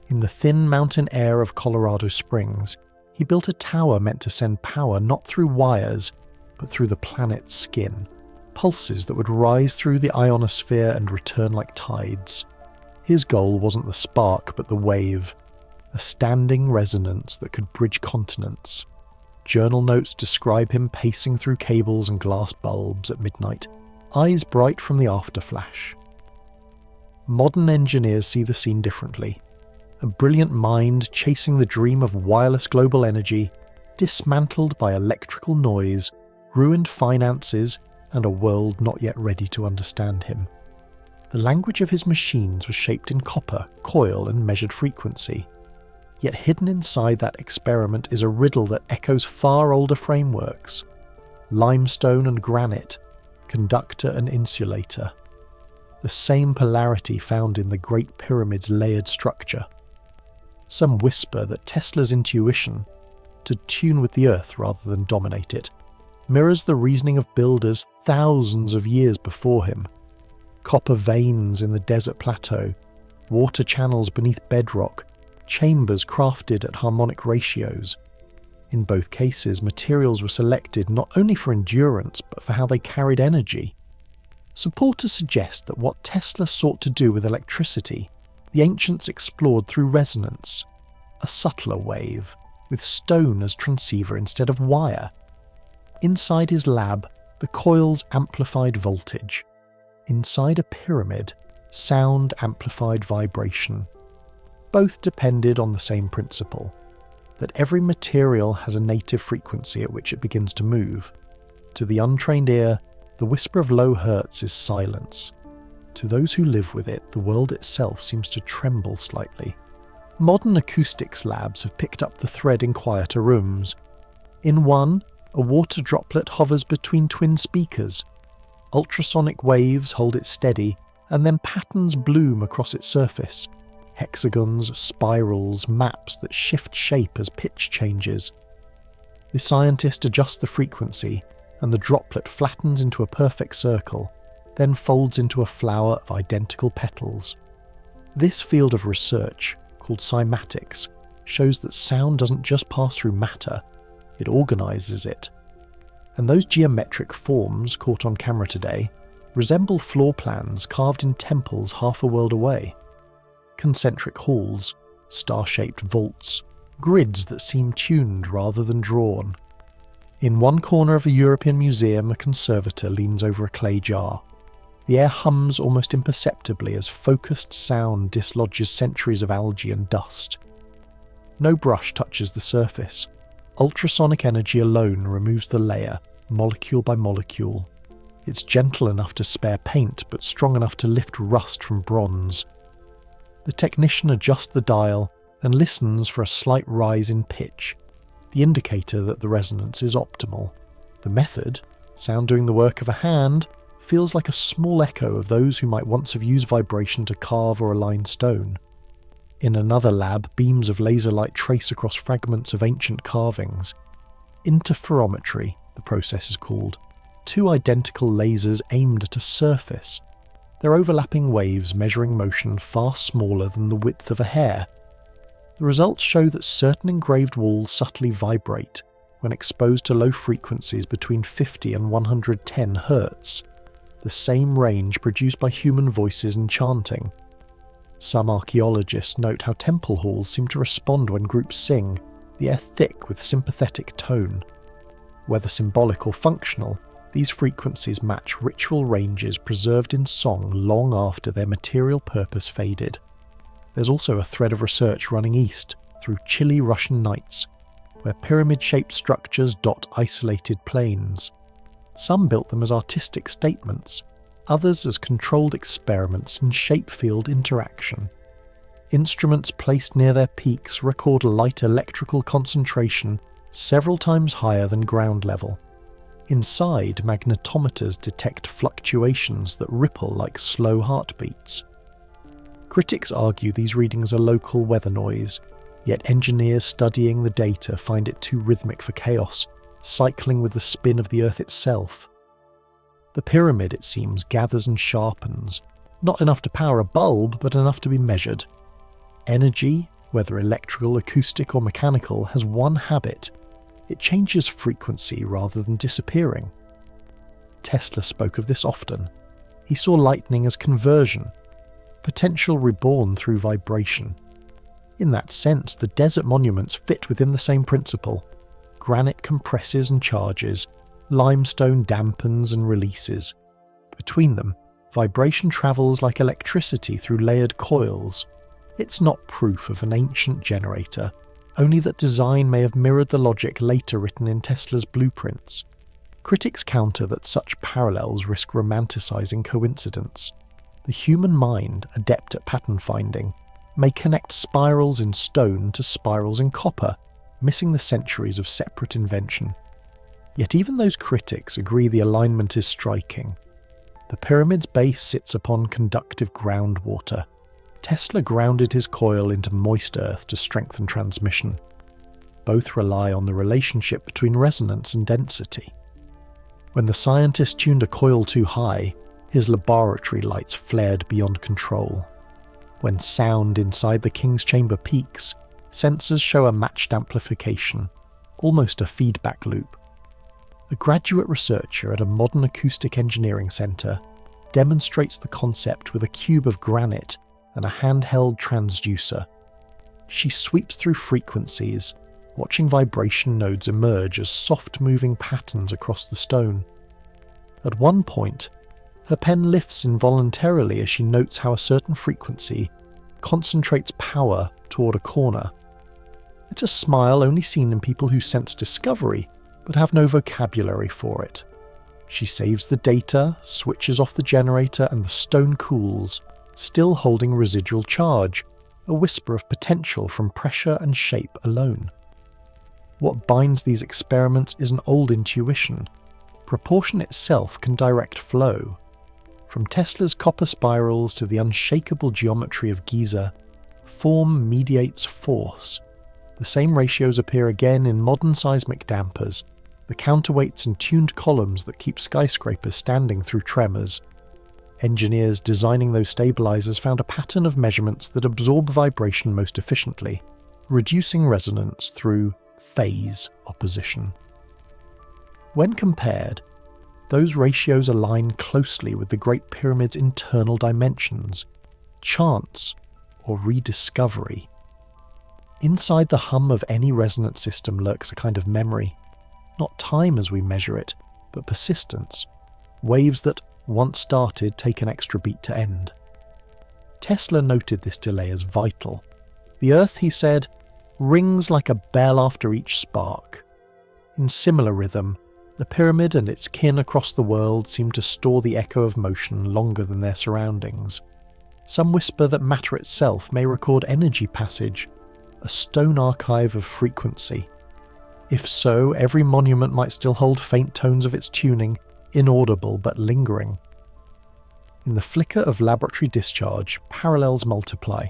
[SPEAKER 1] In the thin mountain air of Colorado Springs, he built a tower meant to send power not through wires, but through the planet's skin, pulses that would rise through the ionosphere and return like tides. His goal wasn't the spark, but the wave, a standing resonance that could bridge continents. Journal notes describe him pacing through cables and glass bulbs at midnight, eyes bright from the afterflash. Modern engineers see the scene differently. A brilliant mind chasing the dream of wireless global energy, dismantled by electrical noise, ruined finances, and a world not yet ready to understand him. The language of his machines was shaped in copper, coil, and measured frequency. Yet hidden inside that experiment is a riddle that echoes far older frameworks. Limestone and granite, conductor and insulator. The same polarity found in the Great Pyramid's layered structure. Some whisper that Tesla's intuition, to tune with the Earth rather than dominate it, mirrors the reasoning of builders thousands of years before him. Copper veins in the desert plateau, water channels beneath bedrock, chambers crafted at harmonic ratios. In both cases, materials were selected not only for endurance, but for how they carried energy. Supporters suggest that what Tesla sought to do with electricity, the ancients explored through resonance, a subtler wave, with stone as transceiver instead of wire. Inside his lab, the coils amplified voltage. Inside a pyramid, sound amplified vibration. Both depended on the same principle, that every material has a native frequency at which it begins to move. To the untrained ear, the whisper of low hertz is silence. To those who live with it, the world itself seems to tremble slightly. Modern acoustics labs have picked up the thread in quieter rooms. In one, a water droplet hovers between twin speakers. Ultrasonic waves hold it steady, and then patterns bloom across its surface. Hexagons, spirals, maps that shift shape as pitch changes. The scientist adjusts the frequency, and the droplet flattens into a perfect circle, then folds into a flower of identical petals. This field of research, called cymatics, shows that sound doesn't just pass through matter, it organises it. And those geometric forms caught on camera today resemble floor plans carved in temples half a world away. Concentric halls, star-shaped vaults, grids that seem tuned rather than drawn. In one corner of a European museum, a conservator leans over a clay jar. The air hums almost imperceptibly as focused sound dislodges centuries of algae and dust. No brush touches the surface. Ultrasonic energy alone removes the layer, molecule by molecule. It's gentle enough to spare paint, but strong enough to lift rust from bronze. The technician adjusts the dial and listens for a slight rise in pitch, the indicator that the resonance is optimal. The method, sound doing the work of a hand, feels like a small echo of those who might once have used vibration to carve or align stone. In another lab, beams of laser light trace across fragments of ancient carvings. Interferometry, the process is called. Two identical lasers aimed at a surface. Their overlapping waves measuring motion far smaller than the width of a hair. The results show that certain engraved walls subtly vibrate when exposed to low frequencies between 50 and 110 Hz, the same range produced by human voices in chanting. Some archaeologists note how temple halls seem to respond when groups sing, the air thick with sympathetic tone. Whether symbolic or functional, these frequencies match ritual ranges preserved in song long after their material purpose faded. There's also a thread of research running east, through chilly Russian nights, where pyramid-shaped structures dot isolated plains. Some built them as artistic statements, others as controlled experiments in shape-field interaction. Instruments placed near their peaks record light electrical concentration several times higher than ground level. Inside, magnetometers detect fluctuations that ripple like slow heartbeats. Critics argue these readings are local weather noise, yet engineers studying the data find it too rhythmic for chaos, cycling with the spin of the Earth itself. The pyramid, it seems, gathers and sharpens, not enough to power a bulb, but enough to be measured. Energy, whether electrical, acoustic or mechanical, has one habit. It changes frequency rather than disappearing. Tesla spoke of this often. He saw lightning as conversion, potential reborn through vibration. In that sense, the desert monuments fit within the same principle. Granite compresses and charges, limestone dampens and releases. Between them, vibration travels like electricity through layered coils. It's not proof of an ancient generator, only that design may have mirrored the logic later written in Tesla's blueprints. Critics counter that such parallels risk romanticizing coincidence. The human mind, adept at pattern finding, may connect spirals in stone to spirals in copper, missing the centuries of separate invention. Yet even those critics agree the alignment is striking. The pyramid's base sits upon conductive groundwater. Tesla grounded his coil into moist earth to strengthen transmission. Both rely on the relationship between resonance and density. When the scientist tuned a coil too high, his laboratory lights flared beyond control. When sound inside the king's chamber peaks, sensors show a matched amplification, almost a feedback loop. A graduate researcher at a modern acoustic engineering centre demonstrates the concept with a cube of granite and a handheld transducer. She sweeps through frequencies, watching vibration nodes emerge as soft-moving patterns across the stone. At one point, her pen lifts involuntarily as she notes how a certain frequency concentrates power toward a corner. It's a smile only seen in people who sense discovery, but have no vocabulary for it. She saves the data, switches off the generator, and the stone cools, still holding residual charge, a whisper of potential from pressure and shape alone. What binds these experiments is an old intuition. Proportion itself can direct flow. From Tesla's copper spirals to the unshakable geometry of Giza, form mediates force. The same ratios appear again in modern seismic dampers, the counterweights and tuned columns that keep skyscrapers standing through tremors. Engineers designing those stabilizers found a pattern of measurements that absorb vibration most efficiently, reducing resonance through phase opposition. When compared, those ratios align closely with the Great Pyramid's internal dimensions, chance or rediscovery. Inside the hum of any resonance system lurks a kind of memory, not time as we measure it, but persistence, waves that, once started, take an extra beat to end. Tesla noted this delay as vital. The Earth, he said, rings like a bell after each spark. In similar rhythm, the pyramid and its kin across the world seem to store the echo of motion longer than their surroundings. Some whisper that matter itself may record energy passage, a stone archive of frequency. If so, every monument might still hold faint tones of its tuning, inaudible but lingering. In the flicker of laboratory discharge, parallels multiply.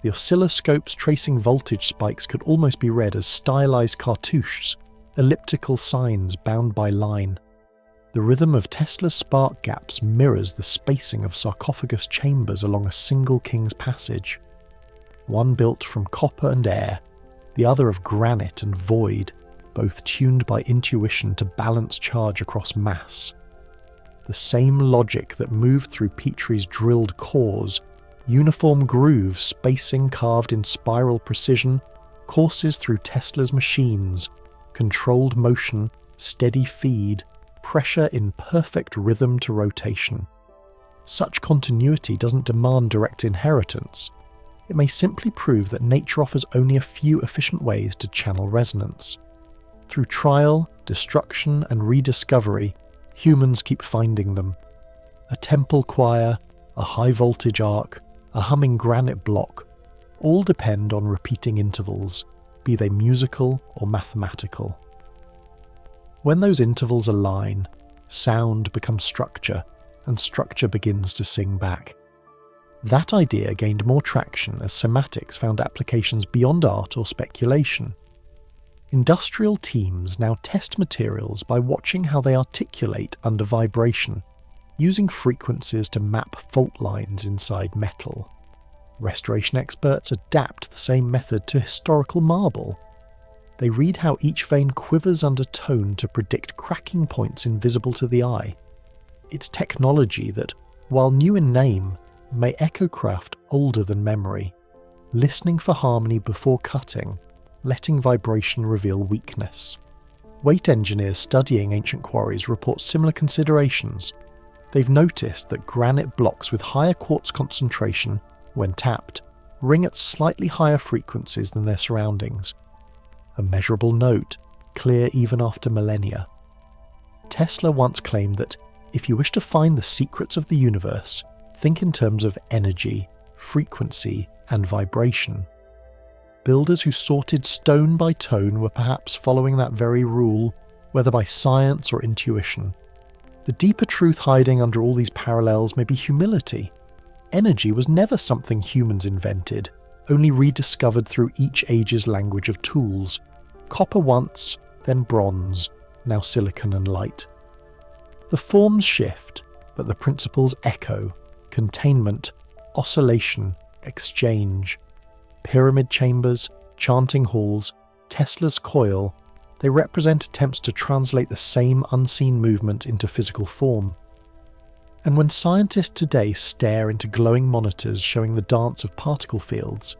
[SPEAKER 1] The oscilloscopes tracing voltage spikes could almost be read as stylized cartouches, elliptical signs bound by line. The rhythm of Tesla's spark gaps mirrors the spacing of sarcophagus chambers along a single king's passage. One built from copper and air, the other of granite and void, both tuned by intuition to balance charge across mass. The same logic that moved through Petrie's drilled cores, uniform grooves spacing carved in spiral precision, courses through Tesla's machines, controlled motion, steady feed, pressure in perfect rhythm to rotation. Such continuity doesn't demand direct inheritance. It may simply prove that nature offers only a few efficient ways to channel resonance. Through trial, destruction, and rediscovery, humans keep finding them. A temple choir, a high-voltage arc, a humming granite block, all depend on repeating intervals, be they musical or mathematical. When those intervals align, sound becomes structure, and structure begins to sing back. That idea gained more traction as semantics found applications beyond art or speculation. Industrial teams now test materials by watching how they articulate under vibration, using frequencies to map fault lines inside metal. Restoration experts adapt the same method to historical marble. They read how each vein quivers under tone to predict cracking points invisible to the eye. It's technology that, while new in name, may echo craft older than memory, listening for harmony before cutting, letting vibration reveal weakness. Weight engineers studying ancient quarries report similar considerations. They've noticed that granite blocks with higher quartz concentration, when tapped, ring at slightly higher frequencies than their surroundings. A measurable note, clear even after millennia. Tesla once claimed that if you wish to find the secrets of the universe, think in terms of energy, frequency, and vibration. Builders who sorted stone by tone were perhaps following that very rule, whether by science or intuition. The deeper truth hiding under all these parallels may be humility. Energy was never something humans invented, only rediscovered through each age's language of tools. Copper once, then bronze, now silicon and light. The forms shift, but the principles echo: containment, oscillation, exchange. Pyramid chambers, chanting halls, Tesla's coil, they represent attempts to translate the same unseen movement into physical form. And when scientists today stare into glowing monitors showing the dance of particle fields,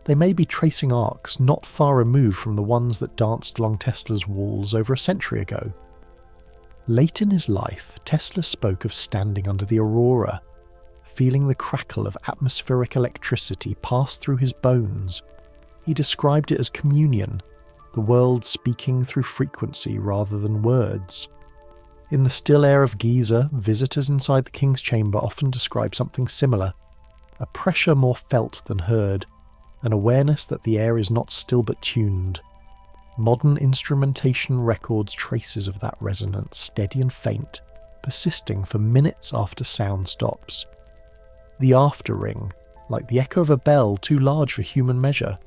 [SPEAKER 1] they may be tracing arcs not far removed from the ones that danced along Tesla's walls over a century ago. Late in his life, Tesla spoke of standing under the aurora, feeling the crackle of atmospheric electricity pass through his bones. He described it as communion, the world speaking through frequency rather than words. In the still air of Giza, visitors inside the king's chamber often describe something similar: a pressure more felt than heard, an awareness that the air is not still but tuned. Modern instrumentation records traces of that resonance, steady and faint, persisting for minutes after sound stops. The after ring, like the echo of a bell too large for human measure.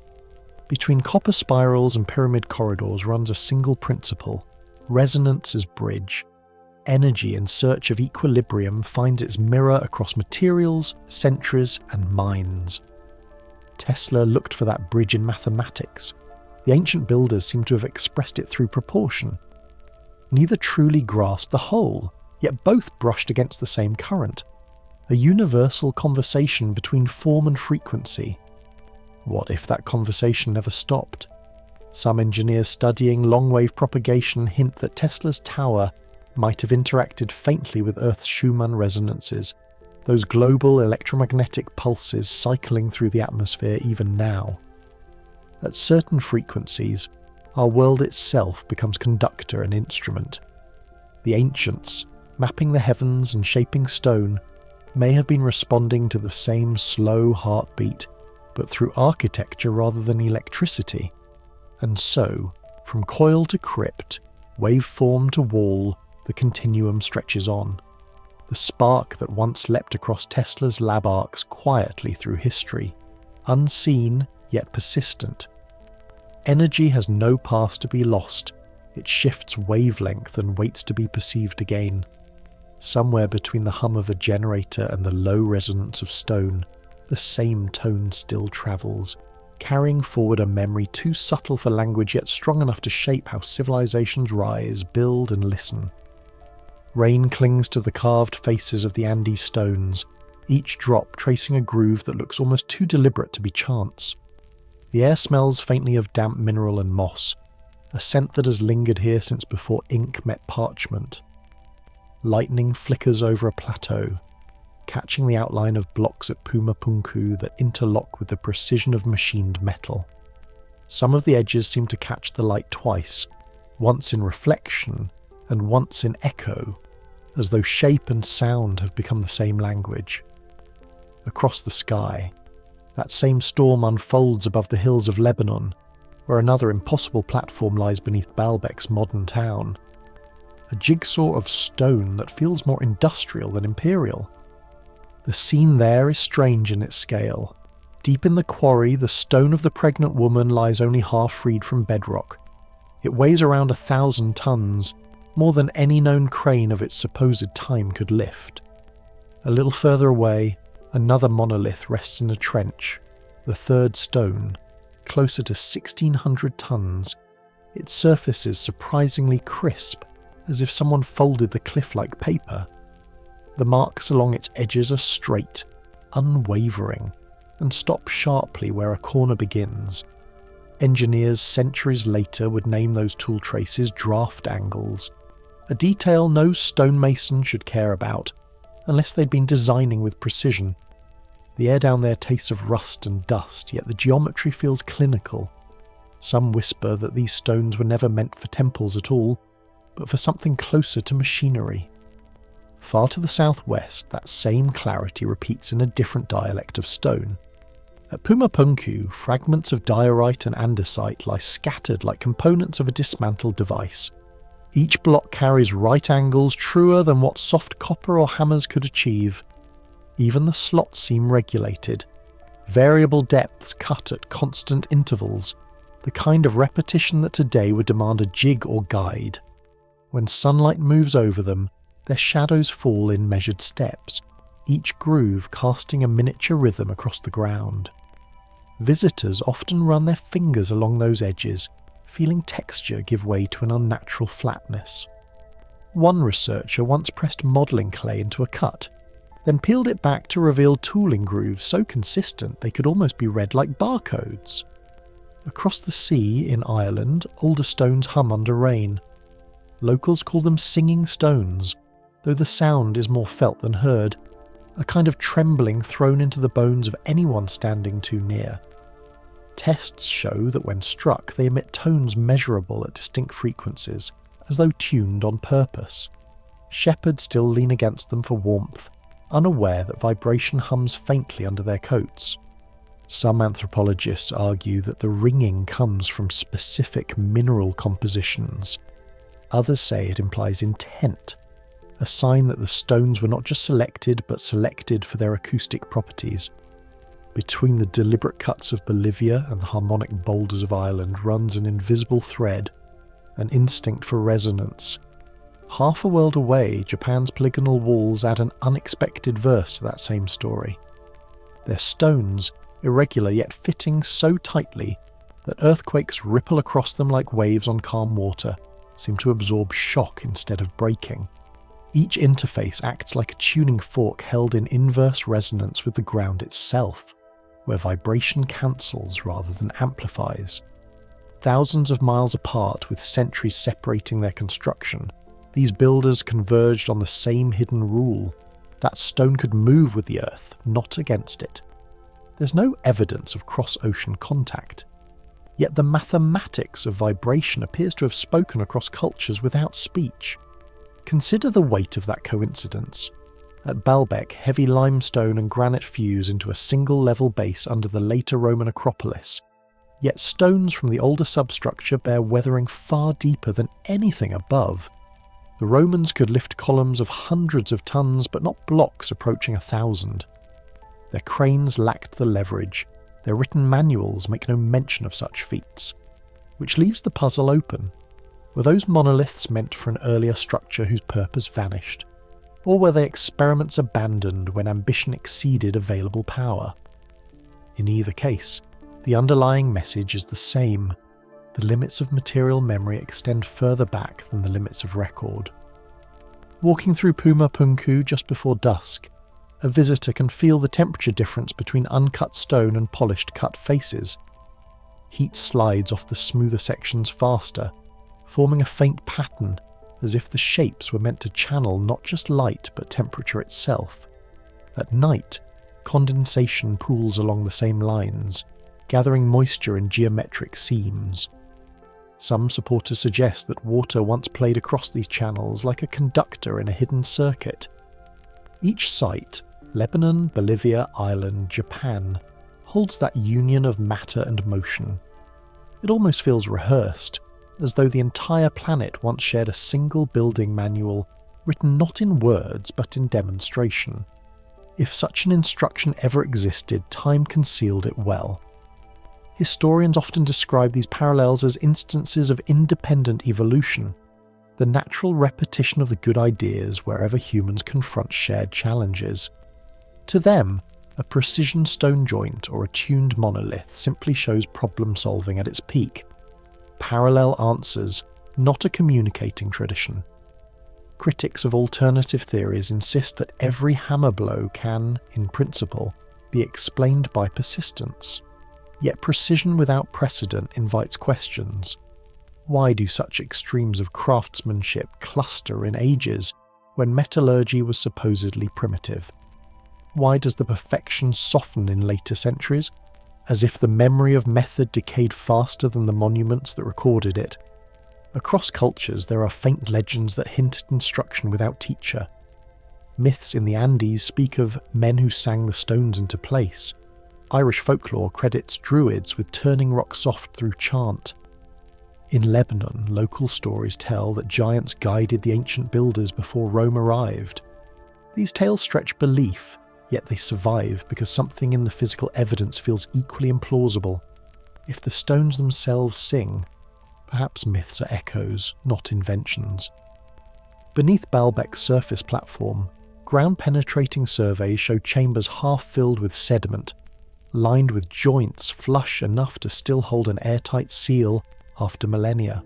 [SPEAKER 1] Between copper spirals and pyramid corridors runs a single principle: resonance as bridge. energy in search of equilibrium finds its mirror across materials, centuries, and minds. Tesla looked for that bridge in mathematics. The ancient builders seem to have expressed it through proportion. Neither truly grasped the whole, yet both brushed against the same current. A universal conversation between form and frequency. What if that conversation never stopped? Some engineers studying long-wave propagation hint that Tesla's tower might have interacted faintly with Earth's Schumann resonances, those global electromagnetic pulses cycling through the atmosphere even now. At certain frequencies, our world itself becomes conductor and instrument. The ancients, mapping the heavens and shaping stone, may have been responding to the same slow heartbeat, but through architecture rather than electricity. And so, from coil to crypt, waveform to wall, the continuum stretches on. The spark that once leapt across Tesla's lab arcs quietly through history, unseen yet persistent. Energy has no past to be lost, it shifts wavelength and waits to be perceived again. Somewhere between the hum of a generator and the low resonance of stone, the same tone still travels, carrying forward a memory too subtle for language yet strong enough to shape how civilizations rise, build and listen. Rain clings to the carved faces of the Andes stones, each drop tracing a groove that looks almost too deliberate to be chance. The air smells faintly of damp mineral and moss, a scent that has lingered here since before ink met parchment. Lightning flickers over a plateau, catching the outline of blocks at Pumapunku that interlock with the precision of machined metal. Some of the edges seem to catch the light twice, once in reflection and once in echo, as though shape and sound have become the same language. Across the sky, that same storm unfolds above the hills of Lebanon, where another impossible platform lies beneath Baalbek's modern town. A jigsaw of stone that feels more industrial than imperial. The scene there is strange in its scale. Deep in the quarry, the stone of the pregnant woman lies only half freed from bedrock. It weighs around 1,000 tons, more than any known crane of its supposed time could lift. A little further away, another monolith rests in a trench, the third stone, closer to 1,600 tons. Its surface is surprisingly crisp, as if someone folded the cliff like paper. The marks along its edges are straight, unwavering, and stop sharply where a corner begins. Engineers centuries later would name those tool traces draft angles, a detail no stonemason should care about, unless they'd been designing with precision. The air down there tastes of rust and dust, yet the geometry feels clinical. Some whisper that these stones were never meant for temples at all, but for something closer to machinery. Far to the southwest, that same clarity repeats in a different dialect of stone. At Pumapunku, fragments of diorite and andesite lie scattered like components of a dismantled device. Each block carries right angles truer than what soft copper or hammers could achieve. Even the slots seem regulated. Variable depths cut at constant intervals, the kind of repetition that today would demand a jig or guide. When sunlight moves over them, their shadows fall in measured steps, each groove casting a miniature rhythm across the ground. Visitors often run their fingers along those edges, feeling texture give way to an unnatural flatness. One researcher once pressed modelling clay into a cut, then peeled it back to reveal tooling grooves so consistent they could almost be read like barcodes. Across the sea in Ireland, older stones hum under rain. Locals call them singing stones, though the sound is more felt than heard, a kind of trembling thrown into the bones of anyone standing too near. Tests show that when struck they emit tones measurable at distinct frequencies, as though tuned on purpose. Shepherds still lean against them for warmth, unaware that vibration hums faintly under their coats. Some anthropologists argue that the ringing comes from specific mineral compositions. Others say it implies intent, a sign that the stones were not just selected but selected for their acoustic properties. Between the deliberate cuts of Bolivia and the harmonic boulders of Ireland runs an invisible thread, an instinct for resonance. Half a world away, Japan's polygonal walls add an unexpected verse to that same story. Their stones, irregular yet fitting so tightly that earthquakes ripple across them like waves on calm water, seem to absorb shock instead of breaking. Each interface acts like a tuning fork held in inverse resonance with the ground itself, where vibration cancels rather than amplifies. Thousands of miles apart with centuries separating their construction, these builders converged on the same hidden rule: that stone could move with the earth, not against it. There's no evidence of cross-ocean contact. Yet the mathematics of vibration appears to have spoken across cultures without speech. Consider the weight of that coincidence. At Baalbek, heavy limestone and granite fuse into a single level base under the later Roman Acropolis. Yet stones from the older substructure bear weathering far deeper than anything above. The Romans could lift columns of hundreds of tons, but not blocks approaching 1,000. Their cranes lacked the leverage. Their written manuals make no mention of such feats. Which leaves the puzzle open. Were those monoliths meant for an earlier structure whose purpose vanished? Or were they experiments abandoned when ambition exceeded available power? In either case, the underlying message is the same. The limits of material memory extend further back than the limits of record. Walking through Puma Punku just before dusk, a visitor can feel the temperature difference between uncut stone and polished cut faces. Heat slides off the smoother sections faster, forming a faint pattern, as if the shapes were meant to channel not just light but temperature itself. At night, condensation pools along the same lines, gathering moisture in geometric seams. Some supporters suggest that water once played across these channels like a conductor in a hidden circuit. Each site, Lebanon, Bolivia, Ireland, Japan, holds that union of matter and motion. It almost feels rehearsed, as though the entire planet once shared a single building manual, written not in words but in demonstration. If such an instruction ever existed, time concealed it well. Historians often describe these parallels as instances of independent evolution, the natural repetition of the good ideas wherever humans confront shared challenges. To them, a precision stone joint or a tuned monolith simply shows problem solving at its peak. Parallel answers, not a communicating tradition. Critics of alternative theories insist that every hammer blow can, in principle, be explained by persistence. Yet precision without precedent invites questions. Why do such extremes of craftsmanship cluster in ages when metallurgy was supposedly primitive? Why does the perfection soften in later centuries, as if the memory of method decayed faster than the monuments that recorded it? Across cultures there are faint legends that hint at instruction without teacher. Myths in the Andes speak of men who sang the stones into place. Irish folklore credits druids with turning rock soft through chant. In Lebanon, local stories tell that giants guided the ancient builders before Rome arrived. These tales stretch belief, yet they survive because something in the physical evidence feels equally implausible. If the stones themselves sing, perhaps myths are echoes, not inventions. Beneath Baalbek's surface platform, ground-penetrating surveys show chambers half filled with sediment, lined with joints flush enough to still hold an airtight seal after millennia.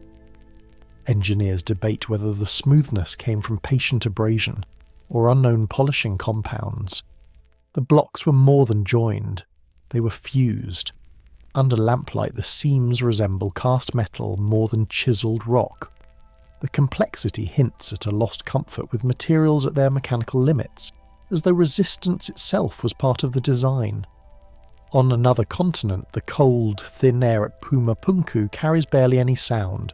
[SPEAKER 1] Engineers debate whether the smoothness came from patient abrasion or unknown polishing compounds. The blocks were more than joined, they were fused. Under lamplight, the seams resemble cast metal more than chiselled rock. The complexity hints at a lost comfort with materials at their mechanical limits, as though resistance itself was part of the design. On another continent, the cold, thin air at Puma Punku carries barely any sound,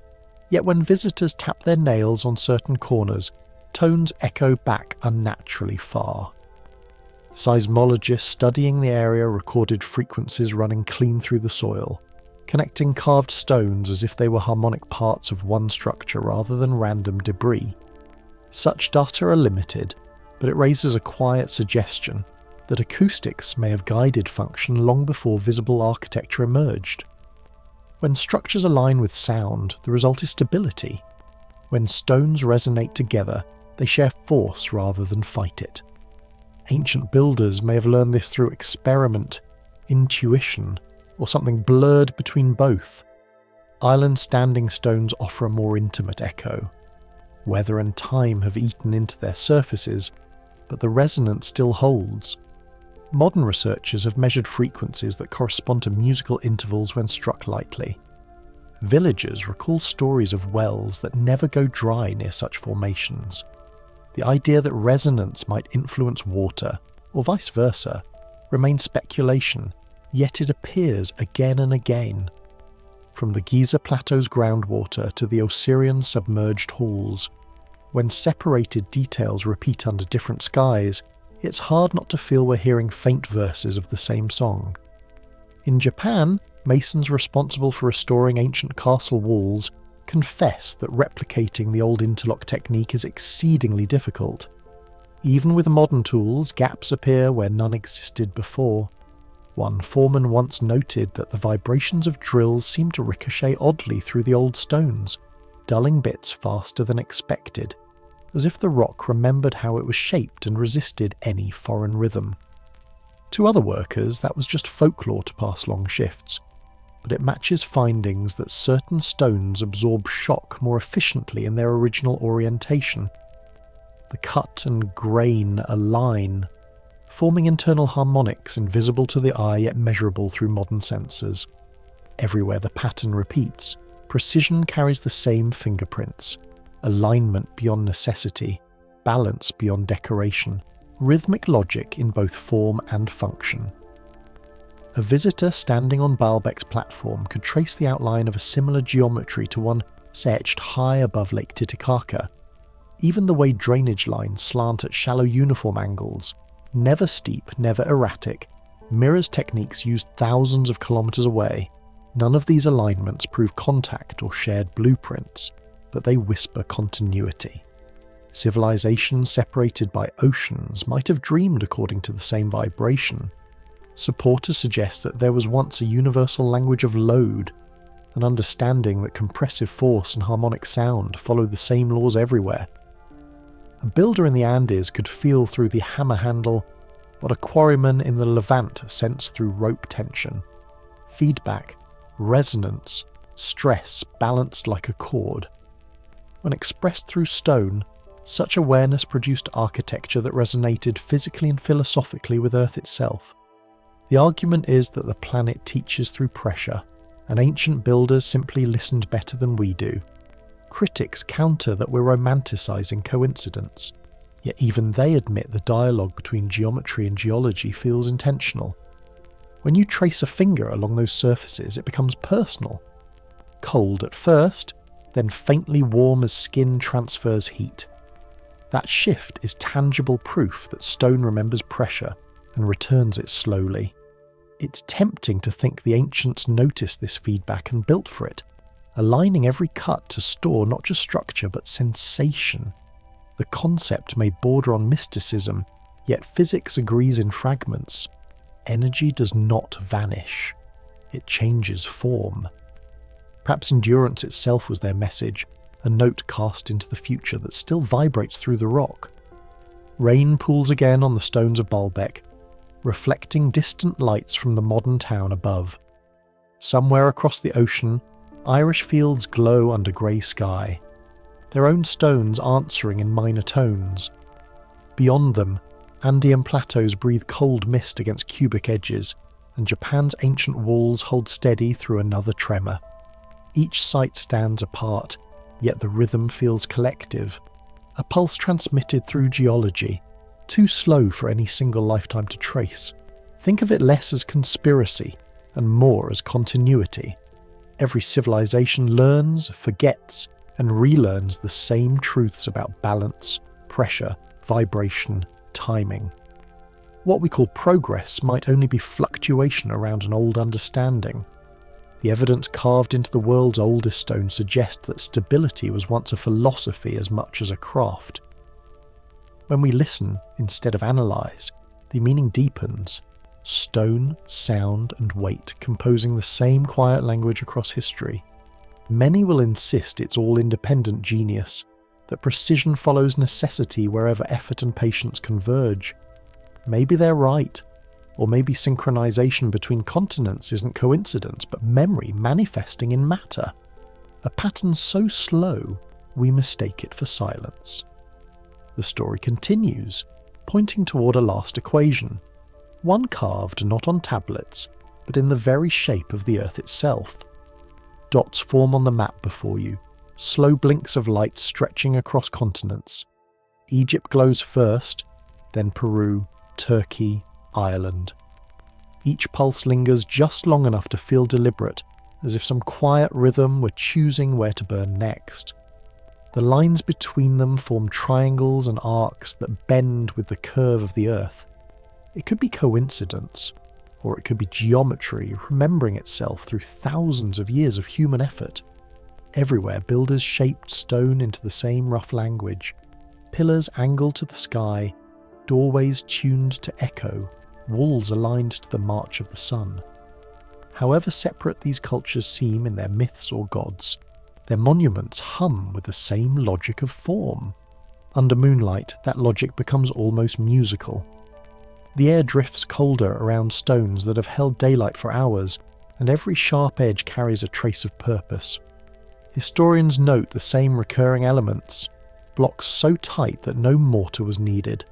[SPEAKER 1] yet when visitors tap their nails on certain corners, tones echo back unnaturally far. Seismologists studying the area recorded frequencies running clean through the soil, connecting carved stones as if they were harmonic parts of one structure rather than random debris. Such data are limited, but it raises a quiet suggestion that acoustics may have guided function long before visible architecture emerged. When structures align with sound, the result is stability. When stones resonate together, they share force rather than fight it. Ancient builders may have learned this through experiment, intuition, or something blurred between both. Island standing stones offer a more intimate echo. Weather and time have eaten into their surfaces, but the resonance still holds. Modern researchers have measured frequencies that correspond to musical intervals when struck lightly. Villagers recall stories of wells that never go dry near such formations. The idea that resonance might influence water, or vice versa, remains speculation, yet it appears again and again. From the Giza Plateau's groundwater to the Osirian submerged halls, when separated details repeat under different skies, it's hard not to feel we're hearing faint verses of the same song. In Japan, masons responsible for restoring ancient castle walls confess that replicating the old interlock technique is exceedingly difficult. Even with modern tools, gaps appear where none existed before. One foreman once noted that the vibrations of drills seemed to ricochet oddly through the old stones, dulling bits faster than expected, as if the rock remembered how it was shaped and resisted any foreign rhythm. To other workers, that was just folklore to pass long shifts, but it matches findings that certain stones absorb shock more efficiently in their original orientation. The cut and grain align, forming internal harmonics invisible to the eye yet measurable through modern sensors. Everywhere the pattern repeats, precision carries the same fingerprints, alignment beyond necessity, balance beyond decoration, rhythmic logic in both form and function. A visitor standing on Baalbek's platform could trace the outline of a similar geometry to one etched high above Lake Titicaca. Even the way drainage lines slant at shallow uniform angles, never steep, never erratic, mirrors techniques used thousands of kilometers away. None of these alignments prove contact or shared blueprints, but they whisper continuity. Civilizations separated by oceans might have dreamed according to the same vibration. Supporters suggest that there was once a universal language of load, an understanding that compressive force and harmonic sound follow the same laws everywhere. A builder in the Andes could feel through the hammer handle what a quarryman in the Levant sensed through rope tension. Feedback, resonance, stress balanced like a chord. When expressed through stone, such awareness produced architecture that resonated physically and philosophically with Earth itself. The argument is that the planet teaches through pressure, and ancient builders simply listened better than we do. Critics counter that we're romanticising coincidence, yet even they admit the dialogue between geometry and geology feels intentional. When you trace a finger along those surfaces, it becomes personal. Cold at first, then faintly warm as skin transfers heat. That shift is tangible proof that stone remembers pressure and returns it slowly. It's tempting to think the ancients noticed this feedback and built for it, aligning every cut to store not just structure but sensation. The concept may border on mysticism, yet physics agrees in fragments. Energy does not vanish. It changes form. Perhaps endurance itself was their message, a note cast into the future that still vibrates through the rock. Rain pools again on the stones of Baalbek, reflecting distant lights from the modern town above. Somewhere across the ocean, Irish fields glow under grey sky, their own stones answering in minor tones. Beyond them, Andean plateaus breathe cold mist against cubic edges, and Japan's ancient walls hold steady through another tremor. Each site stands apart, yet the rhythm feels collective, a pulse transmitted through geology, too slow for any single lifetime to trace. Think of it less as conspiracy and more as continuity. Every civilization learns, forgets, and relearns the same truths about balance, pressure, vibration, timing. What we call progress might only be fluctuation around an old understanding. The evidence carved into the world's oldest stone suggests that stability was once a philosophy as much as a craft. When we listen instead of analyse, the meaning deepens. Stone, sound, and weight composing the same quiet language across history. Many will insist it's all independent genius, that precision follows necessity wherever effort and patience converge. Maybe they're right, or maybe synchronization between continents isn't coincidence but memory manifesting in matter. A pattern so slow we mistake it for silence. The story continues, pointing toward a last equation, one carved not on tablets, but in the very shape of the Earth itself. Dots form on the map before you, slow blinks of light stretching across continents. Egypt glows first, then Peru, Turkey, Ireland. Each pulse lingers just long enough to feel deliberate, as if some quiet rhythm were choosing where to burn next. The lines between them form triangles and arcs that bend with the curve of the Earth. It could be coincidence, or it could be geometry remembering itself through thousands of years of human effort. Everywhere builders shaped stone into the same rough language, pillars angled to the sky, doorways tuned to echo, walls aligned to the march of the sun. However separate these cultures seem in their myths or gods, their monuments hum with the same logic of form. Under moonlight, that logic becomes almost musical. The air drifts colder around stones that have held daylight for hours, and every sharp edge carries a trace of purpose. Historians note the same recurring elements, blocks so tight that no mortar was needed,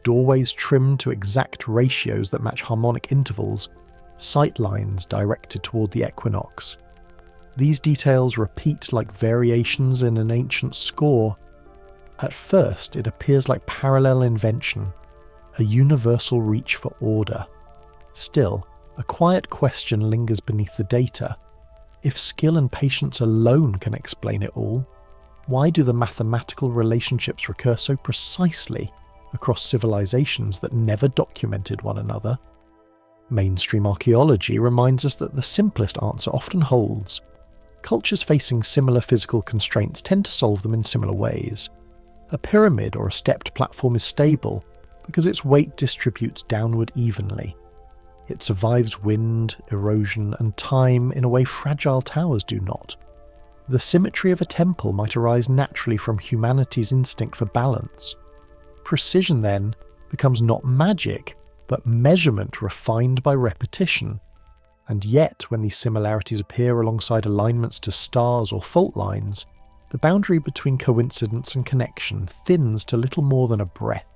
[SPEAKER 1] doorways trimmed to exact ratios that match harmonic intervals, sight lines directed toward the equinox. These details repeat like variations in an ancient score. At first, it appears like parallel invention, a universal reach for order. Still, a quiet question lingers beneath the data. If skill and patience alone can explain it all, why do the mathematical relationships recur so precisely across civilizations that never documented one another? Mainstream archaeology reminds us that the simplest answer often holds. Cultures facing similar physical constraints tend to solve them in similar ways. A pyramid or a stepped platform is stable because its weight distributes downward evenly. It survives wind, erosion, and time in a way fragile towers do not. The symmetry of a temple might arise naturally from humanity's instinct for balance. Precision, then, becomes not magic, but measurement refined by repetition. And yet, when these similarities appear alongside alignments to stars or fault lines, the boundary between coincidence and connection thins to little more than a breath.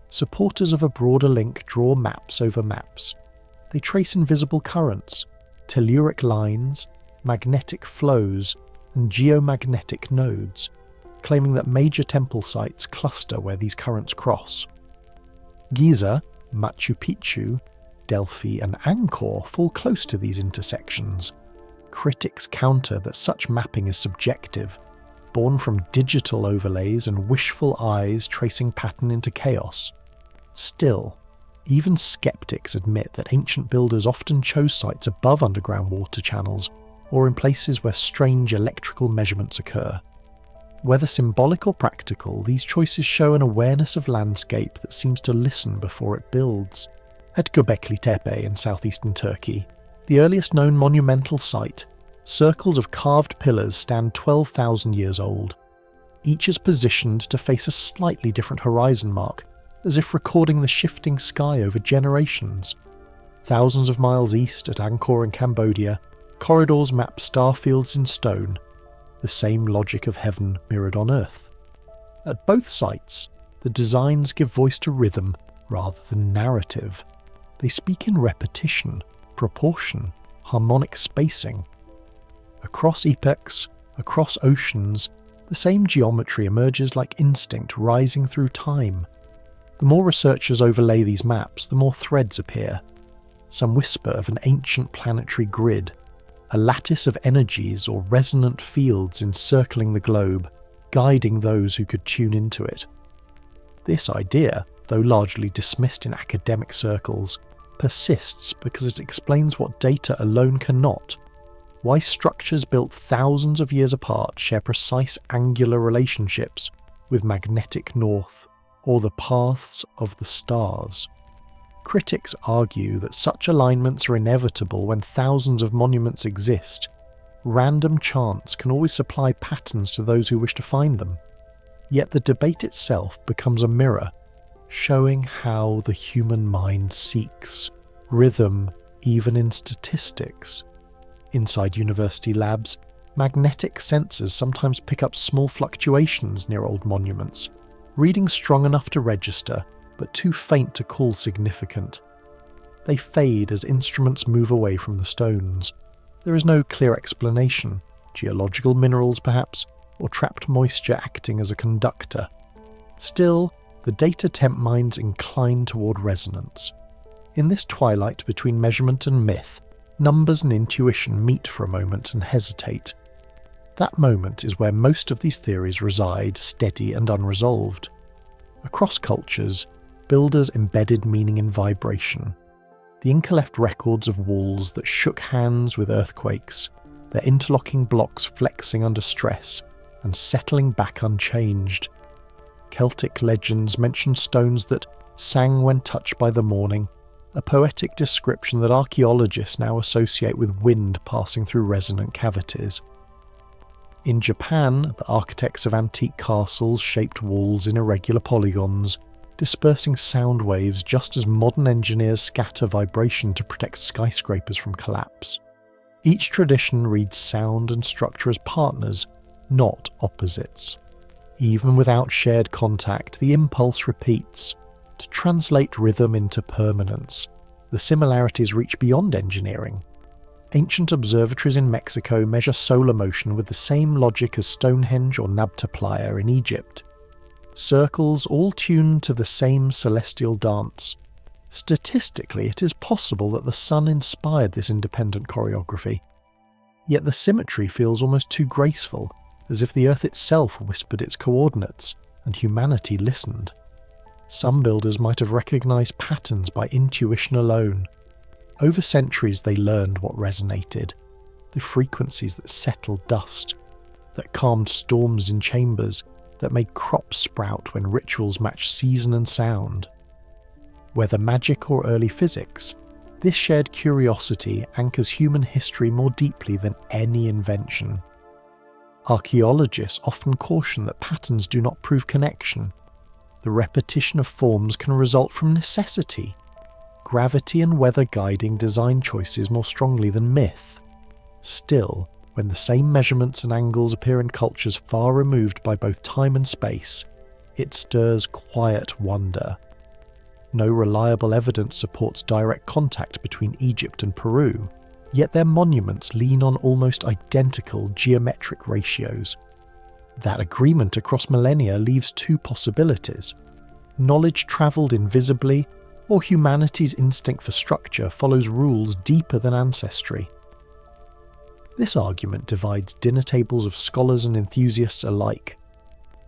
[SPEAKER 1] Supporters of a broader link draw maps over maps. They trace invisible currents, telluric lines, magnetic flows, and geomagnetic nodes, claiming that major temple sites cluster where these currents cross. Giza, Machu Picchu, Delphi, and Angkor fall close to these intersections. Critics counter that such mapping is subjective, born from digital overlays and wishful eyes tracing pattern into chaos. Still, even skeptics admit that ancient builders often chose sites above underground water channels or in places where strange electrical measurements occur. Whether symbolic or practical, these choices show an awareness of landscape that seems to listen before it builds. At Göbekli Tepe in southeastern Turkey, the earliest known monumental site, circles of carved pillars stand 12,000 years old. Each is positioned to face a slightly different horizon mark, as if recording the shifting sky over generations. Thousands of miles east at Angkor in Cambodia, corridors map starfields in stone, the same logic of heaven mirrored on earth. At both sites, the designs give voice to rhythm rather than narrative. They speak in repetition, proportion, harmonic spacing. Across epochs, across oceans, the same geometry emerges like instinct rising through time. The more researchers overlay these maps, the more threads appear. Some whisper of an ancient planetary grid, a lattice of energies or resonant fields encircling the globe, guiding those who could tune into it. This idea, though largely dismissed in academic circles, persists because it explains what data alone cannot. Why structures built thousands of years apart share precise angular relationships with magnetic north or the paths of the stars. Critics argue that such alignments are inevitable when thousands of monuments exist, Random chance can always supply patterns to those who wish to find them. Yet the debate itself becomes a mirror, showing how the human mind seeks rhythm even in statistics. Inside university labs, magnetic sensors sometimes pick up small fluctuations near old monuments, readings strong enough to register, but too faint to call significant. They fade as instruments move away from the stones. There is no clear explanation, geological minerals perhaps, or trapped moisture acting as a conductor. Still, the data temp minds incline toward resonance. In this twilight between measurement and myth, numbers and intuition meet for a moment and hesitate. That moment is where most of these theories reside, steady and unresolved. Across cultures, builders embedded meaning in vibration. The Inca left records of walls that shook hands with earthquakes, their interlocking blocks flexing under stress and settling back unchanged. Celtic legends mention stones that sang when touched by the morning, a poetic description that archaeologists now associate with wind passing through resonant cavities. In Japan, the architects of antique castles shaped walls in irregular polygons, dispersing sound waves just as modern engineers scatter vibration to protect skyscrapers from collapse. Each tradition reads sound and structure as partners, not opposites. Even without shared contact, the impulse repeats. To translate rhythm into permanence, the similarities reach beyond engineering. Ancient observatories in Mexico measure solar motion with the same logic as Stonehenge or Nabta Playa in Egypt. Circles all tuned to the same celestial dance. Statistically, it is possible that the sun inspired this independent choreography. Yet the symmetry feels almost too graceful, as if the Earth itself whispered its coordinates, and humanity listened. Some builders might have recognized patterns by intuition alone. Over centuries they learned what resonated, the frequencies that settled dust, that calmed storms in chambers, that made crops sprout when rituals matched season and sound. Whether magic or early physics, this shared curiosity anchors human history more deeply than any invention. Archaeologists often caution that patterns do not prove connection. The repetition of forms can result from necessity. Gravity and weather guiding design choices more strongly than myth. Still, when the same measurements and angles appear in cultures far removed by both time and space, it stirs quiet wonder. No reliable evidence supports direct contact between Egypt and Peru, yet their monuments lean on almost identical geometric ratios. That agreement across millennia leaves two possibilities. Knowledge travelled invisibly, or humanity's instinct for structure follows rules deeper than ancestry. This argument divides dinner tables of scholars and enthusiasts alike.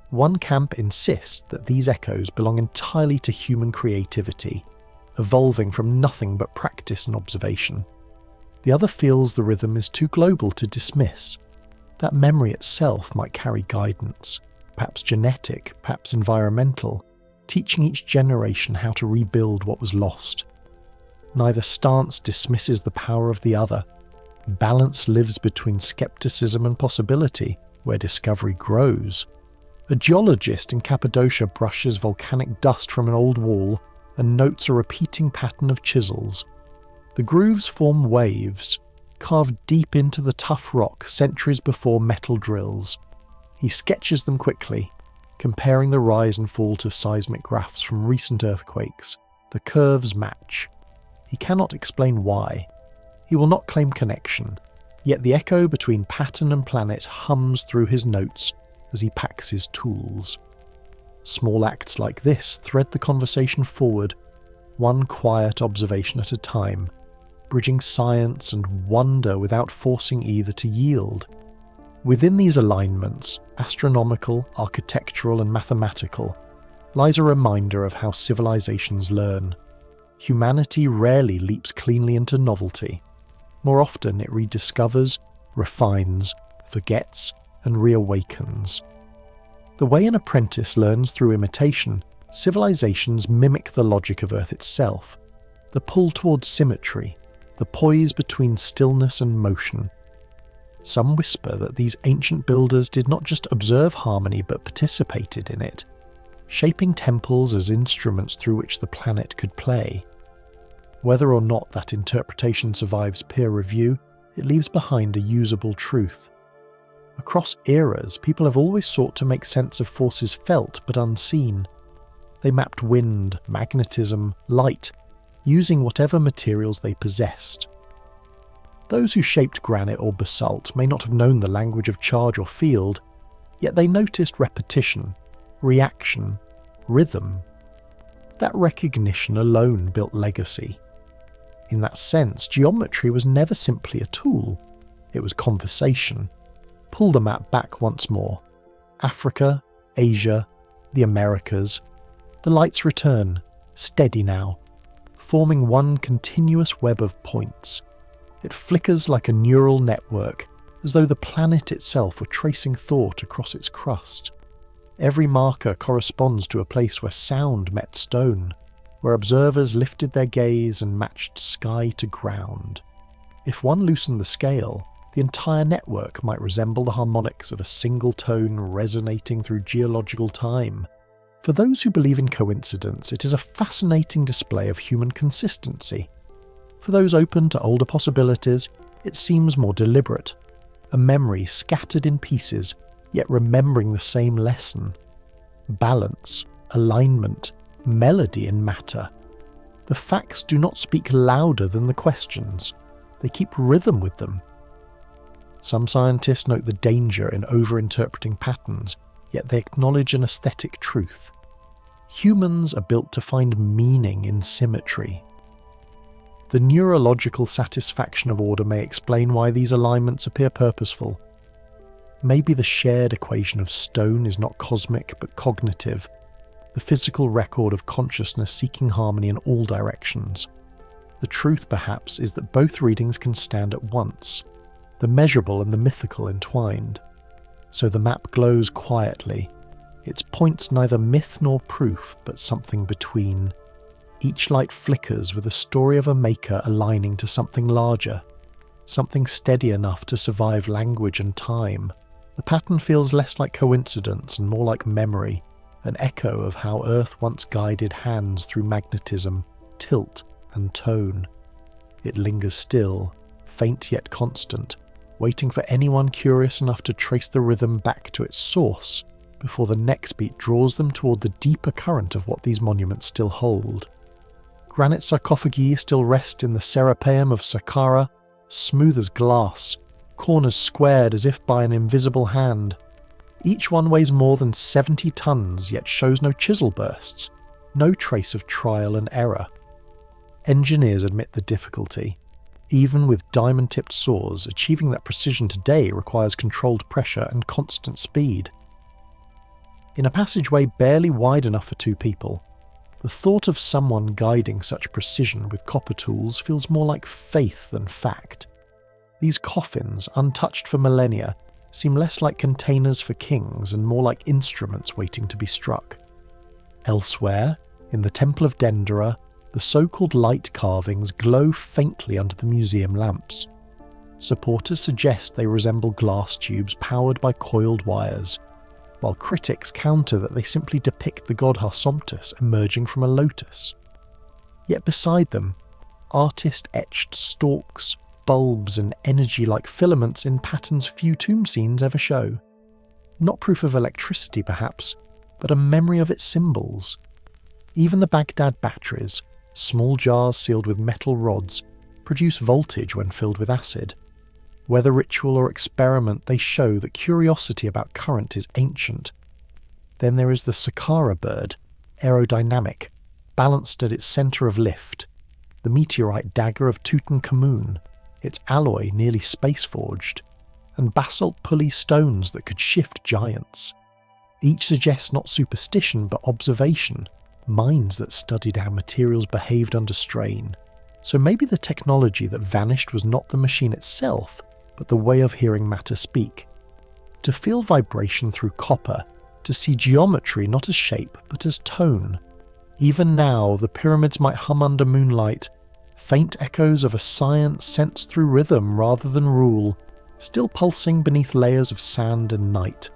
[SPEAKER 1] One camp insists that these echoes belong entirely to human creativity, evolving from nothing but practice and observation. The other feels the rhythm is too global to dismiss, that memory itself might carry guidance, perhaps genetic, perhaps environmental, teaching each generation how to rebuild what was lost. Neither stance dismisses the power of the other. Balance lives between skepticism and possibility, where discovery grows. A geologist in Cappadocia brushes volcanic dust from an old wall and notes a repeating pattern of chisels. The grooves form waves, carved deep into the tough rock centuries before metal drills. He sketches them quickly, comparing the rise and fall to seismic graphs from recent earthquakes. The curves match. He cannot explain why. He will not claim connection, yet the echo between pattern and planet hums through his notes as he packs his tools. Small acts like this thread the conversation forward, one quiet observation at a time, bridging science and wonder without forcing either to yield. Within these alignments, astronomical, architectural and mathematical, lies a reminder of how civilizations learn. Humanity rarely leaps cleanly into novelty. More often it rediscovers, refines, forgets, and reawakens. The way an apprentice learns through imitation, civilizations mimic the logic of Earth itself, the pull towards symmetry, the poise between stillness and motion. Some whisper that these ancient builders did not just observe harmony but participated in it, shaping temples as instruments through which the planet could play. Whether or not that interpretation survives peer review, it leaves behind a usable truth. Across eras, people have always sought to make sense of forces felt but unseen. They mapped wind, magnetism, light, using whatever materials they possessed. Those who shaped granite or basalt may not have known the language of charge or field, yet they noticed repetition, reaction, rhythm. That recognition alone built legacy. In that sense, geometry was never simply a tool, it was conversation. Pull the map back once more. Africa, Asia, the Americas. The lights return, steady now, forming one continuous web of points. It flickers like a neural network, as though the planet itself were tracing thought across its crust. Every marker corresponds to a place where sound met stone, where observers lifted their gaze and matched sky to ground. If one loosened the scale, the entire network might resemble the harmonics of a single tone resonating through geological time. For those who believe in coincidence, it is a fascinating display of human consistency. For those open to older possibilities, it seems more deliberate. A memory scattered in pieces, yet remembering the same lesson. Balance, alignment, melody in matter. The facts do not speak louder than the questions. They keep rhythm with them. Some scientists note the danger in over-interpreting patterns, yet they acknowledge an aesthetic truth. Humans are built to find meaning in symmetry. The neurological satisfaction of order may explain why these alignments appear purposeful. Maybe the shared equation of stone is not cosmic but cognitive, the physical record of consciousness seeking harmony in all directions. The truth, perhaps, is that both readings can stand at once, the measurable and the mythical entwined. So the map glows quietly, its points neither myth nor proof, but something between. Each light flickers with a story of a maker aligning to something larger, something steady enough to survive language and time. The pattern feels less like coincidence and more like memory, an echo of how Earth once guided hands through magnetism, tilt, and tone. It lingers still, faint yet constant, waiting for anyone curious enough to trace the rhythm back to its source, before the next beat draws them toward the deeper current of what these monuments still hold. Granite sarcophagi still rest in the Serapeum of Saqqara, smooth as glass, corners squared as if by an invisible hand. Each one weighs more than 70 tons, yet shows no chisel bursts, no trace of trial and error. Engineers admit the difficulty. Even with diamond-tipped saws, achieving that precision today requires controlled pressure and constant speed. In a passageway barely wide enough for two people, the thought of someone guiding such precision with copper tools feels more like faith than fact. These coffins, untouched for millennia, seem less like containers for kings and more like instruments waiting to be struck. Elsewhere, in the Temple of Dendera, the so-called light carvings glow faintly under the museum lamps. Supporters suggest they resemble glass tubes powered by coiled wires, while critics counter that they simply depict the god Harsomptus emerging from a lotus. Yet beside them, artist-etched stalks, bulbs and energy-like filaments in patterns few tomb scenes ever show. Not proof of electricity perhaps, but a memory of its symbols. Even the Baghdad batteries, small jars sealed with metal rods, produce voltage when filled with acid. Whether ritual or experiment, they show that curiosity about current is ancient. Then there is the Saqqara bird, aerodynamic, balanced at its centre of lift, the meteorite dagger of Tutankhamun, its alloy nearly space-forged, and basalt pulley stones that could shift giants. Each suggests not superstition but observation, minds that studied how materials behaved under strain. So maybe the technology that vanished was not the machine itself, but the way of hearing matter speak. To feel vibration through copper, to see geometry not as shape but as tone. Even now, the pyramids might hum under moonlight, faint echoes of a science sensed through rhythm rather than rule, still pulsing beneath layers of sand and night,